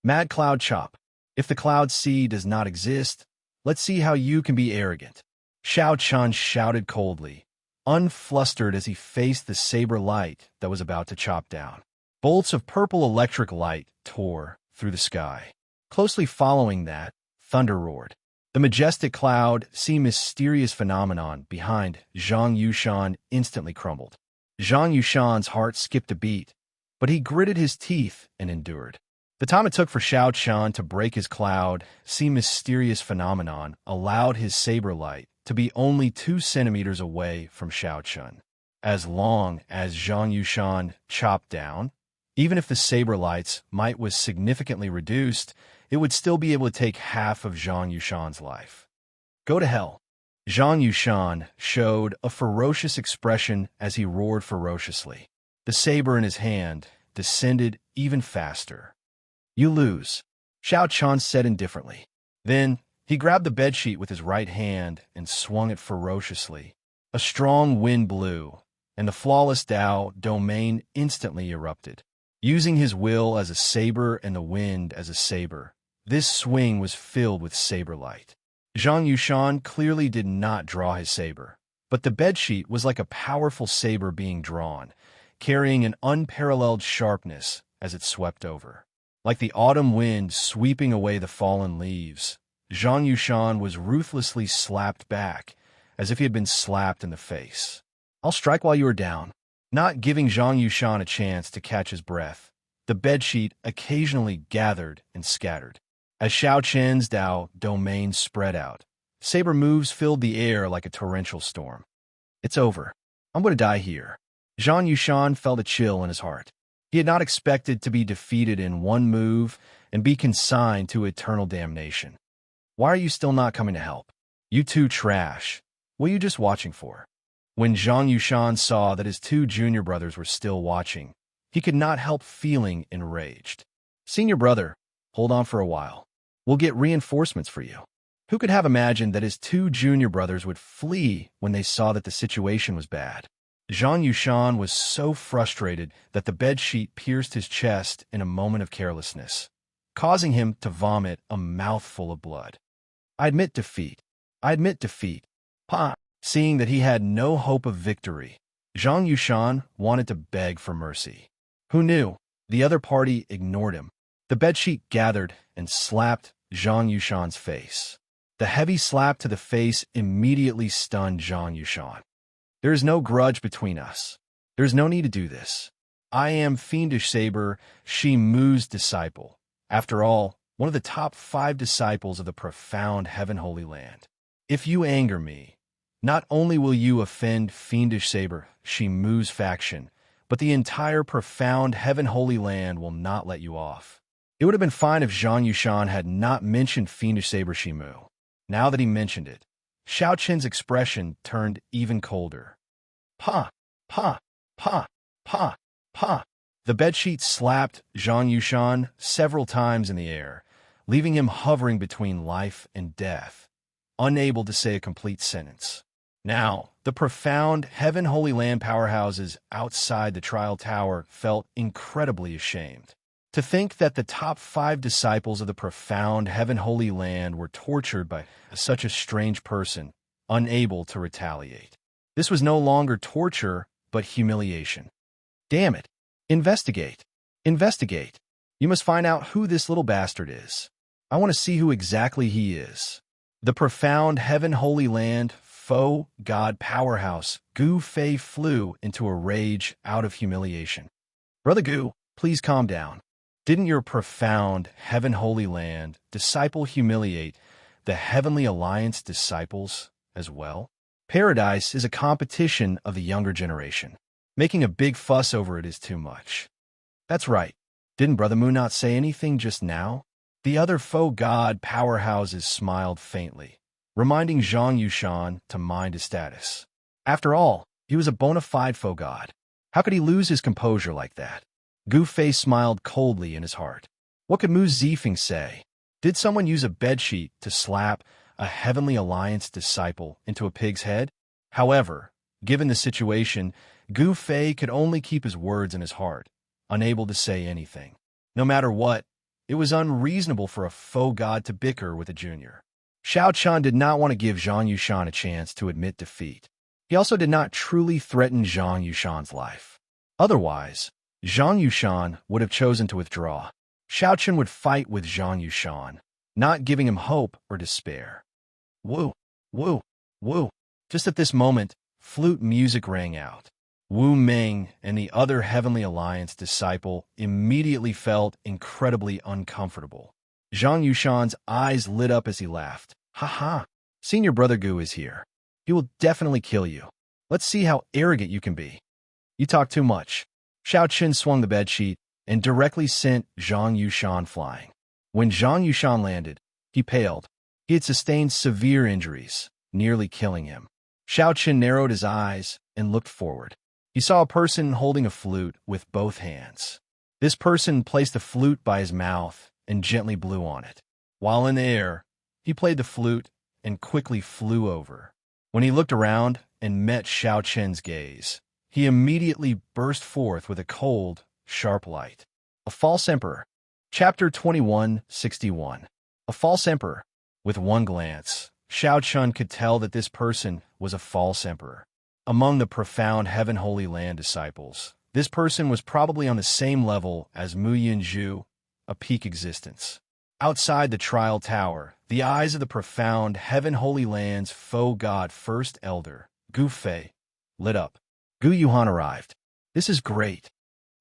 [SPEAKER 1] Mad Cloud Chop. If the Cloud Sea does not exist, let's see how you can be arrogant. Xiao Chun shouted coldly, unflustered as he faced the saber light that was about to chop down. Bolts of purple electric light tore through the sky. Closely following that, thunder roared. The majestic Cloud Sea mysterious phenomenon behind Zhang Yushan instantly crumbled. Zhang Yushan's heart skipped a beat, but he gritted his teeth and endured. The time it took for Xiao Chun to break his Cloud Sea mysterious phenomenon allowed his saber light to be only 2 centimeters away from Xiao Chun. As long as Zhang Yushan chopped down, even if the saber light's might was significantly reduced, it would still be able to take half of Zhang Yushan's life. Go to hell. Zhang Yushan showed a ferocious expression as he roared ferociously. The saber in his hand descended even faster. You lose, Xiao Chun said indifferently. Then, he grabbed the bedsheet with his right hand and swung it ferociously. A strong wind blew, and the flawless Dao domain instantly erupted. Using his will as a saber and the wind as a saber, this swing was filled with saber light. Zhang Yushan clearly did not draw his saber, but the bedsheet was like a powerful saber being drawn, carrying an unparalleled sharpness as it swept over. Like the autumn wind sweeping away the fallen leaves, Zhang Yushan was ruthlessly slapped back, as if he had been slapped in the face. I'll strike while you are down. Not giving Zhang Yushan a chance to catch his breath, the bedsheet occasionally gathered and scattered. As Xiao Chen's Dao domain spread out, saber moves filled the air like a torrential storm. It's over. I'm going to die here. Zhang Yushan felt a chill in his heart. He had not expected to be defeated in one move and be consigned to eternal damnation. Why are you still not coming to help? You two trash. What are you just watching for? When Zhang Yushan saw that his 2 junior brothers were still watching, he could not help feeling enraged. Senior brother, hold on for a while. We'll get reinforcements for you. Who could have imagined that his 2 junior brothers would flee when they saw that the situation was bad? Zhang Yushan was so frustrated that the bedsheet pierced his chest in a moment of carelessness, causing him to vomit a mouthful of blood. I admit defeat. Pa! Seeing that he had no hope of victory, Zhang Yushan wanted to beg for mercy. Who knew? The other party ignored him. The bedsheet gathered and slapped Zhang Yushan's face. The heavy slap to the face immediately stunned Zhang Yushan. There is no grudge between us. There is no need to do this. I am Fiendish Saber, Shi Mu's disciple. After all, one of the top 5 disciples of the profound Heaven Holy Land. If you anger me, not only will you offend Fiendish Saber, Shi Mu's faction, but the entire profound Heaven Holy Land will not let you off. It would have been fine if Zhang Yushan had not mentioned Fiendish Saber Shi Mu. Now that he mentioned it, Xiao Qin's expression turned even colder. Pa! Pa! Pa! Pa! Pa! The bedsheet slapped Zhang Yushan several times in the air, leaving him hovering between life and death, unable to say a complete sentence. Now, the profound Heaven Holy Land powerhouses outside the trial tower felt incredibly ashamed. To think that the top 5 disciples of the profound heaven-holy land were tortured by such a strange person, unable to retaliate. This was no longer torture, but humiliation. Damn it. Investigate. Investigate. You must find out who this little bastard is. I want to see who exactly he is. The profound heaven-holy land, faux god powerhouse, Gu Fei flew into a rage out of humiliation. Brother Gu, please calm down. Didn't your profound heaven-holy land disciple humiliate the Heavenly Alliance disciples as well? Paradise is a competition of the younger generation. Making a big fuss over it is too much. That's right. Didn't Brother Mu not say anything just now? The other faux god powerhouses smiled faintly, reminding Zhang Yushan to mind his status. After all, he was a bona fide faux god. How could he lose his composure like that? Gu Fei smiled coldly in his heart. What could Mu Zifeng say? Did someone use a bedsheet to slap a Heavenly Alliance disciple into a pig's head? However, given the situation, Gu Fei could only keep his words in his heart, unable to say anything. No matter what, it was unreasonable for a faux god to bicker with a junior. Xiao Chun did not want to give Zhang Yushan a chance to admit defeat. He also did not truly threaten Zhang Yushan's life. Otherwise, Zhang Yushan would have chosen to withdraw. Xiao Chun would fight with Zhang Yushan, not giving him hope or despair. Woo, woo, woo. Just at this moment, flute music rang out. Wu Meng and the other Heavenly Alliance disciple immediately felt incredibly uncomfortable. Zhang Yushan's eyes lit up as he laughed. Ha ha, Senior Brother Gu is here. He will definitely kill you. Let's see how arrogant you can be. You talk too much. Xiao Qin swung the bedsheet and directly sent Zhang Yushan flying. When Zhang Yushan landed, he paled. He had sustained severe injuries, nearly killing him. Xiao Qin narrowed his eyes and looked forward. He saw a person holding a flute with both hands. This person placed the flute by his mouth and gently blew on it. While in the air, he played the flute and quickly flew over. When he looked around and met Xiao Qin's gaze, he immediately burst forth with a cold, sharp light. A false emperor. Chapter 2161. A false emperor. With one glance, Xiao Chun could tell that this person was a false emperor. Among the profound heaven-holy land disciples, this person was probably on the same level as Mu Yinzhu, a peak existence. Outside the trial tower, the eyes of the profound heaven-holy land's faux god first elder, Gu Fei, lit up. Gu Yuhan arrived. This is great.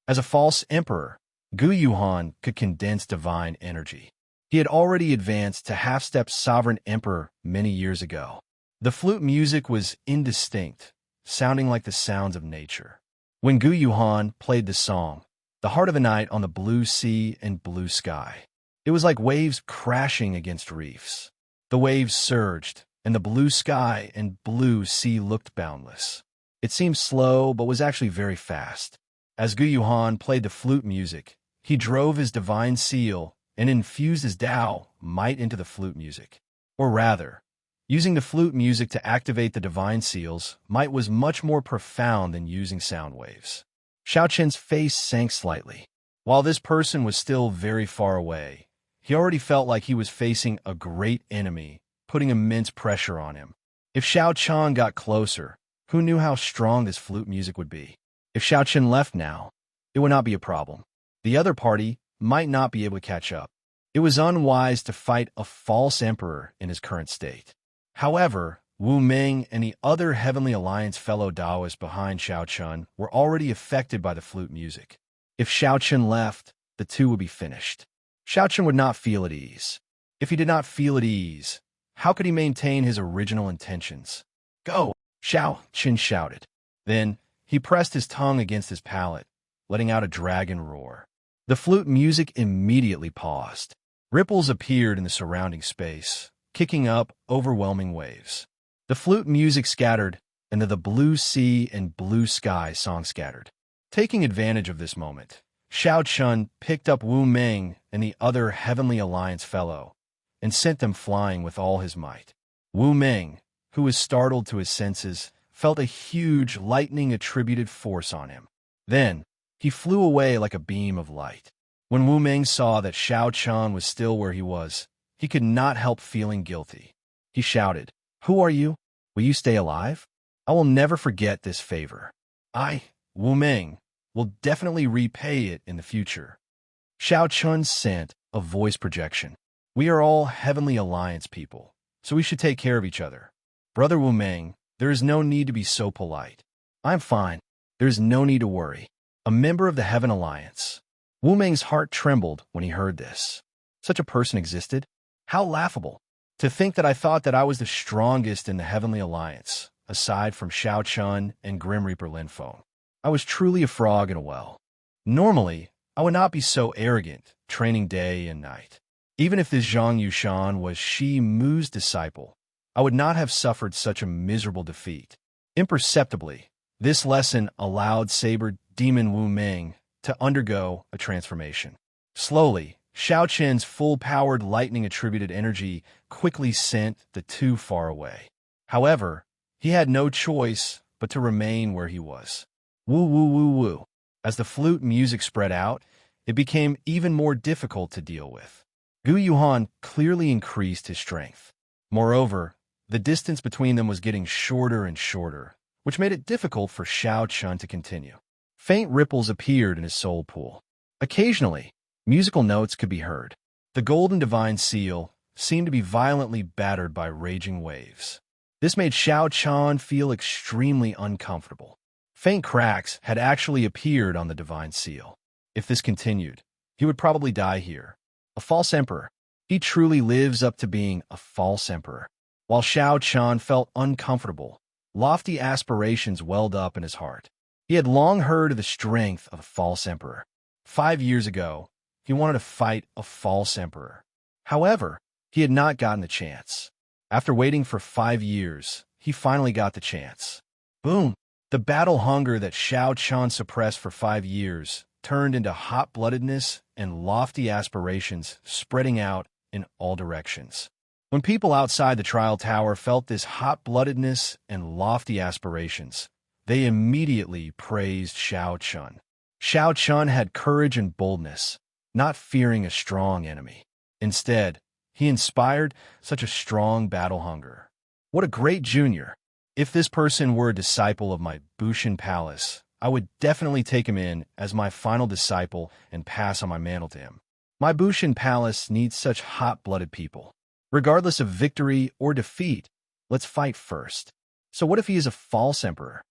[SPEAKER 1] As a false emperor, Gu Yuhan could condense divine energy. He had already advanced to half-step sovereign emperor many years ago. The flute music was indistinct, sounding like the sounds of nature. When Gu Yuhan played the song, the heart of a night on the blue sea and blue sky, it was like waves crashing against reefs. The waves surged, and the blue sky and blue sea looked boundless. It seemed slow, but was actually very fast. As Gu Yuhan played the flute music, he drove his divine seal and infused his Tao might into the flute music. Or rather, using the flute music to activate the divine seals, might was much more profound than using sound waves. Xiao Qin's face sank slightly. While this person was still very far away, he already felt like he was facing a great enemy, putting immense pressure on him. If Xiao Chang got closer, who knew how strong this flute music would be? If Xiao Qin left now, it would not be a problem. The other party might not be able to catch up. It was unwise to fight a false emperor in his current state. However, Wu Ming and the other Heavenly Alliance fellow Taoists behind Xiao Chun were already affected by the flute music. If Xiao Chun left, the two would be finished. Xiao Chun would not feel at ease. If he did not feel at ease, how could he maintain his original intentions? Go! Xiao Chun shouted. Then, he pressed his tongue against his palate, letting out a dragon roar. The flute music immediately paused. Ripples appeared in the surrounding space, kicking up overwhelming waves. The flute music scattered, and the blue sea and blue sky song scattered. Taking advantage of this moment, Xiao Chun picked up Wu Meng and the other Heavenly Alliance fellow, and sent them flying with all his might. Wu Meng, who was startled to his senses, felt a huge lightning-attributed force on him. Then, he flew away like a beam of light. When Wu Meng saw that Xiao Chun was still where he could not help feeling guilty. He shouted, "Who are you? Will you stay alive? I will never forget this favor. I, Wu Meng, will definitely repay it in the future." Xiao Chun sent a voice projection. "We are all Heavenly Alliance people, so we should take care of each other. Brother Wu Meng, there is no need to be so polite. I'm fine. There is no need to worry. A member of the Heaven Alliance." Wu Meng's heart trembled when he heard this. Such a person existed? How laughable! To think that I thought that I was the strongest in the Heavenly Alliance, aside from Xiao Chun and Grim Reaper Lin Feng. I was truly a frog in a well. Normally, I would not be so arrogant, training day and night. Even if this Zhang Yushan was Shi Mu's disciple, I would not have suffered such a miserable defeat. Imperceptibly, this lesson allowed Saber Demon Wu Meng to undergo a transformation. Slowly, Xiao Chen's full-powered lightning-attributed energy quickly sent the two far away. However, he had no choice but to remain where he was. Woo woo woo woo. As the flute music spread out, it became even more difficult to deal with. Gu Yuhan clearly increased his strength. Moreover, the distance between them was getting shorter and shorter, which made it difficult for Xiao Chun to continue. Faint ripples appeared in his soul pool. Occasionally, musical notes could be heard. The golden divine seal seemed to be violently battered by raging waves. This made Xiao Chun feel extremely uncomfortable. Faint cracks had actually appeared on the divine seal. If this continued, he would probably die here. A false emperor. He truly lives up to being a false emperor. While Xiao Chun felt uncomfortable, lofty aspirations welled up in his heart. He had long heard of the strength of a false emperor. 5 years ago, he wanted to fight a false emperor. However, he had not gotten the chance. After waiting for 5 years, he finally got the chance. Boom! The battle hunger that Xiao Chun suppressed for 5 years turned into hot-bloodedness and lofty aspirations spreading out in all directions. When people outside the trial tower felt this hot-bloodedness and lofty aspirations, they immediately praised Xiao Chun. Xiao Chun had courage and boldness, not fearing a strong enemy. Instead, he inspired such a strong battle hunger. What a great junior! If this person were a disciple of my Bushin Palace, I would definitely take him in as my final disciple and pass on my mantle to him. My Bushin Palace needs such hot-blooded people. Regardless of victory or defeat, let's fight first. So what if he is a false emperor?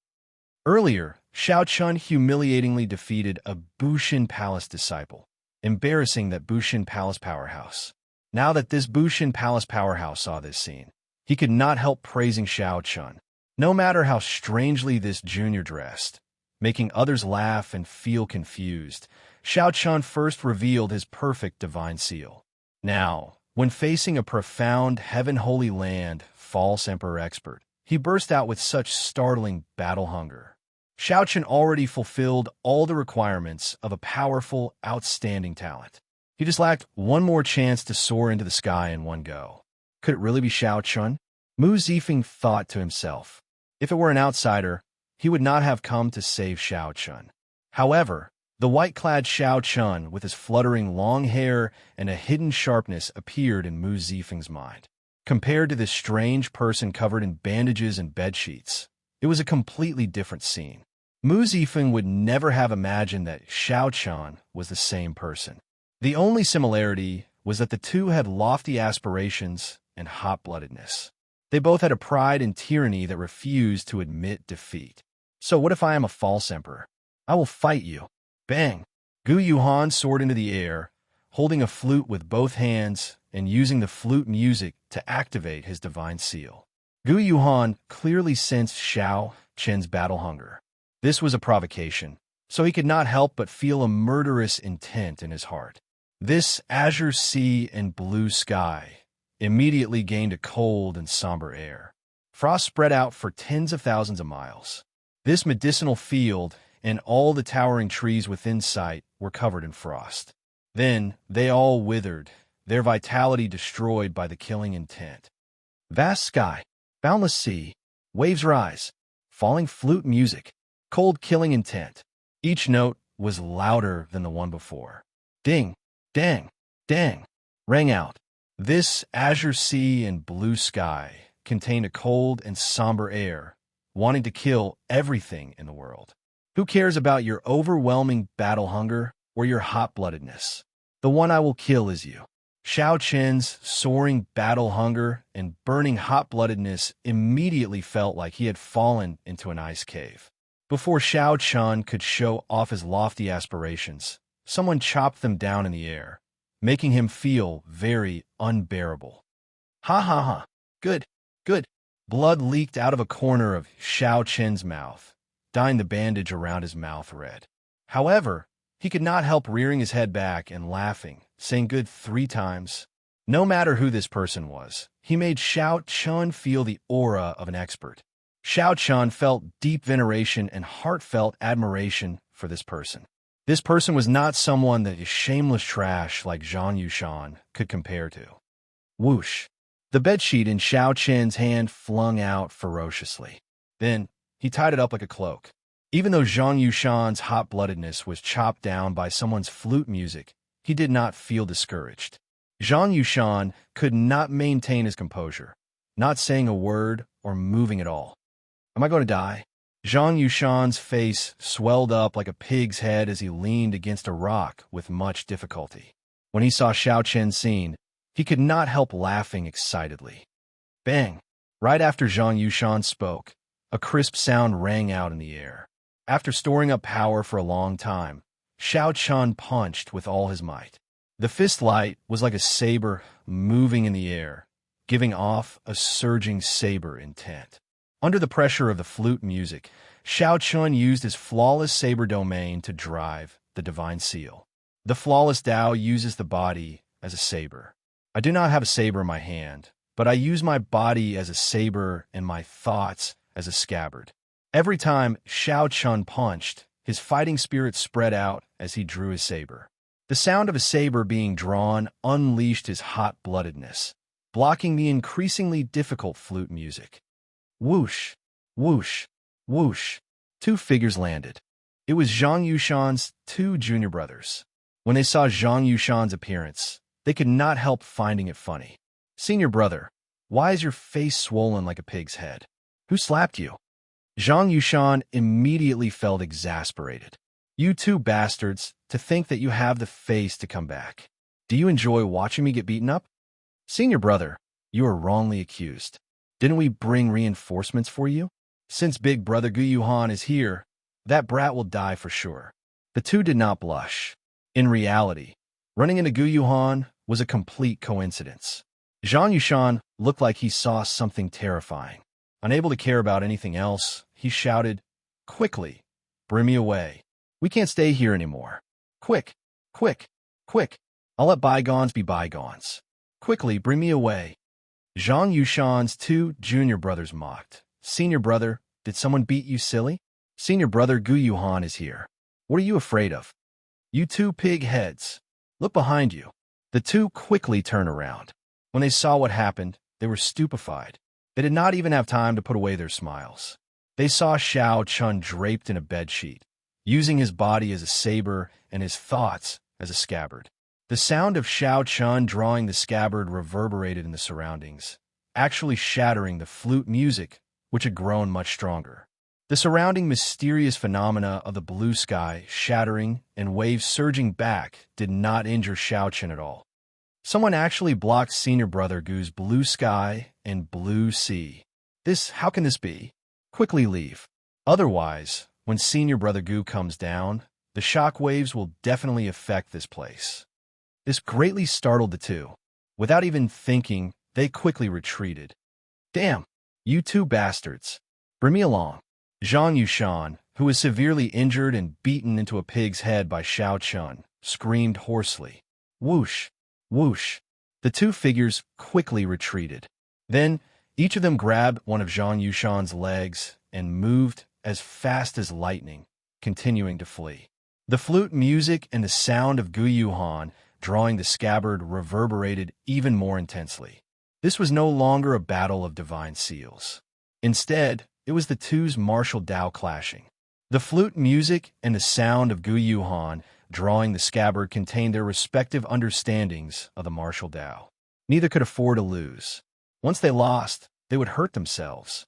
[SPEAKER 1] Earlier, Xiao Chun humiliatingly defeated a Bushin Palace disciple, embarrassing that Bushin Palace powerhouse. Now that this Bushin Palace powerhouse saw this scene, he could not help praising Xiao Chun. No matter how strangely this junior dressed, making others laugh and feel confused, Xiao Chun first revealed his perfect divine seal. Now, when facing a profound Heaven Holy Land false emperor expert, he burst out with such startling battle hunger. Xiao Chun already fulfilled all the requirements of a powerful, outstanding talent. He just lacked one more chance to soar into the sky in one go. Could it really be Xiao Chun? Mu Zifeng thought to himself. If it were an outsider, he would not have come to save Xiao Chun. However, the white-clad Xiao Chun with his fluttering long hair and a hidden sharpness appeared in Mu Zifeng's mind. Compared to this strange person covered in bandages and bedsheets, it was a completely different scene. Mu Zifeng would never have imagined that Xiao Chun was the same person. The only similarity was that the two had lofty aspirations and hot-bloodedness. They both had a pride and tyranny that refused to admit defeat. So what if I am a false emperor? I will fight you. Bang! Gu Yuhan soared into the air, holding a flute with both hands and using the flute music to activate his divine seal. Gu Yuhan clearly sensed Xiao Chen's battle hunger. This was a provocation, so he could not help but feel a murderous intent in his heart. This azure sea and blue sky immediately gained a cold and somber air. Frost spread out for tens of thousands of miles. This medicinal field and all the towering trees within sight were covered in frost. Then they all withered, their vitality destroyed by the killing intent. Vast sky, boundless sea, waves rise, falling flute music, cold killing intent. Each note was louder than the one before. Ding, dang, dang, rang out. This azure sea and blue sky contained a cold and somber air, wanting to kill everything in the world. Who cares about your overwhelming battle hunger or your hot-bloodedness? The one I will kill is you. Xiao Qin's soaring battle hunger and burning hot-bloodedness immediately felt like he had fallen into an ice cave. Before Xiao Qin could show off his lofty aspirations, someone chopped them down in the air, making him feel very unbearable. Ha ha ha. Good, good. Blood leaked out of a corner of Xiao Qin's mouth, dyeing the bandage around his mouth red. However, he could not help rearing his head back and laughing, saying good 3 times. No matter who this person was, he made Xiao Qin feel the aura of an expert. Xiao Qin felt deep veneration and heartfelt admiration for this person. This person was not someone that his shameless trash like Zhang Yushan could compare to. Whoosh! The bedsheet in Xiao Qin's hand flung out ferociously. Then, he tied it up like a cloak. Even though Zhang Yushan's hot-bloodedness was chopped down by someone's flute music, he did not feel discouraged. Zhang Yushan could not maintain his composure, not saying a word or moving at all. Am I going to die? Zhang Yushan's face swelled up like a pig's head as he leaned against a rock with much difficulty. When he saw Xiao Qin's scene, he could not help laughing excitedly. Bang! Right after Zhang Yushan spoke, a crisp sound rang out in the air. After storing up power for a long time, Xiao Qin punched with all his might. The fist light was like a saber moving in the air, giving off a surging saber intent. Under the pressure of the flute music, Xiao Qin used his flawless saber domain to drive the divine seal. The flawless Dao uses the body as a saber. I do not have a saber in my hand, but I use my body as a saber and my thoughts as a scabbard. Every time Xiao Qin punched, his fighting spirit spread out as he drew his saber. The sound of a saber being drawn unleashed his hot-bloodedness, blocking the increasingly difficult flute music. Whoosh, whoosh, whoosh. 2 figures landed. It was Zhang Yushan's 2 junior brothers. When they saw Zhang Yushan's appearance, they could not help finding it funny. Senior brother, why is your face swollen like a pig's head? Who slapped you? Zhang Yushan immediately felt exasperated. You 2 bastards, to think that you have the face to come back. Do you enjoy watching me get beaten up? Senior brother, you are wrongly accused. Didn't we bring reinforcements for you? Since big brother Gu Yuhan is here, that brat will die for sure. The 2 did not blush. In reality, running into Gu Yuhan was a complete coincidence. Zhang Yushan looked like he saw something terrifying. Unable to care about anything else, he shouted, "Quickly, bring me away. We can't stay here anymore. Quick, quick, quick. I'll let bygones be bygones. Quickly, bring me away." Zhang Yushan's 2 junior brothers mocked. Senior brother, did someone beat you silly? Senior brother Gu Yuhan is here. What are you afraid of? You 2 pig heads. Look behind you. The 2 quickly turned around. When they saw what happened, they were stupefied. They did not even have time to put away their smiles. They saw Xiao Qin draped in a bedsheet, using his body as a saber and his thoughts as a scabbard. The sound of Xiao Qin drawing the scabbard reverberated in the surroundings, actually shattering the flute music, which had grown much stronger. The surrounding mysterious phenomena of the blue sky shattering and waves surging back did not injure Xiao Qin at all. Someone actually blocked senior brother Gu's blue sky and blue sea. How can this be? Quickly leave. Otherwise, when senior brother Gu comes down, the shock waves will definitely affect this place. This greatly startled the 2. Without even thinking, they quickly retreated. Damn, you 2 bastards. Bring me along. Zhang Yushan, who was severely injured and beaten into a pig's head by Xiao Qin, screamed hoarsely. Whoosh, whoosh. The 2 figures quickly retreated. Then, each of them grabbed one of Zhang Yushan's legs and moved as fast as lightning, continuing to flee. The flute music and the sound of Gu Yuhan drawing the scabbard reverberated even more intensely. This was no longer a battle of divine seals. Instead, it was the 2's martial Dao clashing. The flute music and the sound of Gu Yuhan drawing the scabbard contained their respective understandings of the martial Tao. Neither could afford to lose. Once they lost, they would hurt themselves.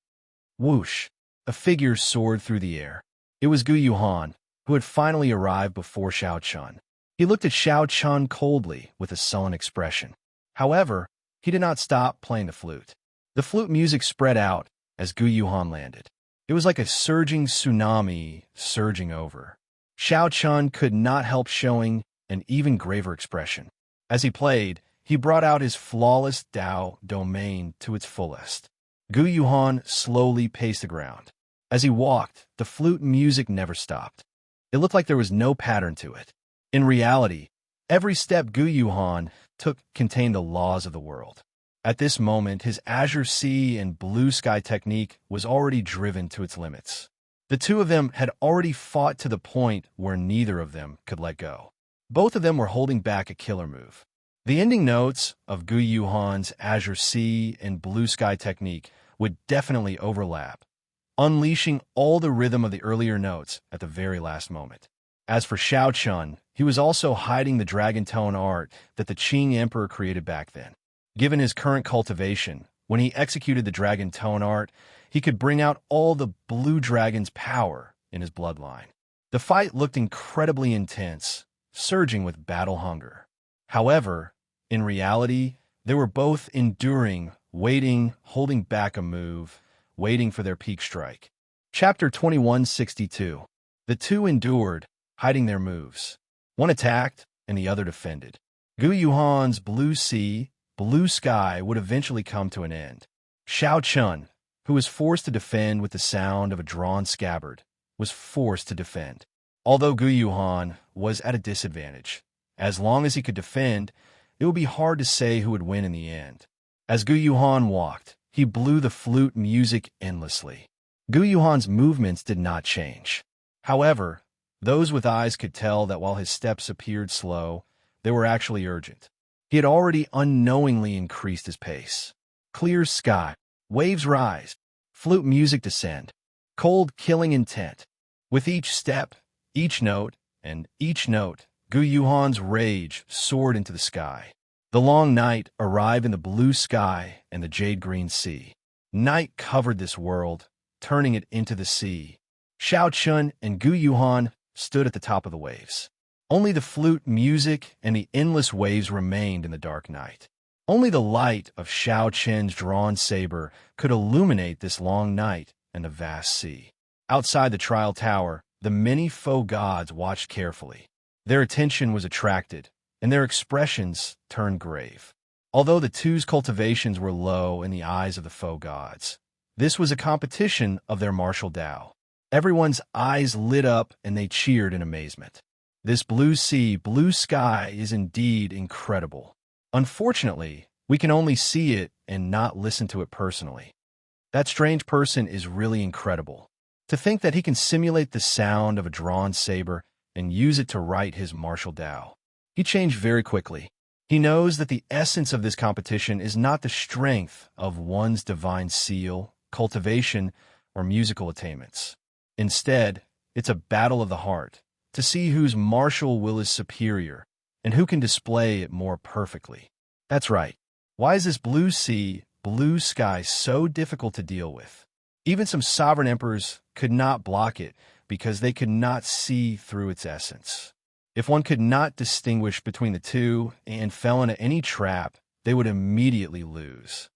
[SPEAKER 1] Whoosh! A figure soared through the air. It was Gu Yuhan, who had finally arrived before Xiao Chun. He looked at Xiao Chun coldly with a sullen expression. However, he did not stop playing the flute. The flute music spread out as Gu Yuhan landed. It was like a surging tsunami surging over. Xiao Chun could not help showing an even graver expression. As he played, he brought out his flawless Dao domain to its fullest. Gu Yuhan slowly paced the ground. As he walked, the flute music never stopped. It looked like there was no pattern to it. In reality, every step Gu Yuhan took contained the laws of the world. At this moment, his azure sea and blue sky technique was already driven to its limits. The two of them had already fought to the point where neither of them could let go. Both of them were holding back a killer move. The ending notes of Gu Yuhan's azure sea and blue sky technique would definitely overlap, unleashing all the rhythm of the earlier notes at the very last moment. As for Xiao Chun, he was also hiding the dragon tone art that the Qing Emperor created back then. Given his current cultivation, when he executed the dragon tone art, he could bring out all the blue dragon's power in his bloodline. The fight looked incredibly intense, surging with battle hunger. However, in reality, they were both enduring, waiting, holding back a move, waiting for their peak strike. Chapter 2162. The two endured, hiding their moves. One attacked, and the other defended. Gu Yuhan's blue sea, blue sky would eventually come to an end. Xiao Chun, who was forced to defend with the sound of a drawn scabbard, was forced to defend. Although Gu Yuhan was at a disadvantage, as long as he could defend, it would be hard to say who would win in the end. As Gu Yuhan walked, he blew the flute music endlessly. Gu Yuhan's movements did not change. However, those with eyes could tell that while his steps appeared slow, they were actually urgent. He had already unknowingly increased his pace. Clear sky, waves rise, flute music descend, cold killing intent. With each step, each note, Gu Yuhan's rage soared into the sky. The long night arrived in the blue sky and the jade-green sea. Night covered this world, turning it into the sea. Xiao Chun and Gu Yuhan stood at the top of the waves. Only the flute music and the endless waves remained in the dark night. Only the light of Xiao Chen's drawn saber could illuminate this long night and the vast sea. Outside the trial tower, the many foe gods watched carefully. Their attention was attracted, and their expressions turned grave. Although the two's cultivations were low in the eyes of the foe gods, this was a competition of their martial Tao. Everyone's eyes lit up and they cheered in amazement. This blue sea, blue sky is indeed incredible. Unfortunately, we can only see it and not listen to it personally. That strange person is really incredible. To think that he can simulate the sound of a drawn saber and use it to write his martial Tao. He changed very quickly. He knows that the essence of this competition is not the strength of one's divine seal, cultivation, or musical attainments. Instead, it's a battle of the heart, to see whose martial will is superior and who can display it more perfectly. That's right. Why is this blue sea, blue sky so difficult to deal with? Even some sovereign emperors could not block it because they could not see through its essence. If one could not distinguish between the two and fell into any trap, they would immediately lose.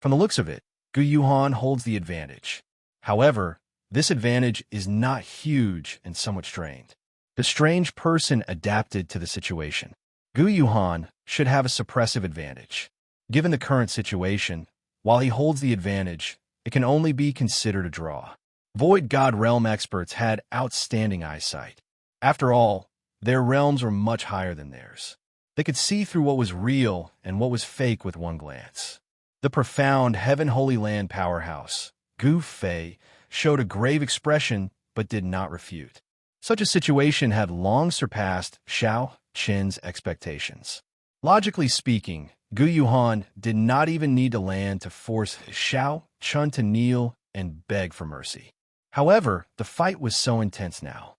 [SPEAKER 1] From the looks of it, Gu Yuhan holds the advantage. However, this advantage is not huge and somewhat strained. The strange person adapted to the situation. Gu Yuhan should have a suppressive advantage. Given the current situation, while he holds the advantage, it can only be considered a draw. Void God Realm experts had outstanding eyesight. After all, their realms were much higher than theirs. They could see through what was real and what was fake with one glance. The profound Heaven Holy Land powerhouse, Gu Fei, showed a grave expression but did not refute. Such a situation had long surpassed Xiao Chen's expectations. Logically speaking, Gu Yuhan did not even need to land to force Xiao Chun to kneel and beg for mercy. However, the fight was so intense now.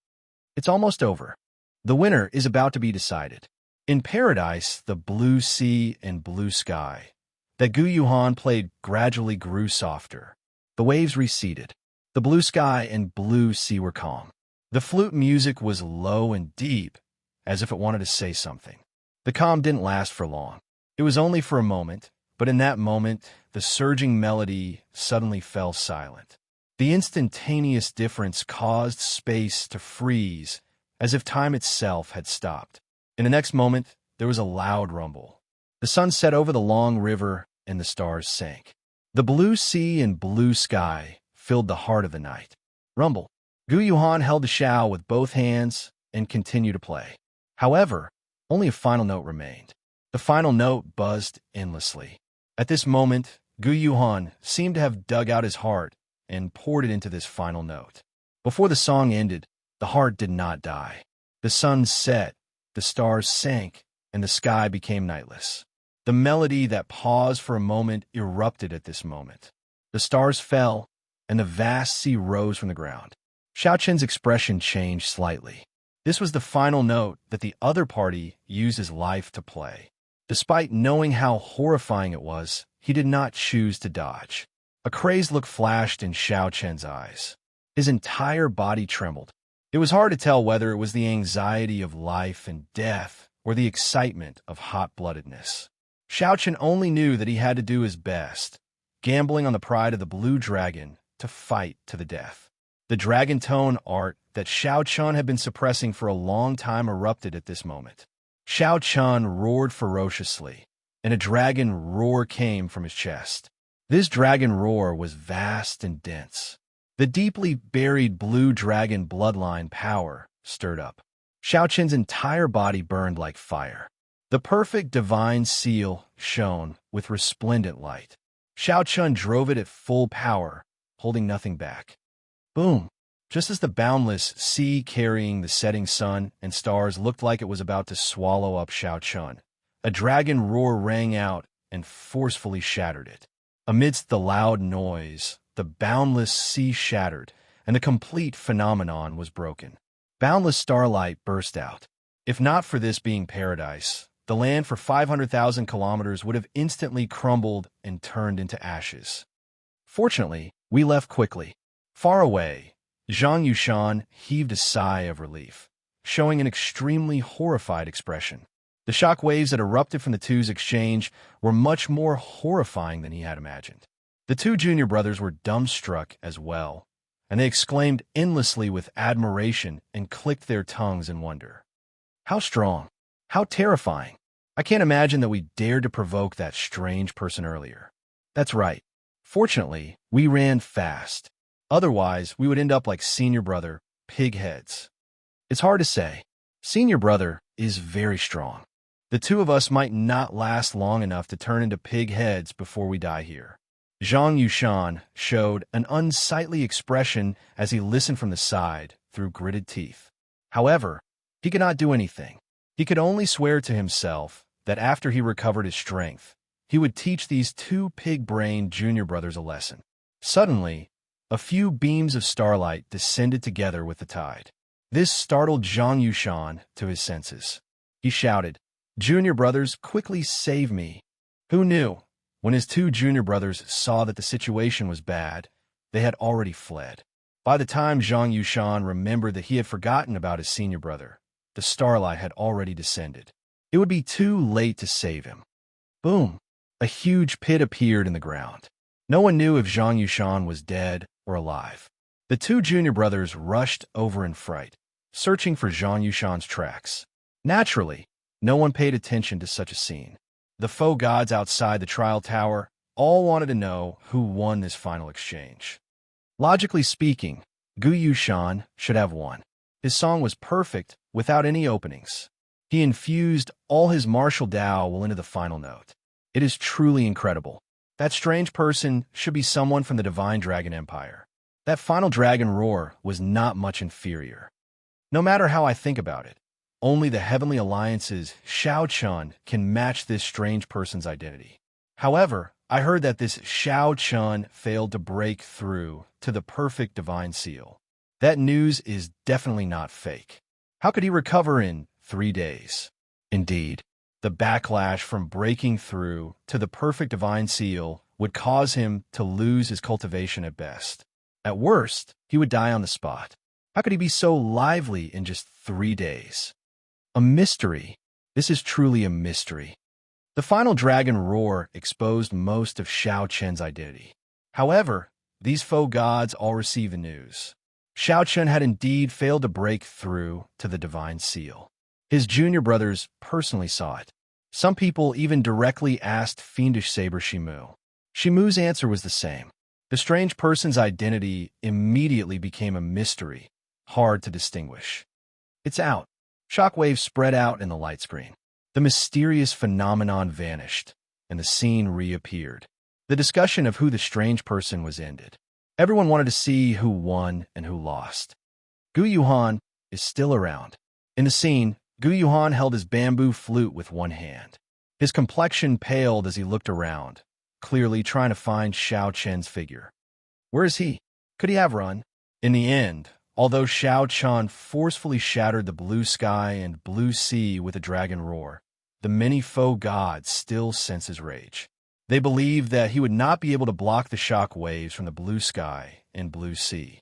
[SPEAKER 1] It's almost over. The winner is about to be decided. In paradise, the blue sea and blue sky that Gu Yuhan played gradually grew softer. The waves receded. The blue sky and blue sea were calm. The flute music was low and deep, as if it wanted to say something. The calm didn't last for long. It was only for a moment, but in that moment, the surging melody suddenly fell silent. The instantaneous difference caused space to freeze, as if time itself had stopped. In the next moment, there was a loud rumble. The sun set over the long river, and the stars sank. The blue sea and blue sky filled the heart of the night. Rumble. Gu Yuhan held the shao with both hands and continued to play. However, only a final note remained. The final note buzzed endlessly. At this moment, Gu Yuhan seemed to have dug out his heart and poured it into this final note. Before the song ended, the heart did not die. The sun set, the stars sank, and the sky became nightless. The melody that paused for a moment erupted at this moment. The stars fell, and the vast sea rose from the ground. Xiao Chen's expression changed slightly. This was the final note that the other party used his life to play. Despite knowing how horrifying it was, he did not choose to dodge. A crazed look flashed in Xiao Chen's eyes. His entire body trembled. It was hard to tell whether it was the anxiety of life and death or the excitement of hot-bloodedness. Xiao Chen only knew that he had to do his best, gambling on the pride of the blue dragon to fight to the death. The dragon tone art that Xiao Chen had been suppressing for a long time erupted at this moment. Xiao Chen roared ferociously, and a dragon roar came from his chest. This dragon roar was vast and dense. The deeply buried blue dragon bloodline power stirred up. Xiao Chen's entire body burned like fire. The perfect divine seal shone with resplendent light. Xiao Chen drove it at full power, holding nothing back. Boom! Just as the boundless sea carrying the setting sun and stars looked like it was about to swallow up Xiao Chen, a dragon roar rang out and forcefully shattered it. Amidst the loud noise, the boundless sea shattered, and the complete phenomenon was broken. Boundless starlight burst out. If not for this being paradise, the land for 500,000 kilometers would have instantly crumbled and turned into ashes. Fortunately, we left quickly. Far away, Zhang Yushan heaved a sigh of relief, showing an extremely horrified expression. The shock waves that erupted from the two's exchange were much more horrifying than he had imagined. The two junior brothers were dumbstruck as well, and they exclaimed endlessly with admiration and clicked their tongues in wonder. How strong! How terrifying! I can't imagine that we dared to provoke that strange person earlier. That's right. Fortunately, we ran fast. Otherwise, we would end up like senior brother, pigheads. It's hard to say. Senior brother is very strong. The two of us might not last long enough to turn into pigheads before we die here. Zhang Yushan showed an unsightly expression as he listened from the side through gritted teeth. However, he could not do anything. He could only swear to himself that after he recovered his strength, he would teach these two pig-brained junior brothers a lesson. Suddenly, a few beams of starlight descended together with the tide. This startled Zhang Yushan to his senses. He shouted, "Junior brothers, quickly save me!" Who knew? When his two junior brothers saw that the situation was bad, they had already fled. By the time Zhang Yushan remembered that he had forgotten about his senior brother, the starlight had already descended. It would be too late to save him. Boom! A huge pit appeared in the ground. No one knew if Zhang Yushan was dead or alive. The two junior brothers rushed over in fright, searching for Zhang Yushan's tracks. Naturally, no one paid attention to such a scene. The faux gods outside the trial tower all wanted to know who won this final exchange. Logically speaking, Gu Yushan should have won. His song was perfect without any openings. He infused all his martial Tao into the final note. It is truly incredible. That strange person should be someone from the Divine Dragon Empire. That final dragon roar was not much inferior. No matter how I think about it, only the Heavenly Alliance's Xiao Chun can match this strange person's identity. However, I heard that this Xiao Chun failed to break through to the perfect divine seal. That news is definitely not fake. How could he recover in 3 days? Indeed, the backlash from breaking through to the perfect divine seal would cause him to lose his cultivation at best. At worst, he would die on the spot. How could he be so lively in just 3 days? A mystery. This is truly a mystery. The final dragon roar exposed most of Xiao Chen's identity. However, these faux gods all received the news. Xiao Chen had indeed failed to break through to the divine seal. His junior brothers personally saw it. Some people even directly asked fiendish saber Shimu. Shimu's answer was the same. The strange person's identity immediately became a mystery, hard to distinguish. It's out. Shockwaves spread out in the light screen. The mysterious phenomenon vanished, and the scene reappeared. The discussion of who the strange person was ended. Everyone wanted to see who won and who lost. Gu Yuhan is still around. In the scene, Gu Yuhan held his bamboo flute with one hand. His complexion paled as he looked around, clearly trying to find Xiao Chen's figure. Where is he? Could he have run? In the end, although Xiao Chen forcefully shattered the blue sky and blue sea with a dragon roar, the many faux gods still sense his rage. They believed that he would not be able to block the shock waves from the blue sky and blue sea.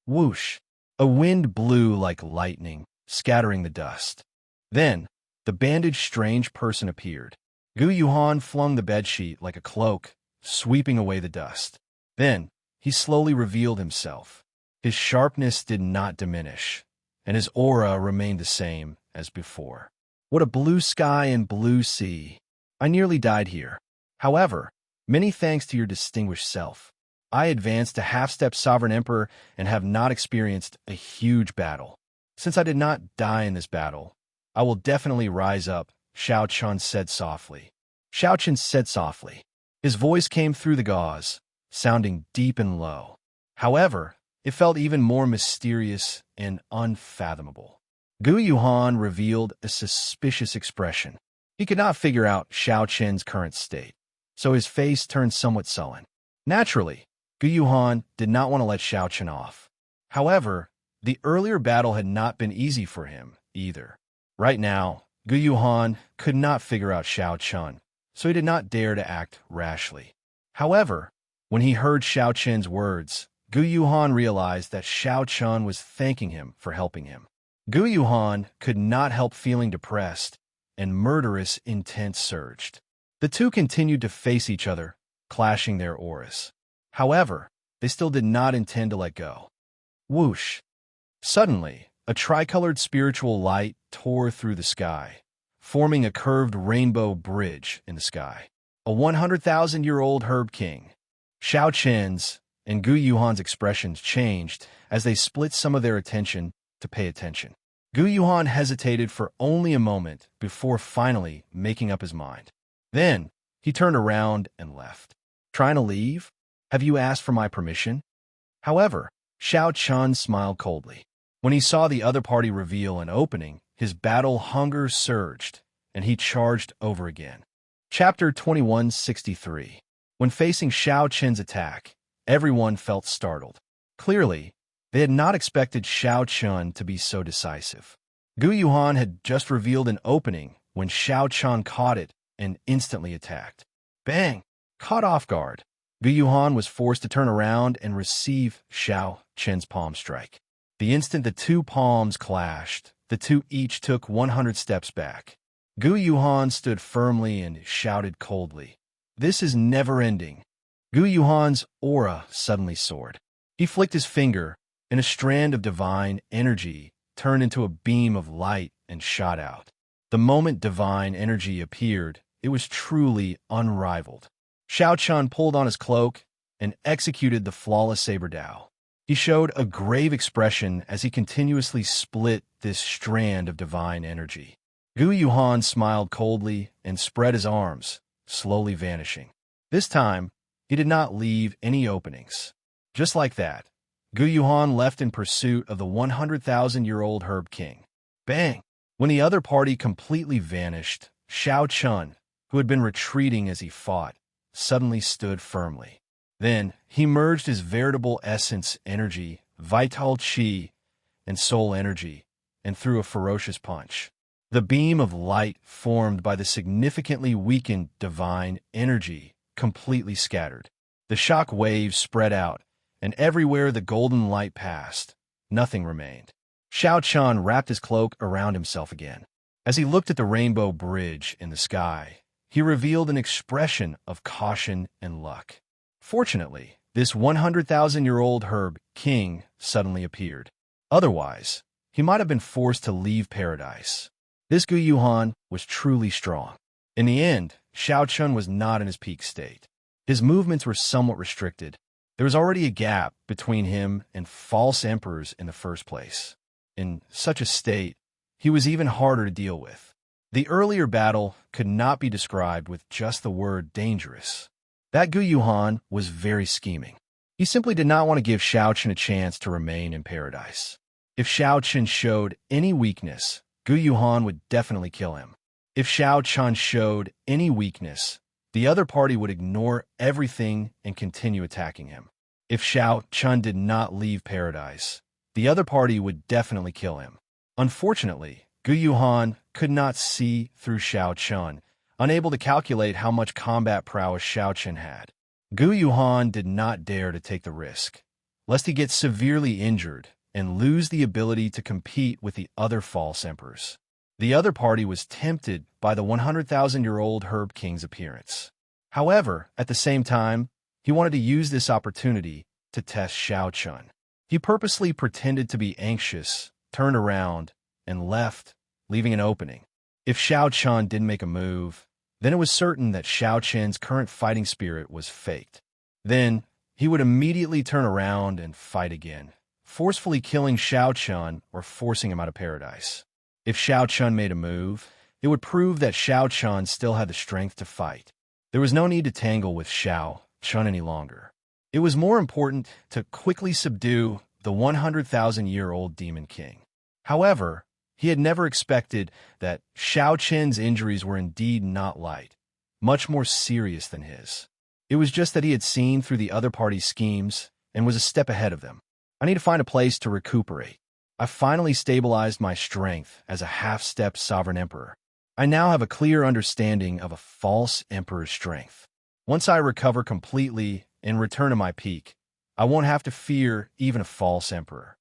[SPEAKER 1] Whoosh! A wind blew like lightning, scattering the dust. Then, the bandaged strange person appeared. Gu Yuhan flung the bedsheet like a cloak, sweeping away the dust. Then, he slowly revealed himself. His sharpness did not diminish, and his aura remained the same as before. What a blue sky and blue sea! I nearly died here. However, many thanks to your distinguished self, I advanced to half-step Sovereign Emperor and have not experienced a huge battle. Since I did not die in this battle, I will definitely rise up, Xiao Chen said softly. Xiao Chen said softly. His voice came through the gauze, sounding deep and low. However, it felt even more mysterious and unfathomable. Gu Yuhan revealed a suspicious expression. He could not figure out Xiao Chen's current state, so his face turned somewhat sullen. Naturally, Gu Yuhan did not want to let Xiao Chen off. However, the earlier battle had not been easy for him, either. Right now, Gu Yuhan could not figure out Xiao Chen, so he did not dare to act rashly. However, when he heard Xiao Chen's words, Gu Yuhan realized that Xiao Chen was thanking him for helping him. Gu Yuhan could not help feeling depressed, and murderous intent surged. The two continued to face each other, clashing their auras. However, they still did not intend to let go. Whoosh! Suddenly, a tricolored spiritual light tore through the sky, forming a curved rainbow bridge in the sky. A 100,000-year-old herb king. Xiao Chen's and Gu Yuhan's expressions changed as they split some of their attention to pay attention. Gu Yuhan hesitated for only a moment before finally making up his mind. Then, he turned around and left. Trying to leave? Have you asked for my permission? However, Xiao Chen smiled coldly. When he saw the other party reveal an opening, his battle hunger surged, and he charged over again. Chapter 2163. When facing Xiao Chen's attack, everyone felt startled. Clearly, they had not expected Xiao Chen to be so decisive. Gu Yuhan had just revealed an opening when Xiao Chen caught it and instantly attacked. Bang! Caught off guard, Gu Yuhan was forced to turn around and receive Xiao Chen's palm strike. The instant the two palms clashed, the two each took 100 steps back. Gu Yuhan stood firmly and shouted coldly, "This is never-ending." Gu Yuhan's aura suddenly soared. He flicked his finger, and a strand of divine energy turned into a beam of light and shot out. The moment divine energy appeared, it was truly unrivaled. Xiao Chen pulled on his cloak and executed the flawless saber dao. He showed a grave expression as he continuously split this strand of divine energy. Gu Yuhan smiled coldly and spread his arms, slowly vanishing. This time, he did not leave any openings. Just like that, Gu Yuhan left in pursuit of the 100,000-year-old herb king. Bang! When the other party completely vanished, Xiao Chen, who had been retreating as he fought, suddenly stood firmly. Then, he merged his veritable essence energy, vital qi, and soul energy, and threw a ferocious punch. The beam of light formed by the significantly weakened divine energy completely scattered. The shock waves spread out, and everywhere the golden light passed, nothing remained. Xiao Chun wrapped his cloak around himself again. As he looked at the rainbow bridge in the sky, he revealed an expression of caution and luck. Fortunately, this 100,000-year-old herb king suddenly appeared. Otherwise, he might have been forced to leave paradise. This Gu Yuhan was truly strong. In the end, Xiao Chun was not in his peak state. His movements were somewhat restricted. There was already a gap between him and false emperors in the first place. In such a state, he was even harder to deal with. The earlier battle could not be described with just the word dangerous. That Gu Yuhan was very scheming. He simply did not want to give Xiao Chun a chance to remain in paradise. If Xiao Chun showed any weakness, Gu Yuhan would definitely kill him. If Xiao Chun showed any weakness, the other party would ignore everything and continue attacking him. If Xiao Chun did not leave paradise, the other party would definitely kill him. Unfortunately, Gu Yuhan could not see through Xiao Chun, unable to calculate how much combat prowess Xiao Chun had. Gu Yuhan did not dare to take the risk, lest he get severely injured and lose the ability to compete with the other false emperors. The other party was tempted by the 100,000-year-old herb king's appearance. However, at the same time, he wanted to use this opportunity to test Xiao Chun. He purposely pretended to be anxious, turned around, and left, leaving an opening. If Xiao Chun didn't make a move, then it was certain that Xiao Chun's current fighting spirit was faked. Then, he would immediately turn around and fight again, forcefully killing Xiao Chun or forcing him out of paradise. If Xiao Chun made a move, it would prove that Xiao Chun still had the strength to fight. There was no need to tangle with Xiao Chun any longer. It was more important to quickly subdue the 100,000-year-old Demon King. However, he had never expected that Xiao Chun's injuries were indeed not light, much more serious than his. It was just that he had seen through the other party's schemes and was a step ahead of them. I need to find a place to recuperate. I finally stabilized my strength as a half-step sovereign emperor. I now have a clear understanding of a false emperor's strength. Once I recover completely and return to my peak, I won't have to fear even a false emperor.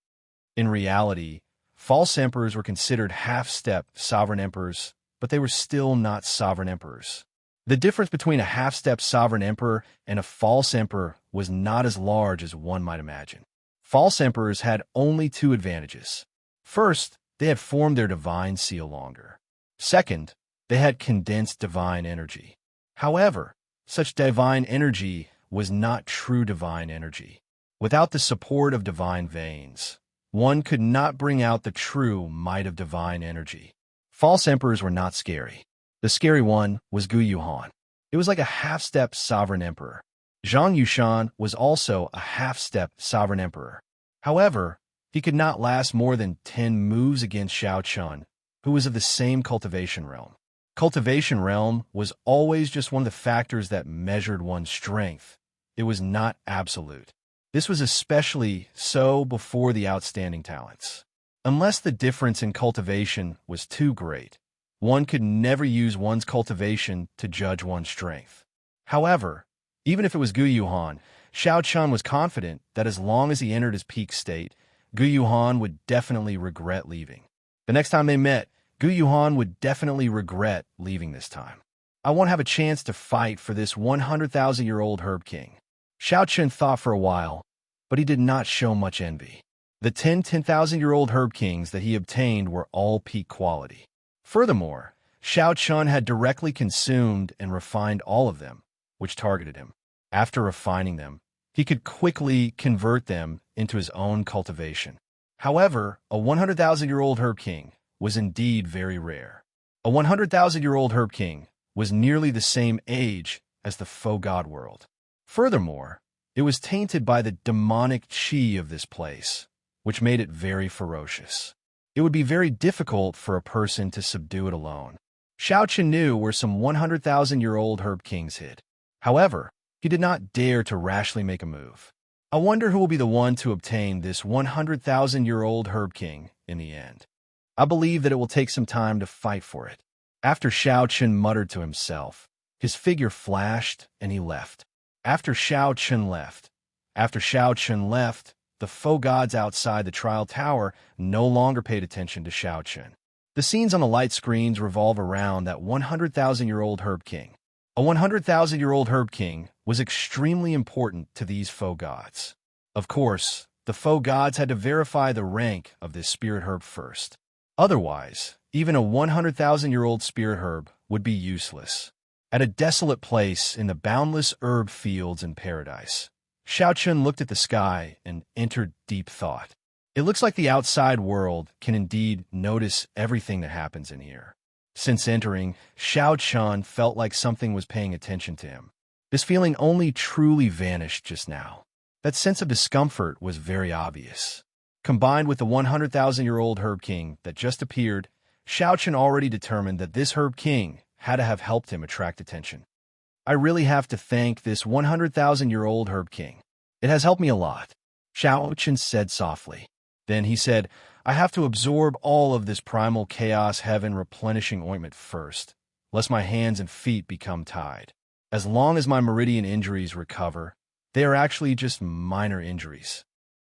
[SPEAKER 1] In reality, false emperors were considered half-step sovereign emperors, but they were still not sovereign emperors. The difference between a half-step sovereign emperor and a false emperor was not as large as one might imagine. False emperors had only two advantages. First, they had formed their divine seal longer. Second, they had condensed divine energy. However, such divine energy was not true divine energy. Without the support of divine veins, one could not bring out the true might of divine energy. False emperors were not scary. The scary one was Gu Yuhan. It was like a half-step sovereign emperor. Zhang Yushan was also a half-step sovereign emperor. However, he could not last more than 10 moves against Xiao Chun, who was of the same cultivation realm. Cultivation realm was always just one of the factors that measured one's strength. It was not absolute. This was especially so before the outstanding talents. Unless the difference in cultivation was too great, one could never use one's cultivation to judge one's strength. However, even if it was Gu Yuhan, Xiao Chun was confident that as long as he entered his peak state, Gu Yuhan would definitely regret leaving. The next time they met, Gu Yuhan would definitely regret leaving this time. I won't have a chance to fight for this 100,000-year-old herb king. Xiao Chun thought for a while, but he did not show much envy. The 10,000-year-old herb kings that he obtained were all peak quality. Furthermore, Xiao Chun had directly consumed and refined all of them, which targeted him. After refining them, he could quickly convert them into his own cultivation. However, a 100,000-year-old herb king was indeed very rare. A 100,000-year-old herb king was nearly the same age as the faux god world. Furthermore, it was tainted by the demonic chi of this place, which made it very ferocious. It would be very difficult for a person to subdue it alone. Xiao Chun knew where some 100,000-year-old herb kings hid. However, he did not dare to rashly make a move. I wonder who will be the one to obtain this 100,000-year-old herb king in the end. I believe that it will take some time to fight for it." After Xiao Chen muttered to himself, his figure flashed and he left. After Xiao Chen left, the faux gods outside the trial tower no longer paid attention to Xiao Chen. The scenes on the light screens revolve around that 100,000-year-old Herb King. A 100,000-year-old Herb King was extremely important to these faux gods. Of course, the faux gods had to verify the rank of this spirit herb first. Otherwise, even a 100,000-year-old spirit herb would be useless. At a desolate place in the boundless herb fields in paradise, Xiao Chen looked at the sky and entered deep thought. It looks like the outside world can indeed notice everything that happens in here. Since entering, Xiao Chen felt like something was paying attention to him. This feeling only truly vanished just now. That sense of discomfort was very obvious. Combined with the 100,000-year-old Herb King that just appeared, Xiao Chen already determined that this Herb King had to have helped him attract attention. I really have to thank this 100,000-year-old Herb King. It has helped me a lot, Xiao Chen said softly. Then he said, I have to absorb all of this primal chaos heaven replenishing ointment first, lest my hands and feet become tied. As long as my meridian injuries recover, they are actually just minor injuries.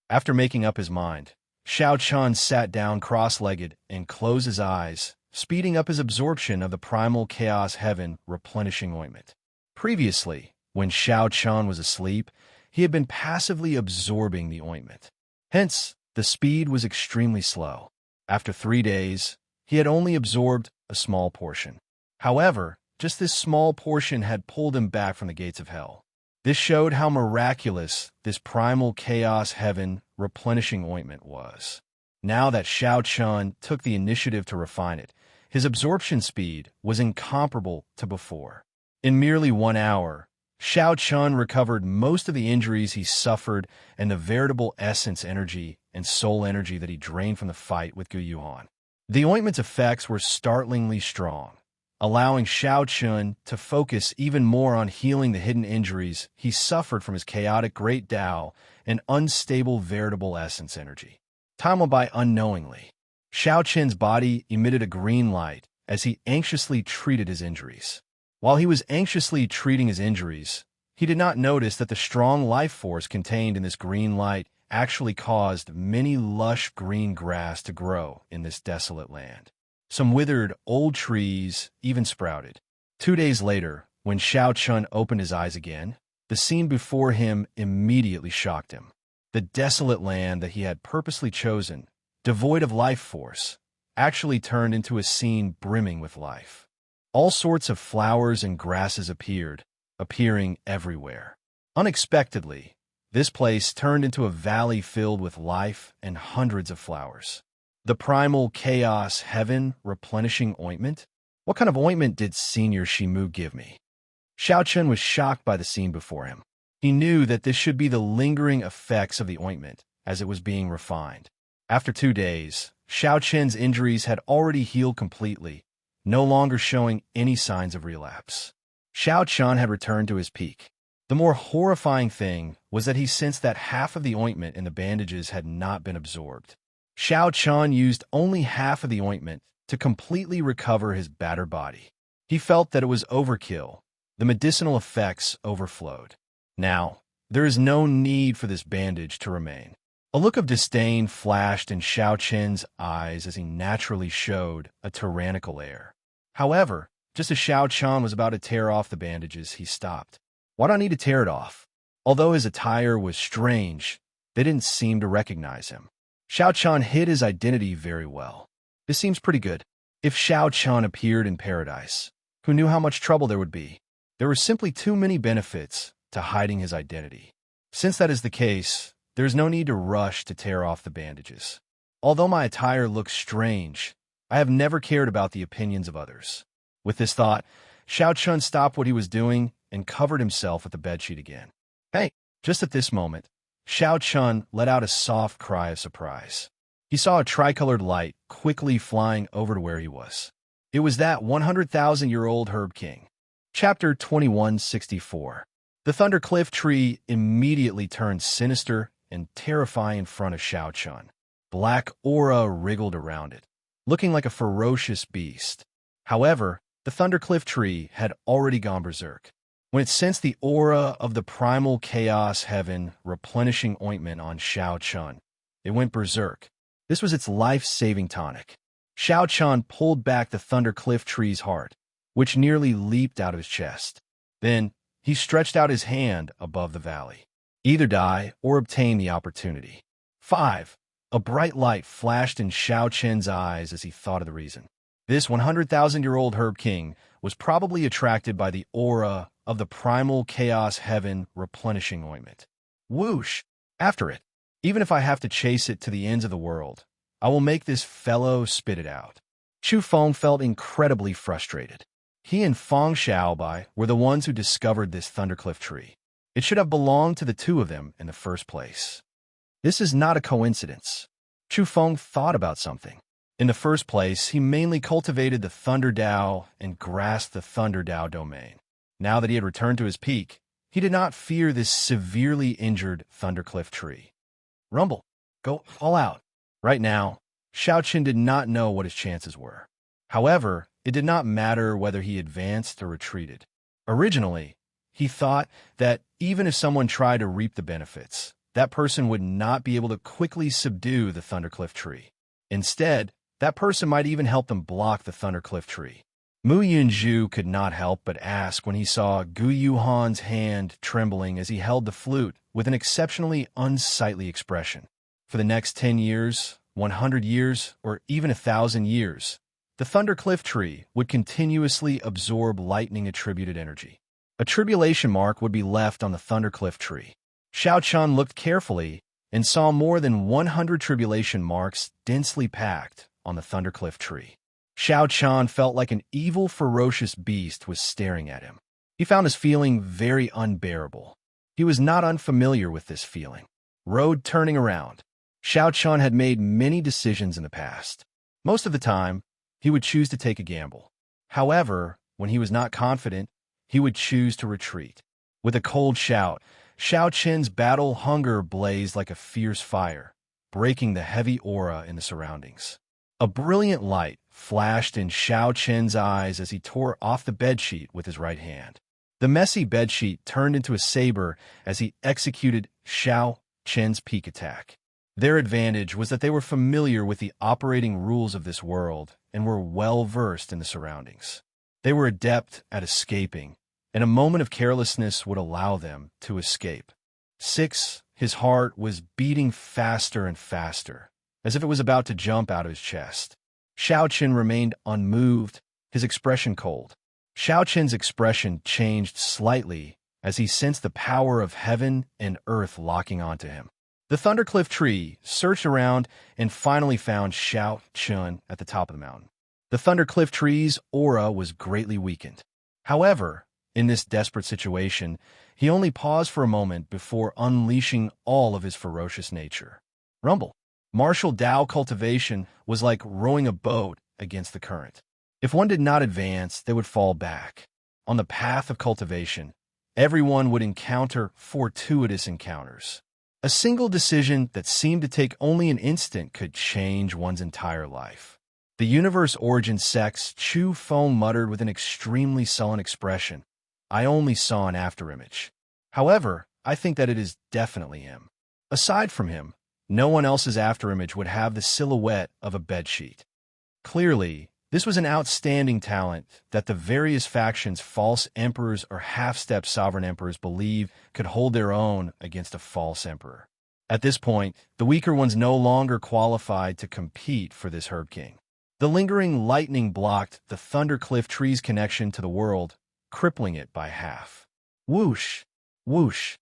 [SPEAKER 1] After making up his mind, Xiao Chen sat down cross-legged and closed his eyes, speeding up his absorption of the primal chaos heaven replenishing ointment. Previously, when Xiao Chen was asleep, he had been passively absorbing the ointment. Hence, the speed was extremely slow. After 3 days, he had only absorbed a small portion. However, just this small portion had pulled him back from the gates of hell. This showed how miraculous this primal chaos heaven replenishing ointment was. Now that Xiao Chen took the initiative to refine it, his absorption speed was incomparable to before. In merely 1 hour, Xiao Chen recovered most of the injuries he suffered and the veritable essence energy and soul energy that he drained from the fight with Gu Yuan. The ointment's effects were startlingly strong, allowing Xiao Chen to focus even more on healing the hidden injuries he suffered from his chaotic great Tao and unstable veritable essence energy. Time went by unknowingly. Xiao Chen's body emitted a green light as he anxiously treated his injuries. While he was anxiously treating his injuries, he did not notice that the strong life force contained in this green light actually caused many lush green grass to grow in this desolate land. Some withered old trees even sprouted. 2 days later, when Xiao Chen opened his eyes again, the scene before him immediately shocked him. The desolate land that he had purposely chosen, devoid of life force, actually turned into a scene brimming with life. All sorts of flowers and grasses appearing everywhere. Unexpectedly, this place turned into a valley filled with life and hundreds of flowers. The primal chaos heaven replenishing ointment? What kind of ointment did Senior Shimu give me? Xiao Chen was shocked by the scene before him. He knew that this should be the lingering effects of the ointment as it was being refined. After 2 days, Xiao Chen's injuries had already healed completely, no longer showing any signs of relapse. Xiao Chen had returned to his peak. The more horrifying thing was that he sensed that half of the ointment in the bandages had not been absorbed. Xiao Chen used only half of the ointment to completely recover his battered body. He felt that it was overkill. The medicinal effects overflowed. Now, there is no need for this bandage to remain. A look of disdain flashed in Xiao Chen's eyes as he naturally showed a tyrannical air. However, just as Xiao Chen was about to tear off the bandages, he stopped. Why do I need to tear it off? Although his attire was strange, they didn't seem to recognize him. Xiao Chen hid his identity very well. This seems pretty good. If Xiao Chen appeared in paradise, who knew how much trouble there would be? There were simply too many benefits to hiding his identity. Since that is the case, there is no need to rush to tear off the bandages. Although my attire looks strange, I have never cared about the opinions of others. With this thought, Xiao Chen stopped what he was doing and covered himself with the bedsheet again. Hey! Just at this moment, Xiao Chen let out a soft cry of surprise. He saw a tricolored light quickly flying over to where he was. It was that 100,000-year-old Herb King. Chapter 2164. The Thundercliff tree immediately turned sinister and terrifying in front of Xiao Chen. Black aura wriggled around it. looking like a ferocious beast. However, the Thundercliff tree had already gone berserk. When it sensed the aura of the primal chaos heaven replenishing ointment on Xiao Chun, it went berserk. This was its life-saving tonic. Xiao Chun pulled back the Thundercliff tree's heart, which nearly leaped out of his chest. Then, he stretched out his hand above the valley. Either die or obtain the opportunity. 5. A bright light flashed in Xiao Chen's eyes as he thought of the reason. This 100,000-year-old herb king was probably attracted by the aura of the primal chaos heaven replenishing ointment. Whoosh! After it. Even if I have to chase it to the ends of the world, I will make this fellow spit it out. Chu Feng felt incredibly frustrated. He and Feng Xiaobai were the ones who discovered this Thundercliff tree. It should have belonged to the two of them in the first place. This is not a coincidence. Chu Feng thought about something. In the first place, he mainly cultivated the Thunder Dao and grasped the Thunder Dao domain. Now that he had returned to his peak, he did not fear this severely injured Thundercliff tree. Rumble, go all out. Right now, Xiao Qin did not know what his chances were. However, it did not matter whether he advanced or retreated. Originally, he thought that even if someone tried to reap the benefits, that person would not be able to quickly subdue the Thundercliff tree. Instead, that person might even help them block the Thundercliff tree. Mu Yunzhu could not help but ask when he saw Gu Yuhan's hand trembling as he held the flute with an exceptionally unsightly expression. For the next 10 years, 100 years, or even 1,000 years, the Thundercliff tree would continuously absorb lightning-attributed energy. A tribulation mark would be left on the Thundercliff tree. Xiao Chun looked carefully and saw more than 100 tribulation marks densely packed on the Thundercliff tree. Xiao Chun felt like an evil, ferocious beast was staring at him. He found his feeling very unbearable. He was not unfamiliar with this feeling. Road turning around. Xiao Chun had made many decisions in the past. Most of the time, he would choose to take a gamble. However, when he was not confident, he would choose to retreat. With a cold shout, Xiao Qin's battle hunger blazed like a fierce fire, breaking the heavy aura in the surroundings. A brilliant light flashed in Xiao Qin's eyes as he tore off the bedsheet with his right hand. The messy bedsheet turned into a saber as he executed Xiao Qin's peak attack. Their advantage was that they were familiar with the operating rules of this world and were well-versed in the surroundings. They were adept at escaping, and a moment of carelessness would allow them to escape. 6. His heart was beating faster and faster, as if it was about to jump out of his chest. Xiao Qin remained unmoved, his expression cold. Xiao Qin's expression changed slightly as he sensed the power of heaven and earth locking onto him. The Thundercliff tree searched around and finally found Xiao Qin at the top of the mountain. The Thundercliff tree's aura was greatly weakened. However, in this desperate situation, he only paused for a moment before unleashing all of his ferocious nature. Rumble. Martial Dao cultivation was like rowing a boat against the current. If one did not advance, they would fall back. On the path of cultivation, everyone would encounter fortuitous encounters. A single decision that seemed to take only an instant could change one's entire life. The universe origin sex Chu Feng muttered with an extremely sullen expression. I only saw an afterimage. However, I think that it is definitely him. Aside from him, no one else's afterimage would have the silhouette of a bedsheet. Clearly, this was an outstanding talent that the various factions' false emperors or half-step sovereign emperors believe could hold their own against a false emperor. At this point, the weaker ones no longer qualified to compete for this herb king. The lingering lightning blocked the Thundercliff tree's connection to the world, crippling it by half. Whoosh! Whoosh!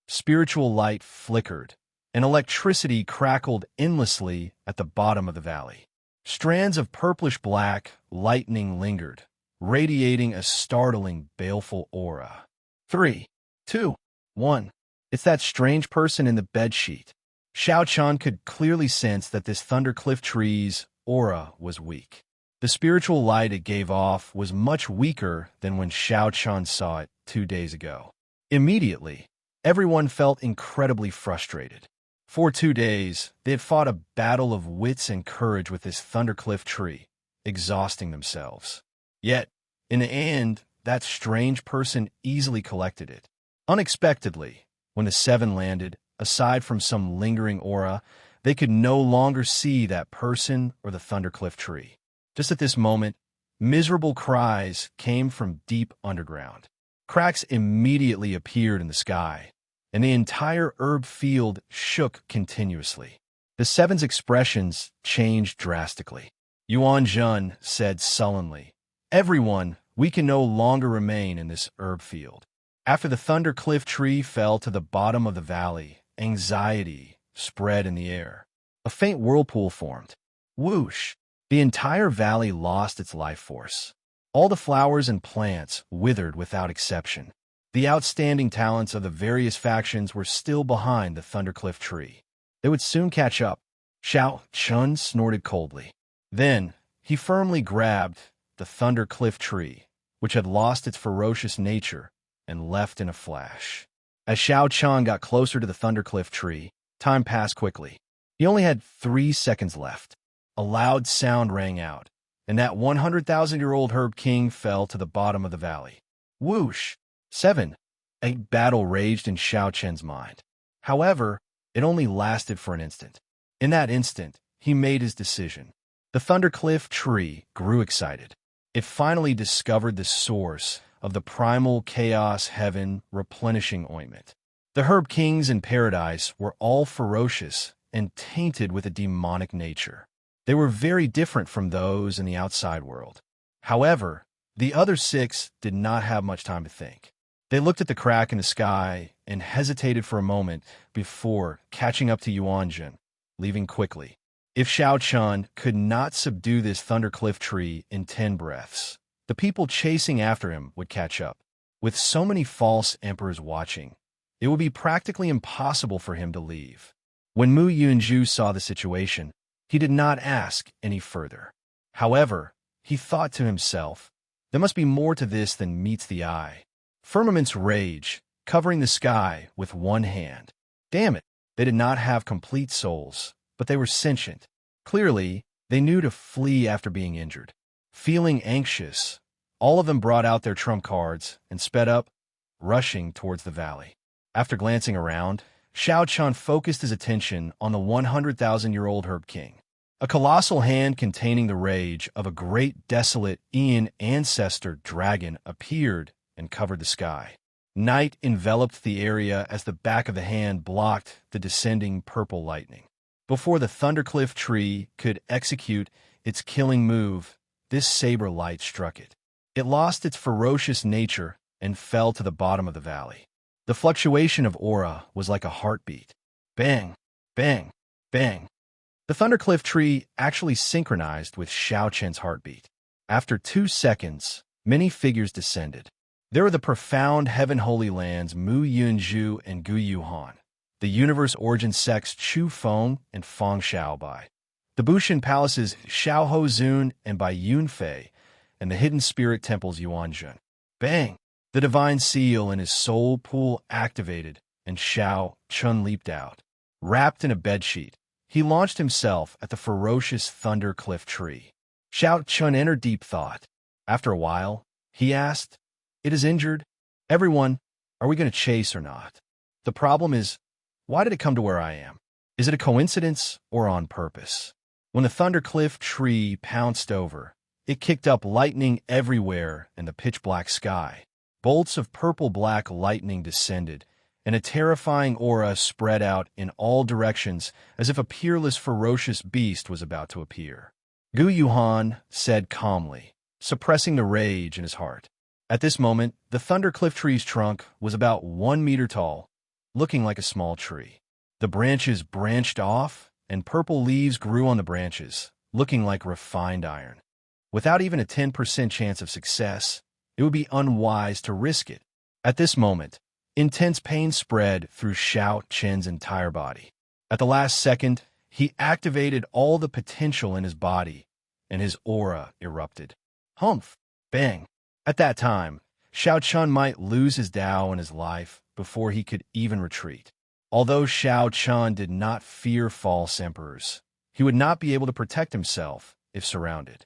[SPEAKER 1] Spiritual light flickered, and electricity crackled endlessly at the bottom of the valley. Strands of purplish-black lightning lingered, radiating a startling, baleful aura. 3, 2, 1. It's that strange person in the bedsheet. Xiao Chun could clearly sense that this Thundercliff tree's aura was weak. The spiritual light it gave off was much weaker than when Xiao Chun saw it 2 days ago. Immediately, everyone felt incredibly frustrated. For 2 days, they had fought a battle of wits and courage with this thundercliff tree, exhausting themselves. Yet, in the end, that strange person easily collected it. Unexpectedly, when the seven landed, aside from some lingering aura, they could no longer see that person or the thundercliff tree. Just at this moment, miserable cries came from deep underground. Cracks immediately appeared in the sky, and the entire herb field shook continuously. The seven's expressions changed drastically. Yuan Jun said sullenly, "Everyone, we can no longer remain in this herb field." After the thundercliff tree fell to the bottom of the valley, anxiety spread in the air. A faint whirlpool formed. Whoosh! The entire valley lost its life force. All the flowers and plants withered without exception. The outstanding talents of the various factions were still behind the thundercliff tree. They would soon catch up. Xiao Chun snorted coldly. Then, he firmly grabbed the thundercliff tree, which had lost its ferocious nature, and left in a flash. As Xiao Chun got closer to the thundercliff tree, time passed quickly. He only had 3 seconds left. A loud sound rang out, and that 100,000-year-old herb king fell to the bottom of the valley. Whoosh! 7. A battle raged in Xiao Chen's mind. However, it only lasted for an instant. In that instant, he made his decision. The thundercliff tree grew excited. It finally discovered the source of the primal chaos heaven replenishing ointment. The herb kings in paradise were all ferocious and tainted with a demonic nature. They were very different from those in the outside world. However, the other 6 did not have much time to think. They looked at the crack in the sky and hesitated for a moment before catching up to Yuanjun, leaving quickly. If Xiao Chun could not subdue this thundercliff tree in 10 breaths, the people chasing after him would catch up. With so many false emperors watching, it would be practically impossible for him to leave. When Mu Yunju saw the situation, he did not ask any further. However, he thought to himself, there must be more to this than meets the eye. Firmaments rage, covering the sky with one hand. Damn it, they did not have complete souls, but they were sentient. Clearly, they knew to flee after being injured. Feeling anxious, all of them brought out their trump cards and sped up, rushing towards the valley. After glancing around, Xiao Chun focused his attention on the 100,000-year-old herb king. A colossal hand containing the rage of a great desolate Ian ancestor dragon appeared and covered the sky. Night enveloped the area as the back of the hand blocked the descending purple lightning. Before the thundercliff tree could execute its killing move, this saber light struck it. It lost its ferocious nature and fell to the bottom of the valley. The fluctuation of aura was like a heartbeat. Bang, bang, bang. The thundercliff tree actually synchronized with Xiao Chen's heartbeat. After 2 seconds, many figures descended. There were the profound heaven holy lands Mu Yunju and Gu Yuhan, the universe origin sects Chu Feng and Feng Xiaobai, the Bushan palaces Xiaoho Zun and Bai Yunfei, and the hidden spirit temples Yuanjun. Bang! The divine seal in his soul pool activated, and Xiao Chun leaped out. Wrapped in a bedsheet, he launched himself at the ferocious thundercliff tree. Xiao Chun entered deep thought. After a while, he asked, "It is injured. Everyone, are we going to chase or not? The problem is, why did it come to where I am? Is it a coincidence or on purpose?" When the thundercliff tree pounced over, it kicked up lightning everywhere in the pitch-black sky. Bolts of purple-black lightning descended, and a terrifying aura spread out in all directions as if a peerless, ferocious beast was about to appear. Gu Yuhan said calmly, suppressing the rage in his heart. At this moment, the thundercliff tree's trunk was about 1 meter tall, looking like a small tree. The branches branched off, and purple leaves grew on the branches, looking like refined iron. Without even a 10% chance of success, it would be unwise to risk it. At this moment, intense pain spread through Xiao Chen's entire body. At the last second, he activated all the potential in his body, and his aura erupted. Humph! Bang! At that time, Xiao Chun might lose his Tao and his life before he could even retreat. Although Shao Chun did not fear false emperors, he would not be able to protect himself if surrounded.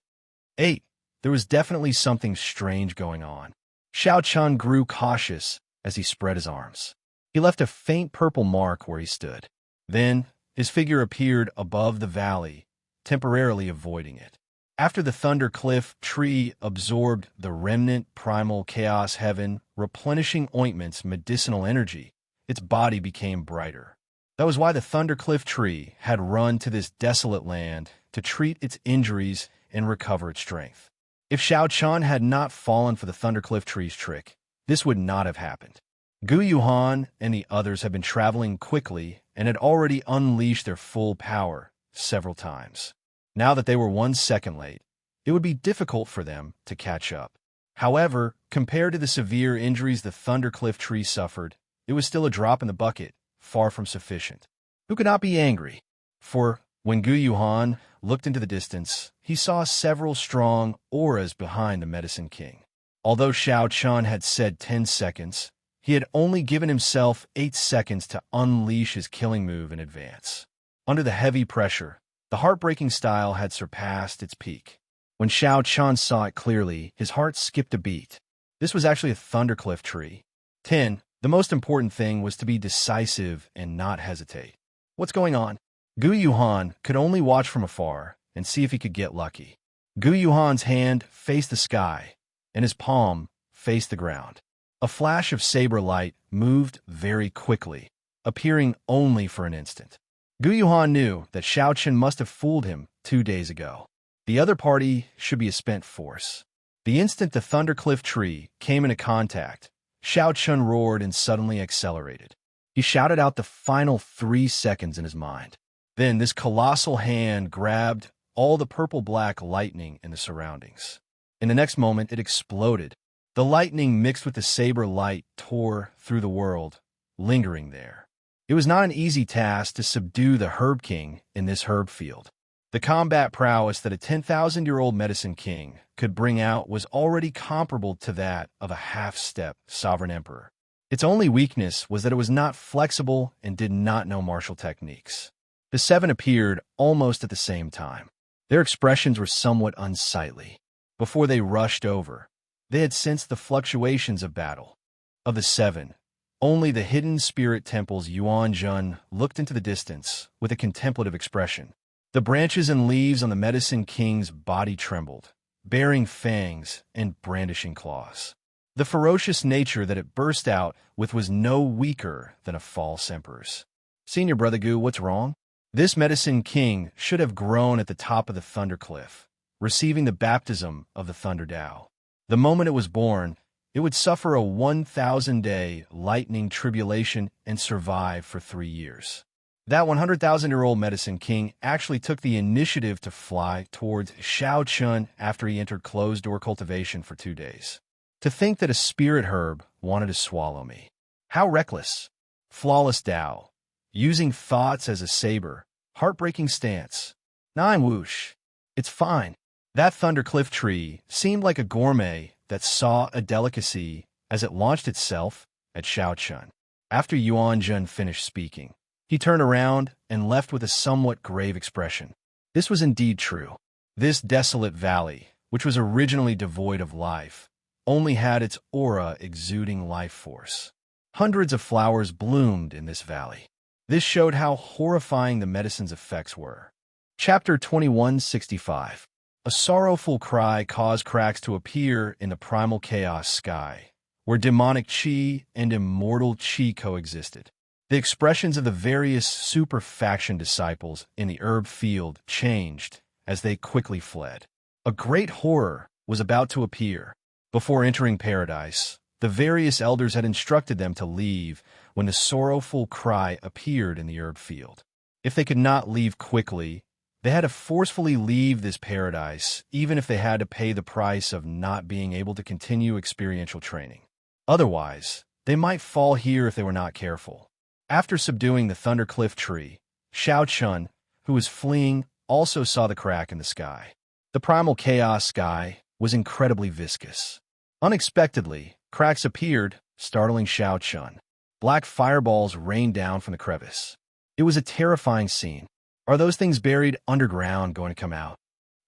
[SPEAKER 1] 8. There was definitely something strange going on. Shao Chun grew cautious as he spread his arms. He left a faint purple mark where he stood. Then, his figure appeared above the valley, temporarily avoiding it. After the Thunder Cliff tree absorbed the remnant primal chaos heaven, replenishing ointment's medicinal energy, its body became brighter. That was why the Thunder Cliff tree had run to this desolate land to treat its injuries and recover its strength. If Shao Chun had not fallen for the Thunder Cliff tree's trick, this would not have happened. Gu Yuhan and the others had been traveling quickly and had already unleashed their full power several times. Now that they were 1 second late, it would be difficult for them to catch up. However, compared to the severe injuries the Thunder Cliff tree suffered, it was still a drop in the bucket, far from sufficient. Who could not be angry? For when Gu Yuhan looked into the distance, he saw several strong auras behind the Medicine King. Although Shao Chun had said 10 seconds, he had only given himself 8 seconds to unleash his killing move in advance. Under the heavy pressure, the heartbreaking style had surpassed its peak. When Shao Chun saw it clearly, his heart skipped a beat. This was actually a Thundercliff tree. 10. The most important thing was to be decisive and not hesitate. What's going on? Gu Yuhan could only watch from afar and see if he could get lucky. Gu Yuhan's hand faced the sky, and his palm faced the ground. A flash of saber light moved very quickly, appearing only for an instant. Gu Yuhan knew that Shao Chun must have fooled him 2 days ago. The other party should be a spent force. The instant the Thundercliff tree came into contact, Shao Chun roared and suddenly accelerated. He shouted out the final 3 seconds in his mind. Then this colossal hand grabbed all the purple-black lightning in the surroundings. In the next moment, it exploded. The lightning mixed with the saber light tore through the world, lingering there. It was not an easy task to subdue the Herb King in this herb field. The combat prowess that a 10,000-year-old Medicine King could bring out was already comparable to that of a half-step sovereign emperor. Its only weakness was that it was not flexible and did not know martial techniques. The 7 appeared almost at the same time. Their expressions were somewhat unsightly. Before they rushed over, they had sensed the fluctuations of battle. Of the 7, only the hidden spirit temple's Yuan Jun looked into the distance with a contemplative expression. The branches and leaves on the Medicine King's body trembled, bearing fangs and brandishing claws. The ferocious nature that it burst out with was no weaker than a false emperor's. Senior Brother Gu, what's wrong? This Medicine King should have grown at the top of the Thunder Cliff, receiving the baptism of the Thunder Tao. The moment it was born, it would suffer a 1,000-day lightning tribulation and survive for 3 years. That 100,000-year-old Medicine King actually took the initiative to fly towards Shao Chun after he entered closed-door cultivation for 2 days. To think that a spirit herb wanted to swallow me. How reckless. Flawless Tao. Using thoughts as a saber. Heartbreaking stance. Nine whoosh. It's fine. That Thundercliff tree seemed like a gourmet that saw a delicacy as it launched itself at Shao Chun. After Yuan Jun finished speaking, he turned around and left with a somewhat grave expression. This was indeed true. This desolate valley, which was originally devoid of life, only had its aura exuding life force. Hundreds of flowers bloomed in this valley. This showed how horrifying the medicine's effects were. Chapter 2165. A sorrowful cry caused cracks to appear in the primal chaos sky, where demonic chi and immortal chi coexisted. The expressions of the various super-faction disciples in the herb field changed as they quickly fled. A great horror was about to appear. Before entering paradise, the various elders had instructed them to leave when the sorrowful cry appeared in the herb field. If they could not leave quickly, they had to forcefully leave this paradise, even if they had to pay the price of not being able to continue experiential training. Otherwise, they might fall here if they were not careful. After subduing the Thundercliff tree, Shao Chun, who was fleeing, also saw the crack in the sky. The primal chaos sky was incredibly viscous. Unexpectedly, cracks appeared, startling Shao Chun. Black fireballs rained down from the crevice. It was a terrifying scene. Are those things buried underground going to come out?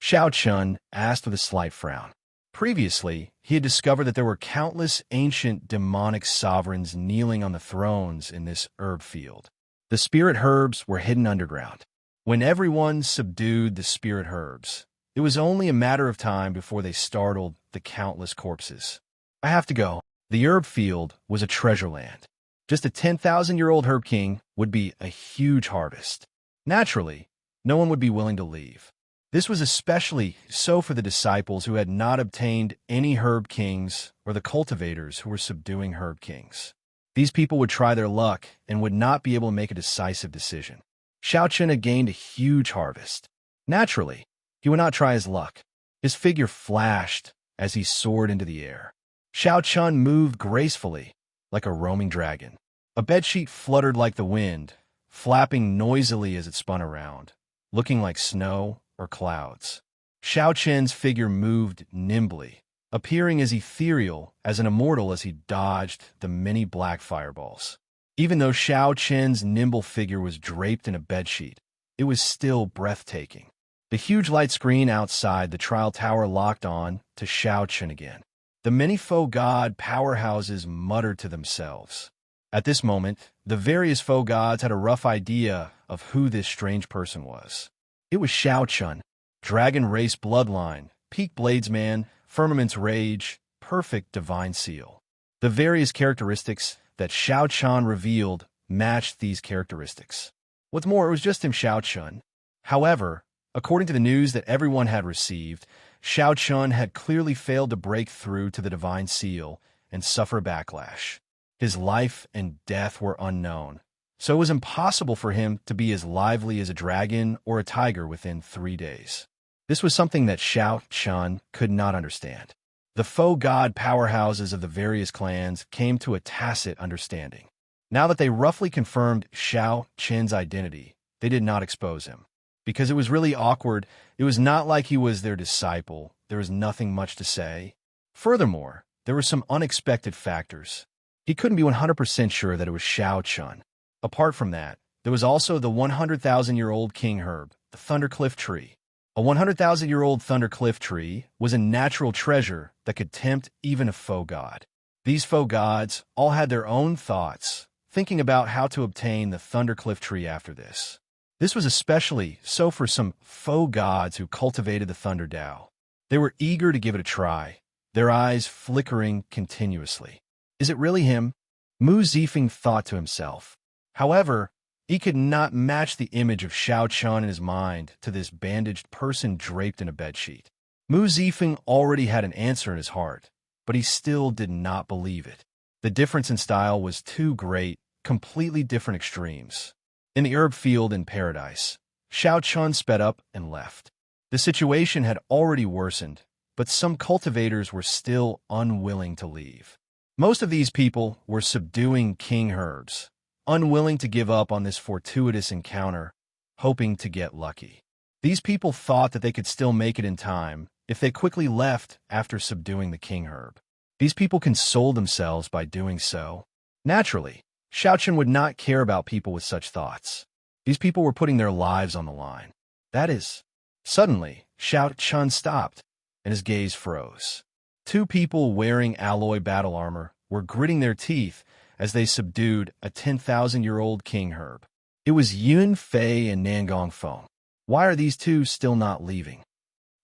[SPEAKER 1] Xiao Chun asked with a slight frown. Previously, he had discovered that there were countless ancient demonic sovereigns kneeling on the thrones in this herb field. The spirit herbs were hidden underground. When everyone subdued the spirit herbs, it was only a matter of time before they startled the countless corpses. I have to go. The herb field was a treasure land. Just a 10,000-year-old herb king would be a huge harvest. Naturally, no one would be willing to leave. This was especially so for the disciples who had not obtained any herb kings or the cultivators who were subduing herb kings. These people would try their luck and would not be able to make a decisive decision. Xiao Chun had gained a huge harvest. Naturally, he would not try his luck. His figure flashed as he soared into the air. Xiao Chun moved gracefully, like a roaming dragon. A bedsheet fluttered like the wind, flapping noisily as it spun around, looking like snow or clouds. Xiao Chen's figure moved nimbly, appearing as ethereal as an immortal as he dodged the many black fireballs. Even though Xiao Chen's nimble figure was draped in a bedsheet, it was still breathtaking. The huge light screen outside the trial tower locked on to Xiao Chen again. The many faux god powerhouses muttered to themselves. At this moment, the various faux gods had a rough idea of who this strange person was. It was Xiao Chun, dragon race bloodline, peak bladesman, firmament's rage, perfect divine seal. The various characteristics that Xiao Chun revealed matched these characteristics. What's more, it was just him, Xiao Chun. However, according to the news that everyone had received, Xiao Chun had clearly failed to break through to the divine seal and suffer backlash. His life and death were unknown, so it was impossible for him to be as lively as a dragon or a tiger within 3 days. This was something that Xiao Chun could not understand. The faux god powerhouses of the various clans came to a tacit understanding. Now that they roughly confirmed Xiao Chen's identity, they did not expose him. Because it was really awkward, it was not like he was their disciple. There was nothing much to say. Furthermore, there were some unexpected factors. He couldn't be 100% sure that it was Xiao Chun. Apart from that, there was also the 100,000-year-old king herb, the Thundercliff tree. A 100,000-year-old Thundercliff tree was a natural treasure that could tempt even a faux god. These faux gods all had their own thoughts, thinking about how to obtain the Thundercliff tree after this. This was especially so for some faux gods who cultivated the Thunder Dao. They were eager to give it a try, their eyes flickering continuously. Is it really him? Mu Zifeng thought to himself. However, he could not match the image of Xiao Chun in his mind to this bandaged person draped in a bedsheet. Mu Zifeng already had an answer in his heart, but he still did not believe it. The difference in style was too great, completely different extremes. In the herb field in paradise, Xiao Chun sped up and left. The situation had already worsened, but some cultivators were still unwilling to leave. Most of these people were subduing king herbs, unwilling to give up on this fortuitous encounter, hoping to get lucky. These people thought that they could still make it in time if they quickly left after subduing the king herb. These people consoled themselves by doing so. Naturally, Xiao Chun would not care about people with such thoughts. These people were putting their lives on the line. That is, suddenly, Xiao Chun stopped, and his gaze froze. Two people wearing alloy battle armor were gritting their teeth as they subdued a 10,000-year-old king herb. It was Yun Fei and Nangong Feng. Why are these two still not leaving?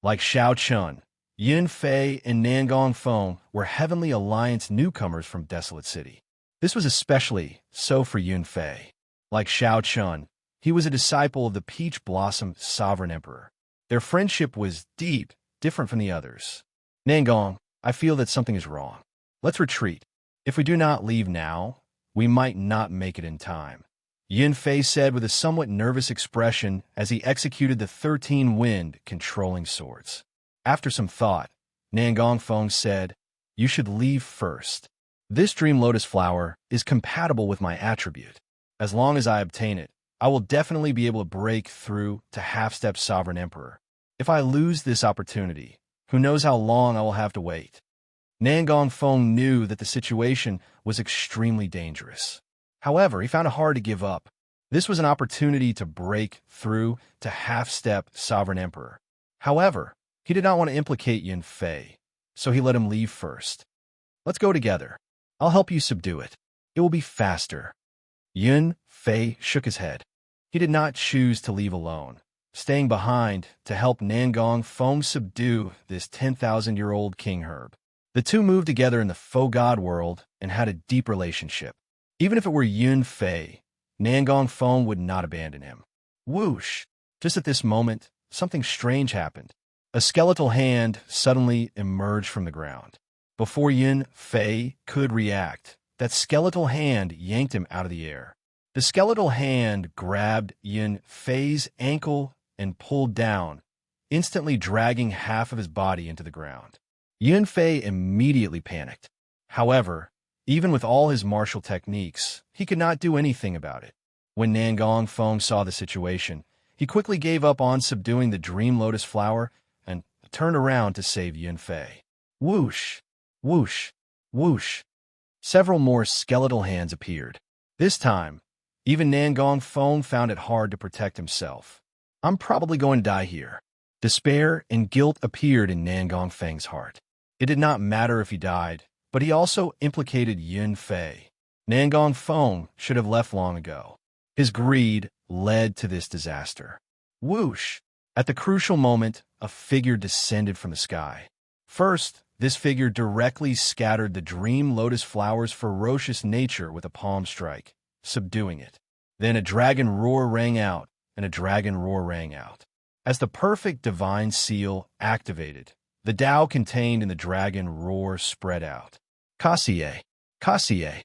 [SPEAKER 1] Like Xiao Chun, Yun Fei and Nangong Feng were Heavenly Alliance newcomers from Desolate City. This was especially so for Yun Fei. Like Xiao Chun, he was a disciple of the Peach Blossom Sovereign Emperor. Their friendship was deep, different from the others. Nangong, I feel that something is wrong. Let's retreat. If we do not leave now, we might not make it in time. Yun Fei said with a somewhat nervous expression as he executed the 13 wind controlling swords. After some thought, Nangong Feng said, "You should leave first. This dream lotus flower is compatible with my attribute. As long as I obtain it, I will definitely be able to break through to half-step Sovereign Emperor. If I lose this opportunity, who knows how long I will have to wait." Nangong Feng knew that the situation was extremely dangerous. However, he found it hard to give up. This was an opportunity to break through to half-step sovereign emperor. However, he did not want to implicate Yun Fei, so he let him leave first. Let's go together. I'll help you subdue it. It will be faster. Yun Fei shook his head. He did not choose to leave alone, staying behind to help Nangong Feng subdue this 10,000-year-old king herb. The two moved together in the faux god world and had a deep relationship. Even if it were Yun Fei, Nangong Feng would not abandon him. Whoosh! Just at this moment, something strange happened. A skeletal hand suddenly emerged from the ground. Before Yun Fei could react, that skeletal hand yanked him out of the air. The skeletal hand grabbed Yun Fei's ankle and pulled down, instantly dragging half of his body into the ground. Yun Fei immediately panicked. However, even with all his martial techniques, he could not do anything about it. When Nangong Feng saw the situation, he quickly gave up on subduing the dream lotus flower and turned around to save Yun Fei. Whoosh! Whoosh! Whoosh! Several more skeletal hands appeared. This time, even Nangong Feng found it hard to protect himself. I'm probably going to die here. Despair and guilt appeared in Nangong Feng's heart. It did not matter if he died, but he also implicated Yun Fei. Nangong Feng should have left long ago. His greed led to this disaster. Whoosh! At the crucial moment, a figure descended from the sky. First, this figure directly scattered the dream lotus flower's ferocious nature with a palm strike, subduing it. Then a dragon roar rang out, and a dragon roar rang out. As the perfect divine seal activated, the Tao contained in the dragon roar spread out. Kasie! Kasie!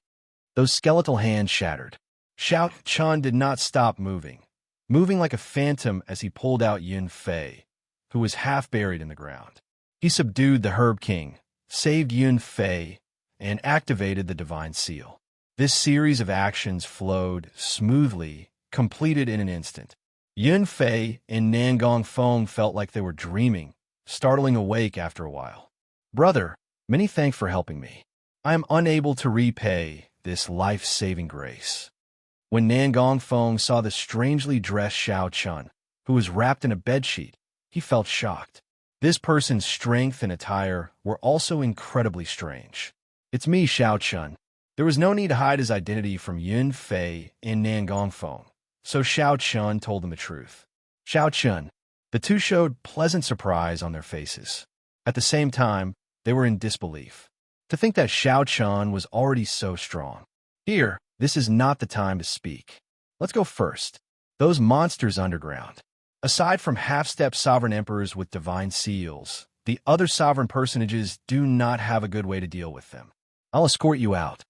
[SPEAKER 1] Those skeletal hands shattered. Xiao Chun did not stop moving like a phantom as he pulled out Yun Fei, who was half buried in the ground. He subdued the Herb King, saved Yun Fei, and activated the divine seal. This series of actions flowed smoothly, completed in an instant. Yun Fei and Nangong Feng felt like they were dreaming, startling awake after a while. Brother, many thanks for helping me. I am unable to repay this life-saving grace. When Nangong Feng saw the strangely dressed Xiao Chun, who was wrapped in a bedsheet, he felt shocked. This person's strength and attire were also incredibly strange. It's me, Xiao Chun. There was no need to hide his identity from Yun Fei and Nangong Feng, so Xiao Chun told them the truth. Xiao Chun. The two showed pleasant surprise on their faces. At the same time, they were in disbelief. To think that Xiao Chun was already so strong. Here, this is not the time to speak. Let's go first. Those monsters underground. Aside from half-step sovereign emperors with divine seals, the other sovereign personages do not have a good way to deal with them. I'll escort you out.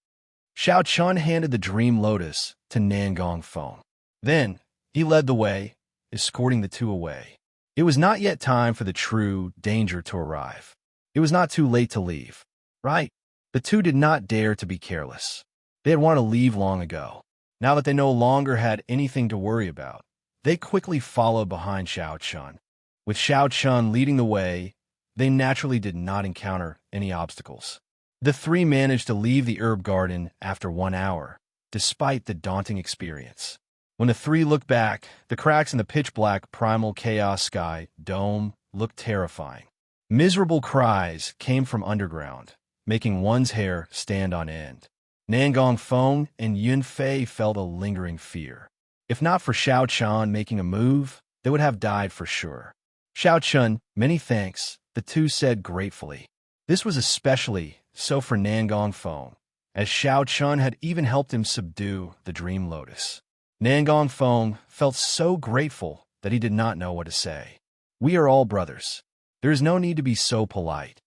[SPEAKER 1] Xiao Chun handed the dream lotus to Nangong Feng. Then, he led the way, escorting the two away. It was not yet time for the true danger to arrive. It was not too late to leave. Right? The two did not dare to be careless. They had wanted to leave long ago. Now that they no longer had anything to worry about, they quickly followed behind Xiao Chun. With Xiao Chun leading the way, they naturally did not encounter any obstacles. The three managed to leave the herb garden after 1 hour, despite the daunting experience. When the three looked back, the cracks in the pitch-black primal chaos sky dome looked terrifying. Miserable cries came from underground, making one's hair stand on end. Nangong Feng and Yun Fei felt a lingering fear. If not for Xiao Chun making a move, they would have died for sure. Xiao Chun, many thanks, the two said gratefully. This was especially so for Nangong Feng, as Xiao Chun had even helped him subdue the Dream Lotus. Nangong Feng felt so grateful that he did not know what to say. We are all brothers. There is no need to be so polite.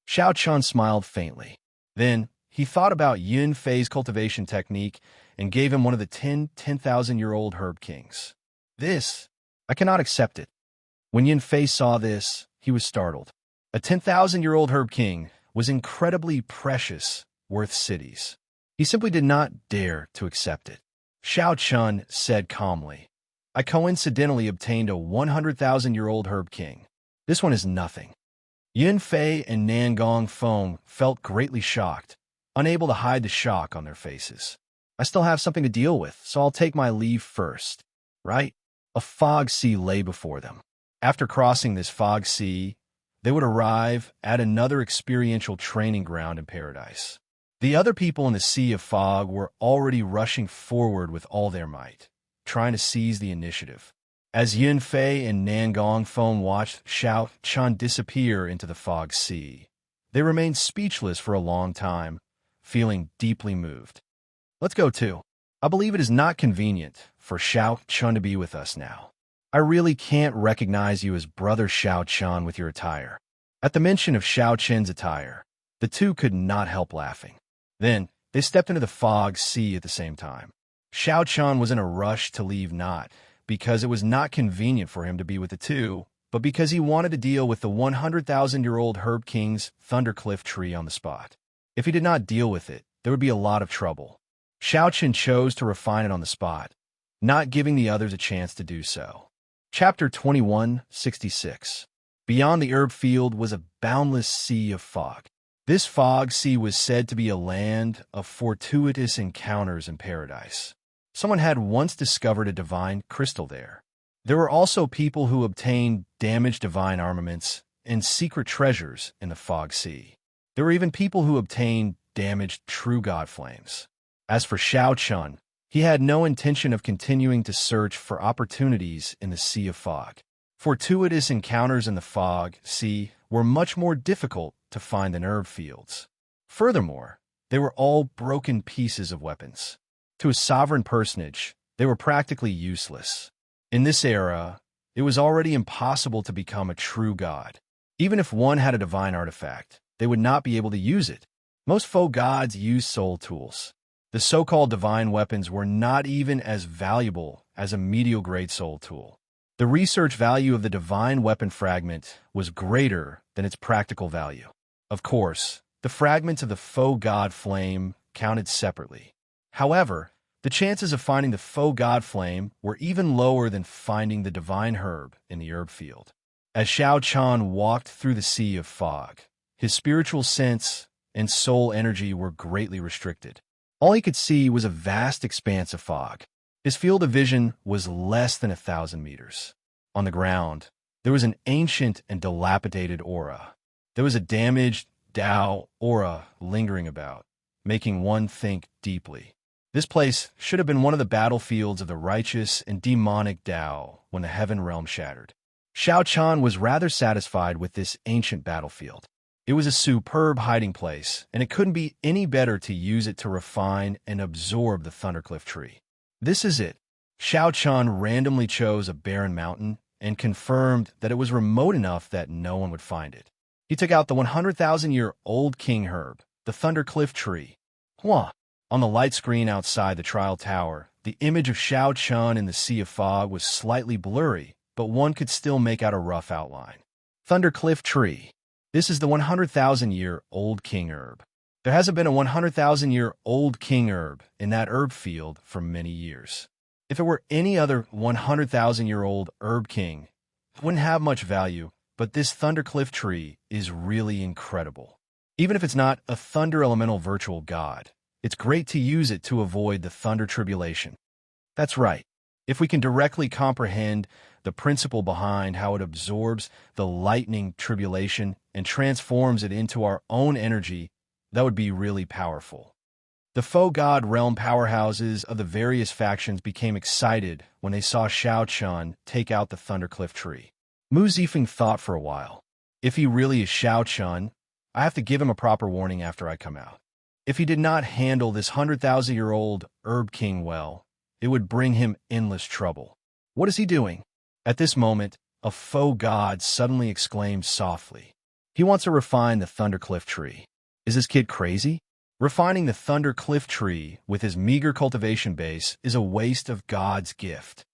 [SPEAKER 1] Xiao Chun smiled faintly. Then, he thought about Yun Fei's cultivation technique and gave him one of the 10,000-year-old herb kings. This, I cannot accept it. When Yun Fei saw this, he was startled. A 10,000-year-old herb king was incredibly precious, worth cities. He simply did not dare to accept it. Xiao Chun said calmly, I coincidentally obtained a 100,000-year-old herb king. This one is nothing. Yun Fei and Nangong Feng felt greatly shocked, unable to hide the shock on their faces. I still have something to deal with, so I'll take my leave first. Right? A fog sea lay before them. After crossing this fog sea, they would arrive at another experiential training ground in paradise. The other people in the sea of fog were already rushing forward with all their might, trying to seize the initiative. As Yun Fei and Nan Gongfeng watched Xiao Chun disappear into the fog sea, they remained speechless for a long time, feeling deeply moved. Let's go too. I believe it is not convenient for Xiao Chun to be with us now. I really can't recognize you as Brother Xiao Chun with your attire. At the mention of Xiao Chen's attire, the two could not help laughing. Then, they stepped into the fog sea at the same time. Xiao Chun was in a rush to leave, not because it was not convenient for him to be with the two, but because he wanted to deal with the 100,000-year-old Herb King's Thundercliff tree on the spot. If he did not deal with it, there would be a lot of trouble. Xiao Chen chose to refine it on the spot, not giving the others a chance to do so. Chapter 2166. Beyond the herb field was a boundless sea of fog. This fog sea was said to be a land of fortuitous encounters in paradise. Someone had once discovered a divine crystal there. There were also people who obtained damaged divine armaments and secret treasures in the fog sea. There were even people who obtained damaged true god flames. As for Xiao Chun, he had no intention of continuing to search for opportunities in the sea of fog. Fortuitous encounters in the fog sea were much more difficult to find than herb fields. Furthermore, they were all broken pieces of weapons. To a sovereign personage, they were practically useless. In this era, it was already impossible to become a true god. Even if one had a divine artifact, they would not be able to use it. Most faux gods used soul tools. The so-called divine weapons were not even as valuable as a medial-grade soul tool. The research value of the divine weapon fragment was greater than its practical value. Of course, the fragments of the faux god flame counted separately. However, the chances of finding the faux god flame were even lower than finding the divine herb in the herb field. As Xiao Chun walked through the sea of fog, his spiritual sense and soul energy were greatly restricted. All he could see was a vast expanse of fog. His field of vision was less than 1,000 meters. On the ground, there was an ancient and dilapidated aura. There was a damaged Tao aura lingering about, making one think deeply. This place should have been one of the battlefields of the righteous and demonic Tao when the heaven realm shattered. Xiao Chun was rather satisfied with this ancient battlefield. It was a superb hiding place, and it couldn't be any better to use it to refine and absorb the Thundercliff tree. This is it. Xiao Chun randomly chose a barren mountain and confirmed that it was remote enough that no one would find it. He took out the 100,000-year-old king herb, the Thundercliff tree. Hua! On the light screen outside the trial tower, the image of Xiao Chun in the sea of fog was slightly blurry, but one could still make out a rough outline. Thundercliff tree. This is the 100,000-year-old king herb. There hasn't been a 100,000-year-old king herb in that herb field for many years. If it were any other 100,000-year-old herb king, it wouldn't have much value, but this Thundercliff tree is really incredible. Even if it's not a thunder elemental virtual god, it's great to use it to avoid the thunder tribulation. That's right. If we can directly comprehend the principle behind how it absorbs the lightning tribulation and transforms it into our own energy, that would be really powerful. The faux god realm powerhouses of the various factions became excited when they saw Xiao Chun take out the Thundercliff tree. Mu Zifeng thought for a while. If he really is Xiao Chun, I have to give him a proper warning after I come out. If he did not handle this 100,000-year-old herb king well, it would bring him endless trouble. What is he doing? At this moment, a faux god suddenly exclaimed softly. He wants to refine the Thundercliff tree. Is this kid crazy? Refining the Thundercliff tree with his meager cultivation base is a waste of God's gift.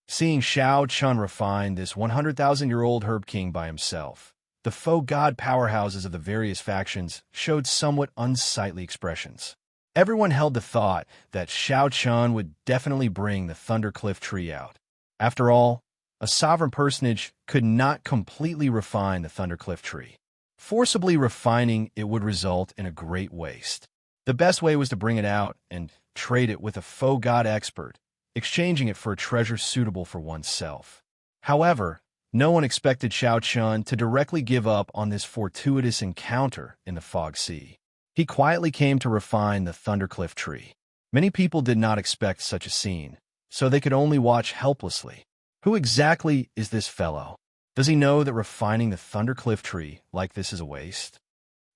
[SPEAKER 1] Seeing Xiao Chun refine this 100,000-year-old herb king by himself, the faux god powerhouses of the various factions showed somewhat unsightly expressions. Everyone held the thought that Xiao Chun would definitely bring the Thundercliff tree out. After all, a sovereign personage could not completely refine the Thundercliff tree. Forcibly refining it would result in a great waste. The best way was to bring it out and trade it with a faux god expert, exchanging it for a treasure suitable for oneself. However, no one expected Xiao Chun to directly give up on this fortuitous encounter in the fog sea. He quietly came to refine the Thundercliff tree. Many people did not expect such a scene, so they could only watch helplessly. Who exactly is this fellow? Does he know that refining the Thundercliff tree like this is a waste?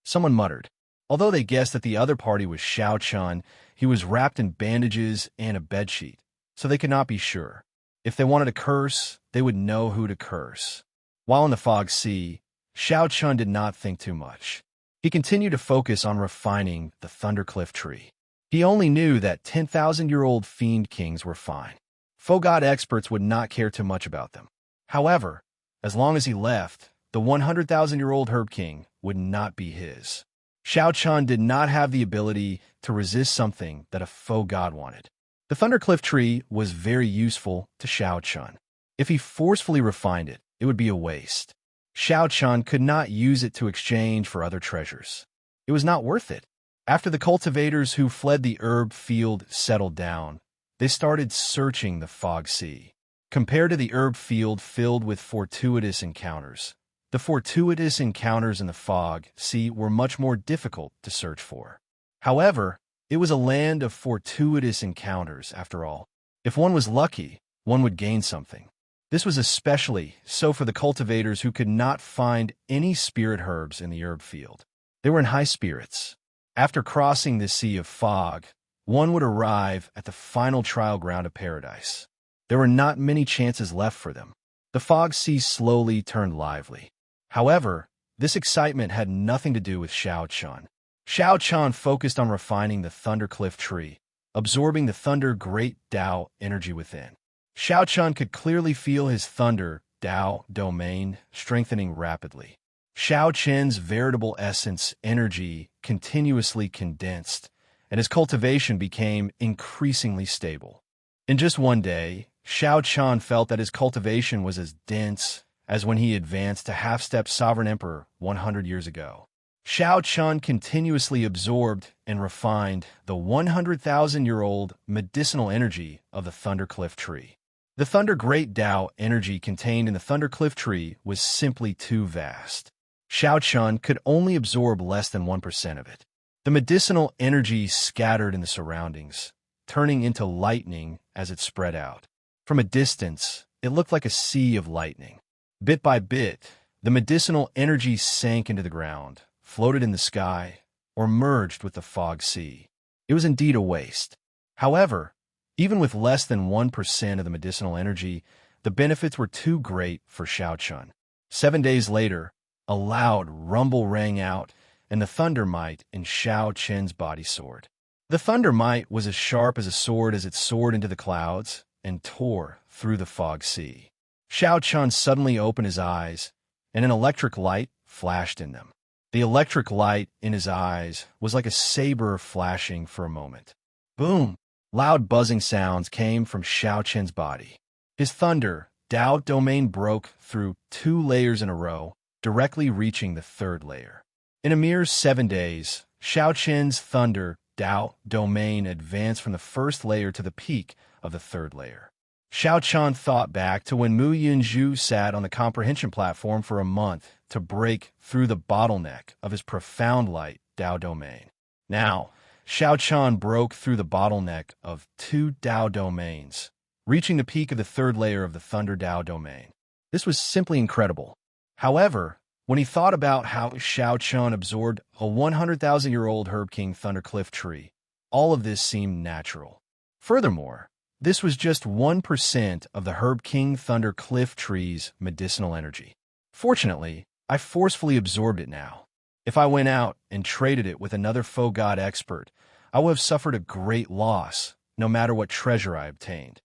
[SPEAKER 1] Someone muttered. Although they guessed that the other party was Xiao Chun, he was wrapped in bandages and a bedsheet, so they could not be sure. If they wanted to curse, they would know who to curse. While in the fog sea, Xiao Chun did not think too much. He continued to focus on refining the Thundercliff tree. He only knew that 10,000-year-old fiend kings were fine. Faux god experts would not care too much about them. However, as long as he left, the 100,000-year-old herb king would not be his. Xiao Chun did not have the ability to resist something that a faux god wanted. The Thundercliff tree was very useful to Xiao Chun. If he forcefully refined it, it would be a waste. Xiao Chun could not use it to exchange for other treasures. It was not worth it. After the cultivators who fled the herb field settled down, they started searching the fog sea. Compared to the herb field filled with fortuitous encounters, the fortuitous encounters in the fog sea were much more difficult to search for. However, it was a land of fortuitous encounters, after all. If one was lucky, one would gain something. This was especially so for the cultivators who could not find any spirit herbs in the herb field. They were in high spirits. After crossing the sea of fog, one would arrive at the final trial ground of paradise. There were not many chances left for them. The fog sea slowly turned lively. However, this excitement had nothing to do with Xiao Chun. Xiao Chun focused on refining the Thundercliff tree, absorbing the Thunder Great Tao energy within. Xiao Chun could clearly feel his Thunder Tao domain strengthening rapidly. Xiao Chen's veritable essence energy continuously condensed, and his cultivation became increasingly stable. In just one day, Xiao Chun felt that his cultivation was as dense as when he advanced to half-step Sovereign Emperor 100 years ago. Xiao Chun continuously absorbed and refined the 100,000-year-old medicinal energy of the Thundercliff tree. The Thunder Great Tao energy contained in the Thundercliff tree was simply too vast. Xiao Chun could only absorb less than 1% of it. The medicinal energy scattered in the surroundings, turning into lightning as it spread out. From a distance, it looked like a sea of lightning. Bit by bit, the medicinal energy sank into the ground, floated in the sky, or merged with the fog sea. It was indeed a waste. However, even with less than 1% of the medicinal energy, the benefits were too great for Xiao Chun. 7 days later, a loud rumble rang out, and the thunder might in Xiao Chen's body soared. The thunder might was as sharp as a sword as it soared into the clouds and tore through the fog sea. Xiao Chun suddenly opened his eyes, and an electric light flashed in them. The electric light in his eyes was like a saber flashing for a moment. Boom! Loud buzzing sounds came from Xiao Chen's body. His Thunder Tao domain broke through 2 layers in a row, directly reaching the 3rd layer. In a mere 7 days, Xiao Chen's Thunder Tao domain advanced from the 1st layer to the peak of the 3rd layer. Xiao Chun thought back to when Mu Yunzhu sat on the comprehension platform for a month to break through the bottleneck of his profound light Tao domain. Now, Xiao Chun broke through the bottleneck of 2 Tao domains, reaching the peak of the 3rd layer of the Thunder Tao domain. This was simply incredible. However, when he thought about how Xiao Chun absorbed a 100,000-year-old Herb King Thundercliff tree, all of this seemed natural. Furthermore, this was just 1% of the Herb King Thundercliff tree's medicinal energy. Fortunately, I forcefully absorbed it now. If I went out and traded it with another faux god expert, I would have suffered a great loss, no matter what treasure I obtained.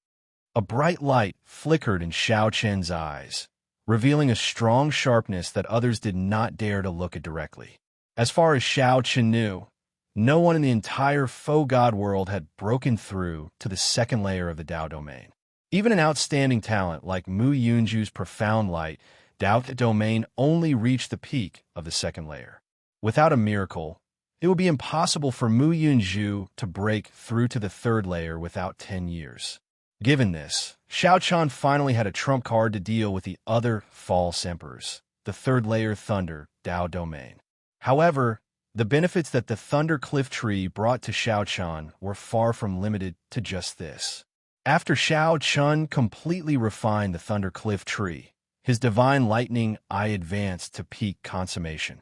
[SPEAKER 1] A bright light flickered in Xiao Chen's eyes, revealing a strong sharpness that others did not dare to look at directly. As far as Xiao Chen knew, no one in the entire faux god world had broken through to the 2nd layer of the Tao domain. Even an outstanding talent like Mu Yunzhu's profound light Tao domain only reached the peak of the 2nd layer. Without a miracle, it would be impossible for Mu Yunzhu to break through to the third layer without 10 years. Given this, Xiao Qian finally had a trump card to deal with the other false emperors, the third layer Thunder Dao domain. However, the benefits that the Thunder Cliff Tree brought to Xiao Qian were far from limited to just this. After Xiao Qian completely refined the Thunder Cliff Tree, his divine lightning eye advanced to peak consummation.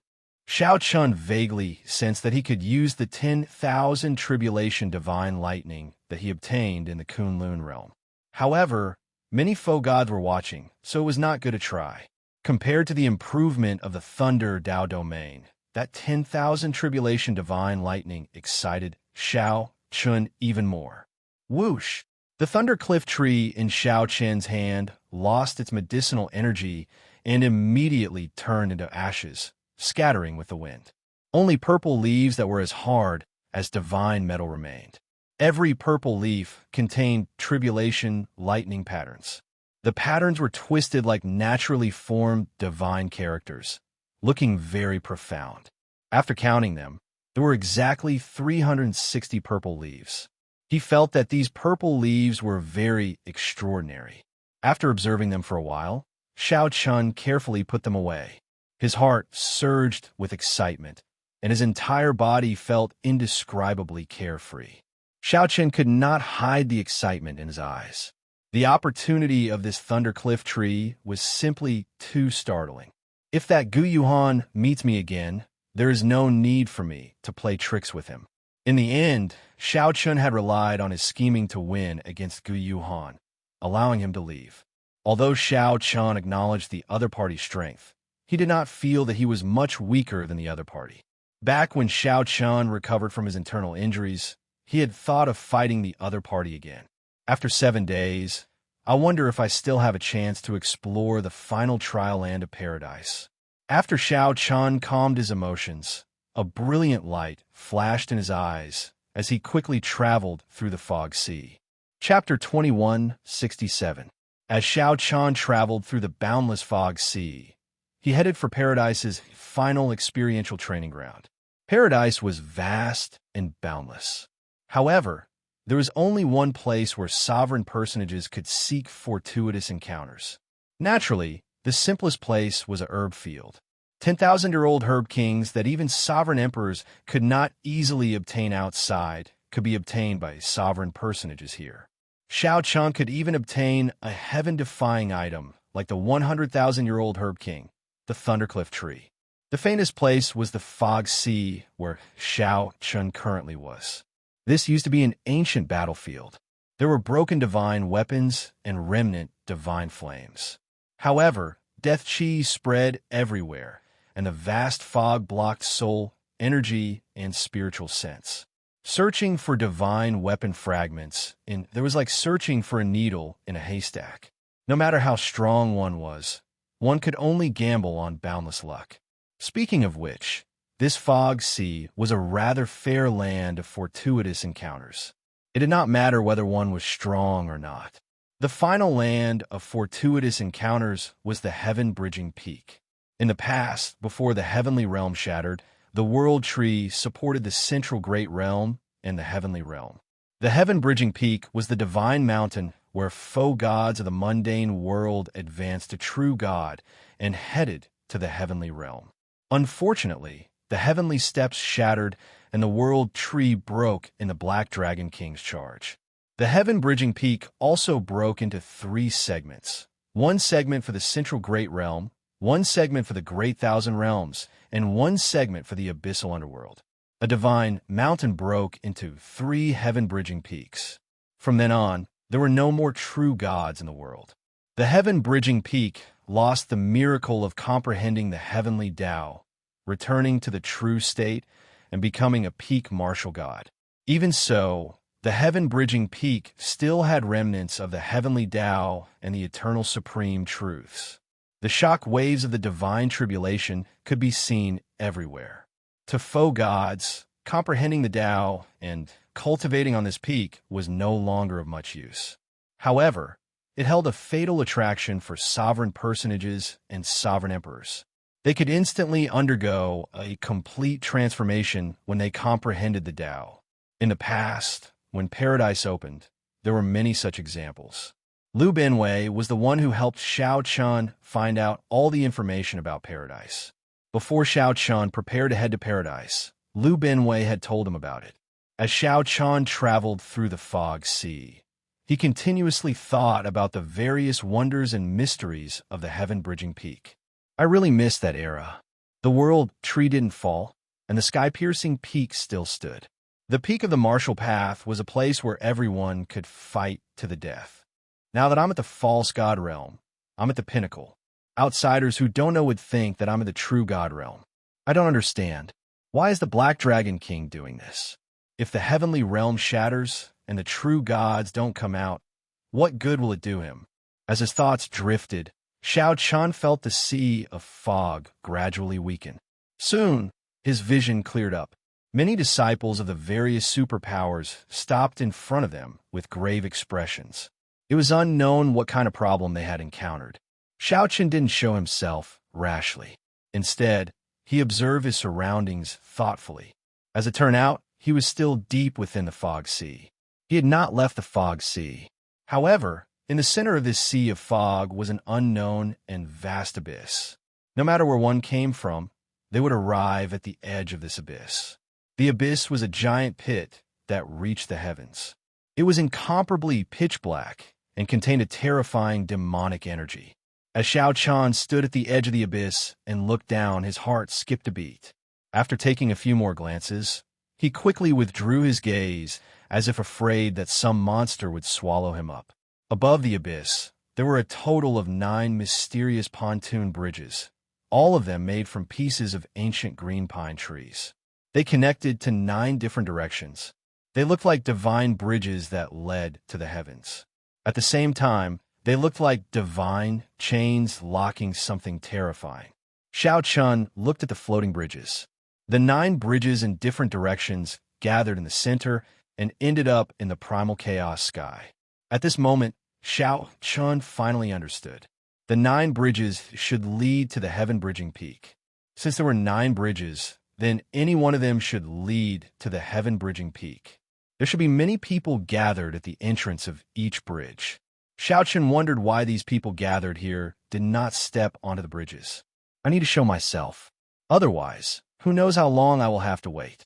[SPEAKER 1] Xiao Qian vaguely sensed that he could use the 10,000 tribulation divine lightning that he obtained in the Kunlun realm. However, many foe gods were watching, so it was not good to try. Compared to the improvement of the Thunder Dao domain, that 10,000 tribulation divine lightning excited Xiao Qian even more. Whoosh! The Thunder Cliff Tree in Xiao Qian's hand lost its medicinal energy and immediately turned into ashes, scattering with the wind. Only purple leaves that were as hard as divine metal remained. Every purple leaf contained tribulation lightning patterns. The patterns were twisted like naturally formed divine characters, looking very profound. After counting them, there were exactly 360 purple leaves. He felt that these purple leaves were very extraordinary. After observing them for a while, Xiao Qian carefully put them away. His heart surged with excitement, and his entire body felt indescribably carefree. Xiao Qian could not hide the excitement in his eyes. The opportunity of this Thunder Cliff Tree was simply too startling. If that Gu Yuhan meets me again, there is no need for me to play tricks with him. In the end, Xiao Qian had relied on his scheming to win against Gu Yuhan, allowing him to leave. Although Xiao Qian acknowledged the other party's strength, he did not feel that he was much weaker than the other party. Back when Xiao Qian recovered from his internal injuries, he had thought of fighting the other party again. After 7 days, I wonder if I still have a chance to explore the final trial land of paradise. After Xiao Qian calmed his emotions, a brilliant light flashed in his eyes as he quickly traveled through the fog sea. Chapter 2167. As Xiao Qian traveled through the boundless fog sea, he headed for Paradise's final experiential training ground. Paradise was vast and boundless. However, there was only one place where sovereign personages could seek fortuitous encounters. Naturally, the simplest place was a herb field. 10,000-year-old herb kings that even sovereign emperors could not easily obtain outside could be obtained by sovereign personages here. Xiao Qian could even obtain a heaven-defying item like the 100,000-year-old herb king, the Thundercliff Tree. The faintest place was the fog sea where Xiao Qian currently was. This used to be an ancient battlefield. There were broken divine weapons and remnant divine flames. However, death chi spread everywhere, and the vast fog blocked soul, energy, and spiritual sense. Searching for divine weapon fragments, there was like searching for a needle in a haystack. No matter how strong one was, one could only gamble on boundless luck. Speaking of which, this fog sea was a rather fair land of fortuitous encounters. It did not matter whether one was strong or not. The final land of fortuitous encounters was the heaven-bridging peak. In the past, before the heavenly realm shattered, the world tree supported the central great realm and the heavenly realm. The heaven-bridging peak was the divine mountain where foe gods of the mundane world advanced to true God and headed to the heavenly realm. Unfortunately, the heavenly steps shattered and the world tree broke in the Black Dragon King's charge. The heaven-bridging peak also broke into 3 segments. One segment for the central great realm, one segment for the great thousand realms, and one segment for the abyssal underworld. A divine mountain broke into 3 heaven-bridging peaks. From then on, there were no more true gods in the world. The heaven-bridging peak lost the miracle of comprehending the heavenly Tao, returning to the true state and becoming a peak martial god. Even so, the heaven-bridging peak still had remnants of the heavenly Tao and the eternal supreme truths. The shock waves of the divine tribulation could be seen everywhere. To foe gods, comprehending the Tao and cultivating on this peak was no longer of much use. However, it held a fatal attraction for sovereign personages and sovereign emperors. They could instantly undergo a complete transformation when they comprehended the Tao. In the past, when paradise opened, there were many such examples. Lu Binwei was the one who helped Xiao Chun find out all the information about paradise. Before Xiao Chun prepared to head to paradise, Lu Binwei had told him about it. As Xiao Chun traveled through the fog sea, he continuously thought about the various wonders and mysteries of the heaven-bridging peak. I really missed that era. The world tree didn't fall, and the sky-piercing peak still stood. The peak of the Martial Path was a place where everyone could fight to the death. Now that I'm at the false god realm, I'm at the pinnacle. Outsiders who don't know would think that I'm at the true god realm. I don't understand. Why is the Black Dragon King doing this? If the heavenly realm shatters and the true gods don't come out, what good will it do him? As his thoughts drifted, Xiao Chun felt the sea of fog gradually weaken. Soon, his vision cleared up. Many disciples of the various superpowers stopped in front of them with grave expressions. It was unknown what kind of problem they had encountered. Xiao Chun didn't show himself rashly. Instead, he observed his surroundings thoughtfully. As it turned out, he was still deep within the fog sea. He had not left the fog sea. However, in the center of this sea of fog was an unknown and vast abyss. No matter where one came from, they would arrive at the edge of this abyss. The abyss was a giant pit that reached the heavens. It was incomparably pitch black and contained a terrifying demonic energy. As Xiao Chun stood at the edge of the abyss and looked down, his heart skipped a beat. After taking a few more glances, he quickly withdrew his gaze as if afraid that some monster would swallow him up. Above the abyss, there were a total of 9 mysterious pontoon bridges, all of them made from pieces of ancient green pine trees. They connected to 9 different directions. They looked like divine bridges that led to the heavens. At the same time, they looked like divine chains locking something terrifying. Xiao Chun looked at the floating bridges. The 9 bridges in different directions gathered in the center and ended up in the primal chaos sky. At this moment, Xiao Chun finally understood. The 9 bridges should lead to the heaven-bridging peak. Since there were 9 bridges, then any one of them should lead to the heaven-bridging peak. There should be many people gathered at the entrance of each bridge. Xiao Chun wondered why these people gathered here did not step onto the bridges. I need to show myself. Otherwise, who knows how long I will have to wait.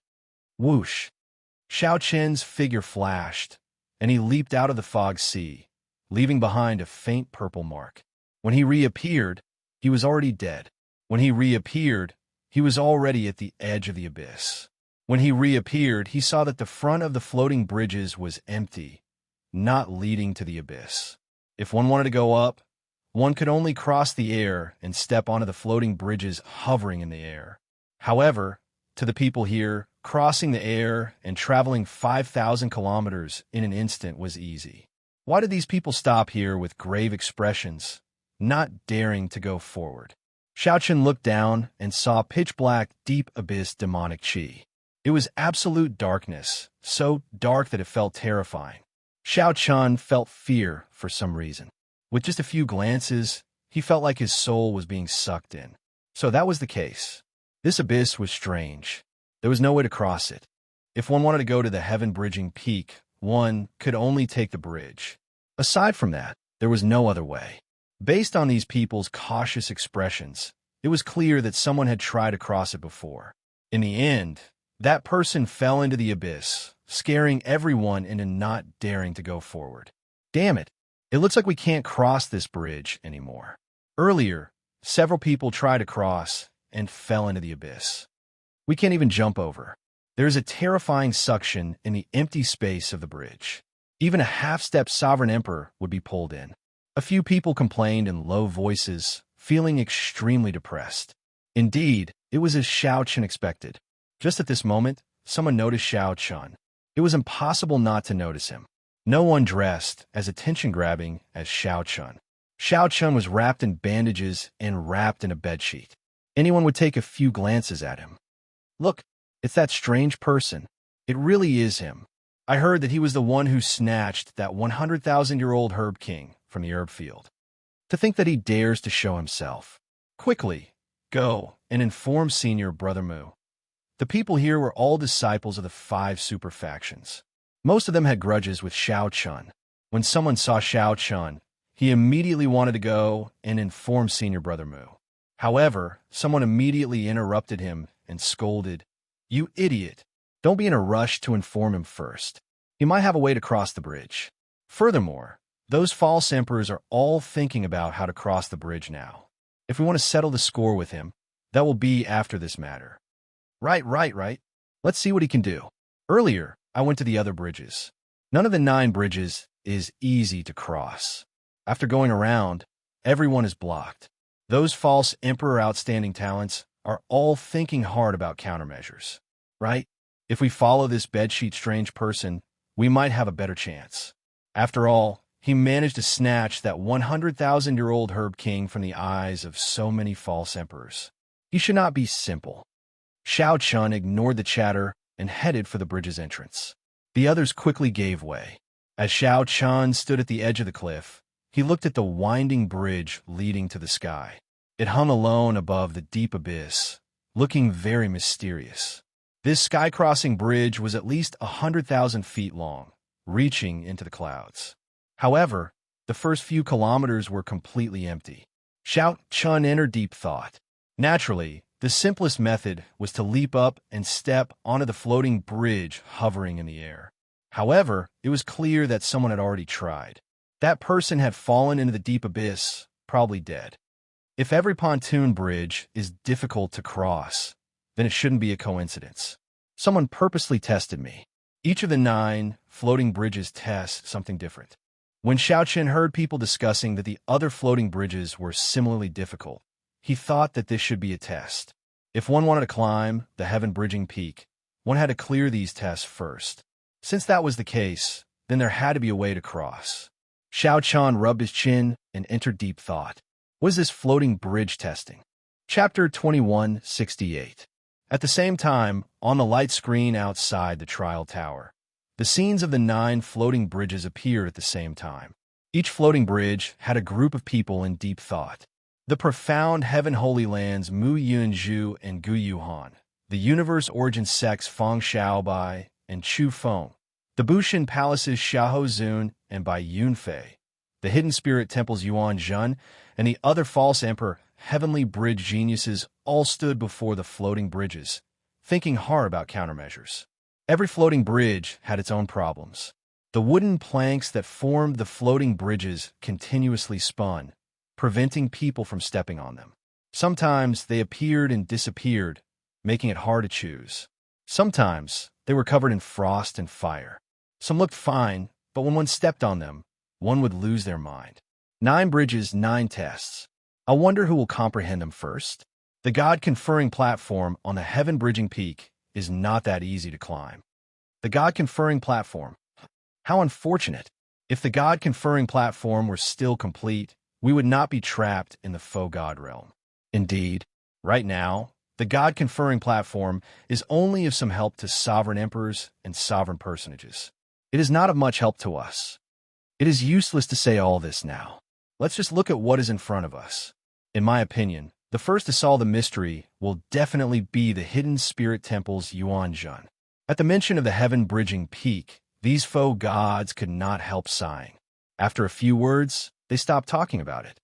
[SPEAKER 1] Whoosh! Xiao Chun's figure flashed, and he leaped out of the fog sea, leaving behind a faint purple mark. When he reappeared, he was already dead. When he reappeared, he was already at the edge of the abyss. When he reappeared, he saw that the front of the floating bridges was empty, not leading to the abyss. If one wanted to go up, one could only cross the air and step onto the floating bridges hovering in the air. However, to the people here, crossing the air and traveling 5,000 kilometers in an instant was easy. Why did these people stop here with grave expressions, not daring to go forward? Xiao Chun looked down and saw pitch-black, deep abyss demonic chi. It was absolute darkness, so dark that it felt terrifying. Xiao Chun felt fear for some reason. With just a few glances, he felt like his soul was being sucked in. So that was the case. This abyss was strange. There was no way to cross it. If one wanted to go to the heaven-bridging peak, one could only take the bridge. Aside from that, there was no other way. Based on these people's cautious expressions, it was clear that someone had tried to cross it before. In the end, that person fell into the abyss, scaring everyone into not daring to go forward. Damn it! It looks like we can't cross this bridge anymore. Earlier, several people tried to cross and fell into the abyss. We can't even jump over. There is a terrifying suction in the empty space of the bridge. Even a half-step sovereign emperor would be pulled in. A few people complained in low voices, feeling extremely depressed. Indeed, it was as Xiao Chun expected. Just at this moment, someone noticed Xiao Chun. It was impossible not to notice him. No one dressed as attention-grabbing as Xiao Chun. Xiao Chun was wrapped in bandages and wrapped in a bedsheet. Anyone would take a few glances at him. Look, it's that strange person. It really is him. I heard that he was the one who snatched that 100,000-year-old herb king from the herb field. To think that he dares to show himself. Quickly, Go and inform Senior Brother Mu. The people here were all disciples of the 5 super factions. Most of them had grudges with Xiao Chun. When someone saw Xiao Chun, he immediately wanted to go and inform Senior Brother Mu. However, someone immediately interrupted him and scolded, "You idiot! Don't be in a rush to inform him first. He might have a way to cross the bridge." Furthermore, those false emperors are all thinking about how to cross the bridge now. If we want to settle the score with him, that will be after this matter. Right. Let's see what he can do. Earlier, I went to the other bridges. None of the 9 bridges is easy to cross. After going around, everyone is blocked. Those false emperor outstanding talents are all thinking hard about countermeasures. Right? If we follow this bedsheet strange person, we might have a better chance. After all, he managed to snatch that 100,000-year-old herb king from the eyes of so many false emperors. He should not be simple. Xiao Chun ignored the chatter and headed for the bridge's entrance. The others quickly gave way. As Xiao Chun stood at the edge of the cliff, he looked at the winding bridge leading to the sky. It hung alone above the deep abyss, looking very mysterious. This sky-crossing bridge was at least 100,000 feet long, reaching into the clouds. However, the first few kilometers were completely empty. Xiao Chun entered deep thought. Naturally, the simplest method was to leap up and step onto the floating bridge hovering in the air. However, it was clear that someone had already tried. That person had fallen into the deep abyss, probably dead. If every pontoon bridge is difficult to cross, then it shouldn't be a coincidence. Someone purposely tested me. Each of the 9 floating bridges tests something different. When Xiao Chen heard people discussing that the other floating bridges were similarly difficult, he thought that this should be a test. If one wanted to climb the heaven-bridging peak, one had to clear these tests first. Since that was the case, then there had to be a way to cross. Xiao Chun rubbed his chin and entered deep thought. What is this floating bridge testing? Chapter 2168. At the same time, on the light screen outside the trial tower, the scenes of the 9 floating bridges appeared at the same time. Each floating bridge had a group of people in deep thought. The profound heaven holy lands Mu Yunzhu and Gu Yuhan, the universe origin sects Feng Xiaobai and Chu Feng, the Bushin palaces Xiahou Zun and Bai Yunfei, the hidden spirit temples Yuan Zhen, and the other false emperor heavenly bridge geniuses all stood before the floating bridges, thinking hard about countermeasures. Every floating bridge had its own problems. The wooden planks that formed the floating bridges continuously spun, preventing people from stepping on them. Sometimes they appeared and disappeared, making it hard to choose. Sometimes they were covered in frost and fire. Some looked fine, but when one stepped on them, one would lose their mind. 9 bridges, 9 tests. I wonder who will comprehend them first. The God-conferring platform on the heaven-bridging peak is not that easy to climb. The God-conferring platform. How unfortunate. If the God-conferring platform were still complete, we would not be trapped in the faux God realm. Indeed, right now, the God-conferring platform is only of some help to sovereign emperors and sovereign personages. It is not of much help to us. It is useless to say all this now. Let's just look at what is in front of us. In my opinion, the first to solve the mystery will definitely be the hidden spirit temples Yuan Zhen. At the mention of the heaven-bridging peak, these faux gods could not help sighing. After a few words, they stopped talking about it.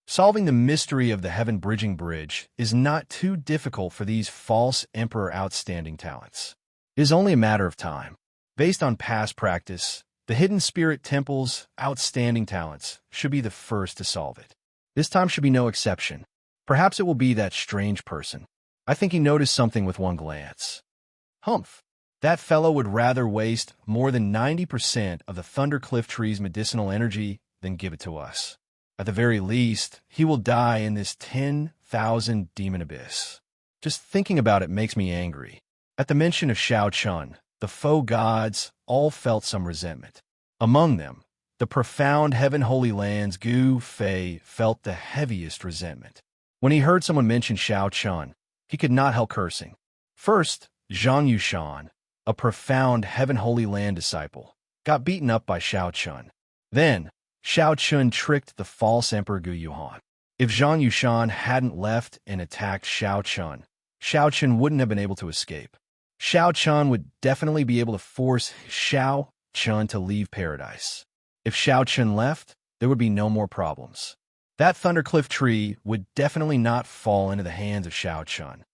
[SPEAKER 1] Solving the mystery of the heaven-bridging bridge is not too difficult for these false emperor outstanding talents. It is only a matter of time. Based on past practice, the hidden spirit temple's outstanding talents should be the first to solve it. This time should be no exception. Perhaps it will be that strange person. I think he noticed something with one glance. Humph! That fellow would rather waste more than 90% of the Thundercliff tree's medicinal energy than give it to us. At the very least, he will die in this 10,000 demon abyss. Just thinking about it makes me angry. At the mention of Xiao Chun, the faux gods all felt some resentment. Among them, the profound heaven holy lands Gu Fei felt the heaviest resentment. When he heard someone mention Xiao Chun, he could not help cursing. First, Zhang Yushan, a profound heaven holy land disciple, got beaten up by Xiao Chun. Then, Xiao Chun tricked the false emperor Gu Yuhan. If Zhang Yushan hadn't left and attacked Xiao Chun, Xiao Chun wouldn't have been able to escape. Xiao Chun would definitely be able to force Xiao Chun to leave paradise. If Xiao Chun left, there would be no more problems. That thundercliff tree would definitely not fall into the hands of Xiao Chun.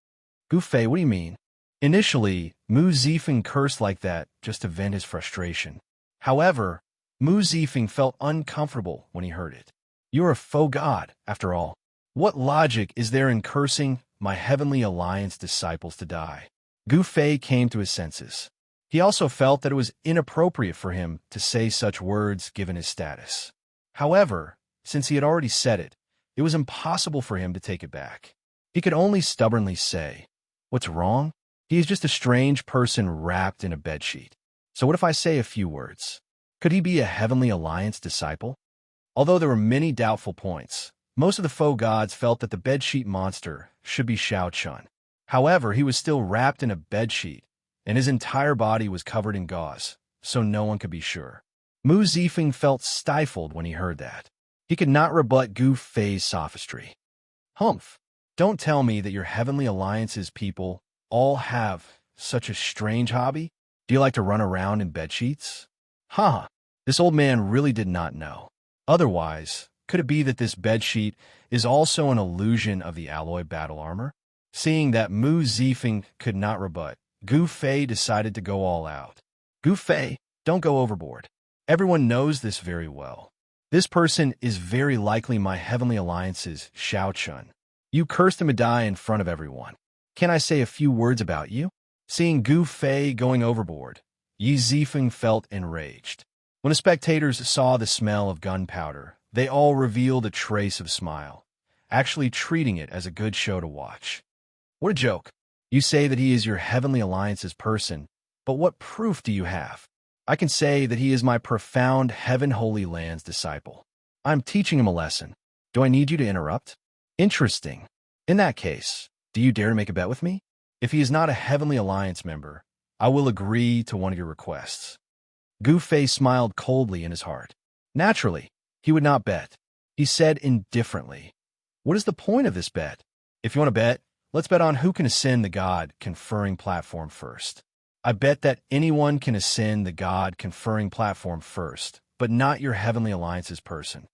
[SPEAKER 1] Gu Fei, what do you mean? Initially, Mu Zifeng cursed like that just to vent his frustration. However, Mu Zifeng felt uncomfortable when he heard it. You're a faux god, after all. What logic is there in cursing my Heavenly Alliance disciples to die? Gu Fei came to his senses. He also felt that it was inappropriate for him to say such words given his status. However, since he had already said it, it was impossible for him to take it back. He could only stubbornly say, "What's wrong? He is just a strange person wrapped in a bedsheet. So what if I say a few words? Could he be a Heavenly Alliance disciple?" Although there were many doubtful points, most of the faux gods felt that the bedsheet monster should be Xiao Chun. However, he was still wrapped in a bedsheet, and his entire body was covered in gauze, so no one could be sure. Mu Zifeng felt stifled when he heard that. He could not rebut Gu Fei's sophistry. Humph! Don't tell me that your Heavenly Alliance's people all have such a strange hobby? Do you like to run around in bedsheets? Ha! This old man really did not know. Otherwise, could it be that this bedsheet is also an illusion of the alloy battle armor? Seeing that Mu Zifeng could not rebut, Gu Fei decided to go all out. Gu Fei, don't go overboard. Everyone knows this very well. This person is very likely my Heavenly Alliance's Xiao Chun. You cursed him to die in front of everyone. Can I say a few words about you? Seeing Gu Fei going overboard, Yi Zifeng felt enraged. When the spectators saw the smell of gunpowder, they all revealed a trace of smile, actually treating it as a good show to watch. What a joke. You say that he is your Heavenly Alliance's person, but what proof do you have? I can say that he is my profound Heaven Holy Land's disciple. I'm teaching him a lesson. Do I need you to interrupt? Interesting. In that case, do you dare to make a bet with me? If he is not a Heavenly Alliance member, I will agree to one of your requests. Gu Fei smiled coldly in his heart. Naturally, he would not bet. He said indifferently, "What is the point of this bet? If you want to bet, let's bet on who can ascend the God-conferring platform first. I bet that anyone can ascend the God-conferring platform first, but not your Heavenly Alliance's person."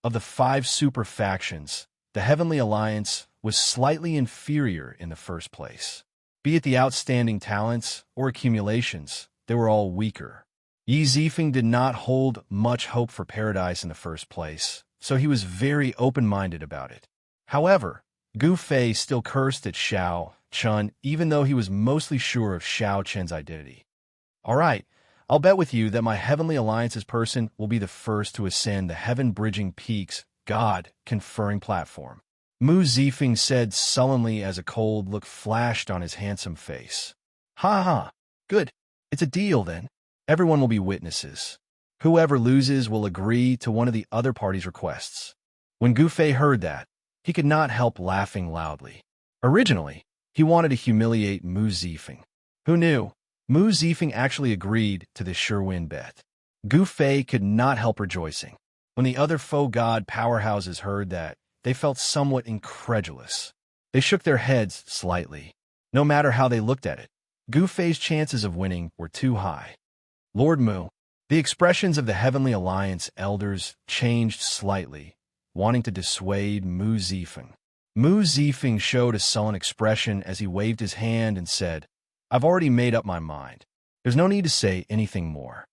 [SPEAKER 1] Of the 5 super factions, the Heavenly Alliance was slightly inferior in the first place. Be it the outstanding talents or accumulations, they were all weaker. Yi Zifeng did not hold much hope for paradise in the first place, so he was very open-minded about it. However, Gu Fei still cursed at Xiao Chun even though he was mostly sure of Xiao Chun's identity. All right, I'll bet with you that my Heavenly Alliance's person will be the first to ascend the heaven-bridging peaks God-conferring platform. Mu Zifeng said sullenly as a cold look flashed on his handsome face. Ha ha, good. It's a deal then. Everyone will be witnesses. Whoever loses will agree to one of the other party's requests. When Gu Fei heard that, he could not help laughing loudly. Originally, he wanted to humiliate Mu Zifeng. Who knew? Mu Zifeng actually agreed to this sure-win bet. Gu Fei could not help rejoicing. When the other faux god powerhouses heard that, they felt somewhat incredulous. They shook their heads slightly. No matter how they looked at it, Gu Fei's chances of winning were too high. Lord Mu. The expressions of the Heavenly Alliance elders changed slightly, wanting to dissuade Mu Zifeng. Mu Zifeng showed a sullen expression as he waved his hand and said, "I've already made up my mind. There's no need to say anything more."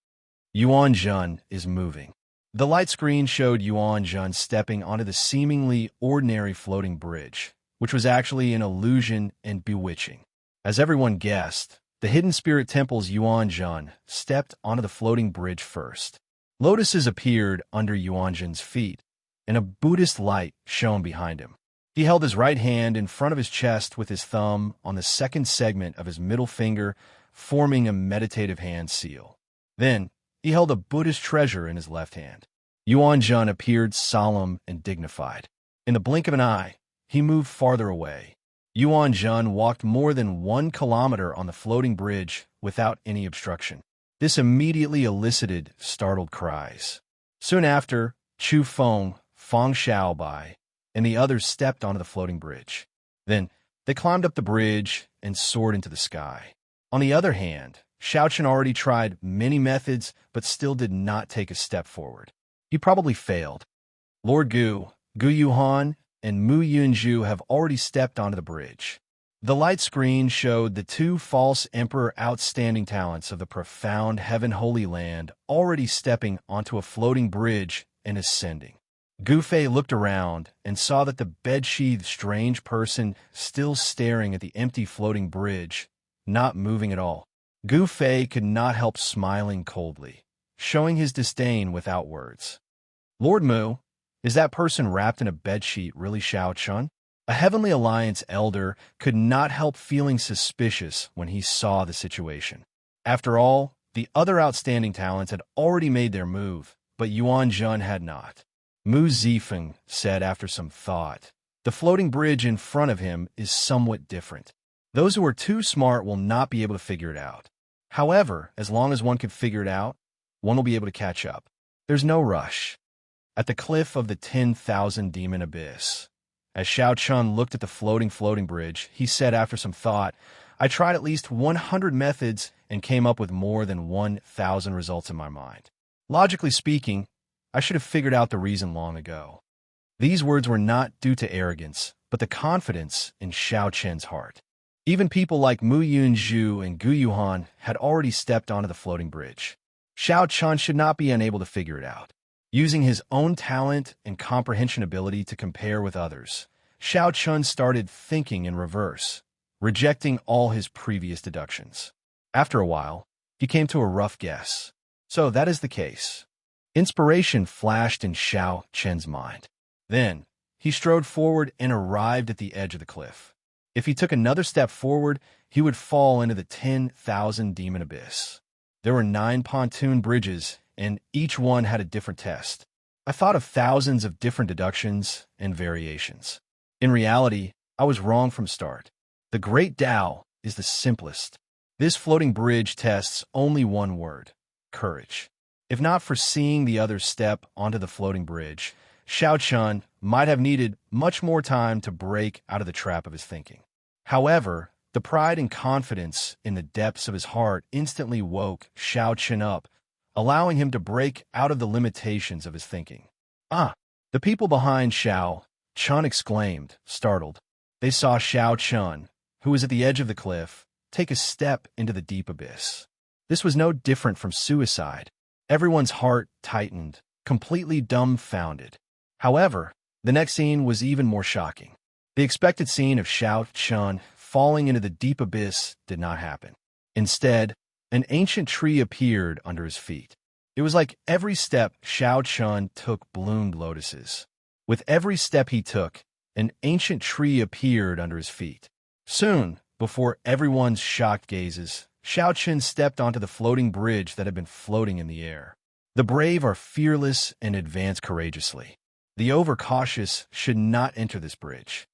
[SPEAKER 1] Yuan Jun is moving. The light screen showed Yuan Jun stepping onto the seemingly ordinary floating bridge, which was actually an illusion and bewitching. As everyone guessed, the Hidden Spirit Temple's Yuan Jun stepped onto the floating bridge first. Lotuses appeared under Yuan Jun's feet, and a Buddhist light shone behind him. He held his right hand in front of his chest with his thumb on the second segment of his middle finger, forming a meditative hand seal. Then, he held a Buddhist treasure in his left hand. Yuan Jun appeared solemn and dignified. In the blink of an eye, he moved farther away. Yuan Jun walked more than 1 kilometer on the floating bridge without any obstruction. This immediately elicited startled cries. Soon after, Chu Feng, Fang Xiaobai, and the others stepped onto the floating bridge. Then, they climbed up the bridge and soared into the sky. On the other hand, Xiaochen already tried many methods, but still did not take a step forward. He probably failed. Lord Gu, Gu Yuhan, and Mu Yunju have already stepped onto the bridge. The light screen showed the two false emperor outstanding talents of the profound heaven holy land already stepping onto a floating bridge and ascending. Gu Fei looked around and saw that the bed-sheathed strange person still staring at the empty floating bridge, not moving at all. Gu Fei could not help smiling coldly, showing his disdain without words. Lord Mu, is that person wrapped in a bedsheet really Xiao Chun? A Heavenly Alliance elder could not help feeling suspicious when he saw the situation. After all, the other outstanding talents had already made their move, but Yuan Jun had not. Mu Zifeng said after some thought, "The floating bridge in front of him is somewhat different. Those who are too smart will not be able to figure it out. However, as long as one can figure it out, one will be able to catch up. There's no rush." At the cliff of the 10,000 Demon Abyss, as Xiao Chun looked at the floating bridge, he said after some thought, "I tried at least 100 methods and came up with more than 1,000 results in my mind. Logically speaking, I should have figured out the reason long ago." These words were not due to arrogance, but the confidence in Xiao Chen's heart. Even people like Mu Yunju and Gu Yuhan had already stepped onto the floating bridge. Xiao Chun should not be unable to figure it out. Using his own talent and comprehension ability to compare with others, Xiao Chun started thinking in reverse, rejecting all his previous deductions. After a while, he came to a rough guess. So that is the case. Inspiration flashed in Xiao Chen's mind. Then, he strode forward and arrived at the edge of the cliff. If he took another step forward, he would fall into the 10,000 Demon Abyss. There were 9 pontoon bridges, and each one had a different test. I thought of thousands of different deductions and variations. In reality, I was wrong from start. The Great Tao is the simplest. This floating bridge tests only one word: courage. If not for seeing the others step onto the floating bridge, Xiao Chun might have needed much more time to break out of the trap of his thinking. However, the pride and confidence in the depths of his heart instantly woke Xiao Chun up, allowing him to break out of the limitations of his thinking. "Ah!" The people behind Xiao Chun exclaimed, startled. They saw Xiao Chun, who was at the edge of the cliff, take a step into the deep abyss. This was no different from suicide. Everyone's heart tightened, completely dumbfounded. However, the next scene was even more shocking. The expected scene of Xiao Chun falling into the deep abyss did not happen. Instead, an ancient tree appeared under his feet. It was like every step Xiao Chun took bloomed lotuses. With every step he took, an ancient tree appeared under his feet. Soon, before everyone's shocked gazes, Xiao Chun stepped onto the floating bridge that had been floating in the air. The brave are fearless and advance courageously. The overcautious should not enter this bridge.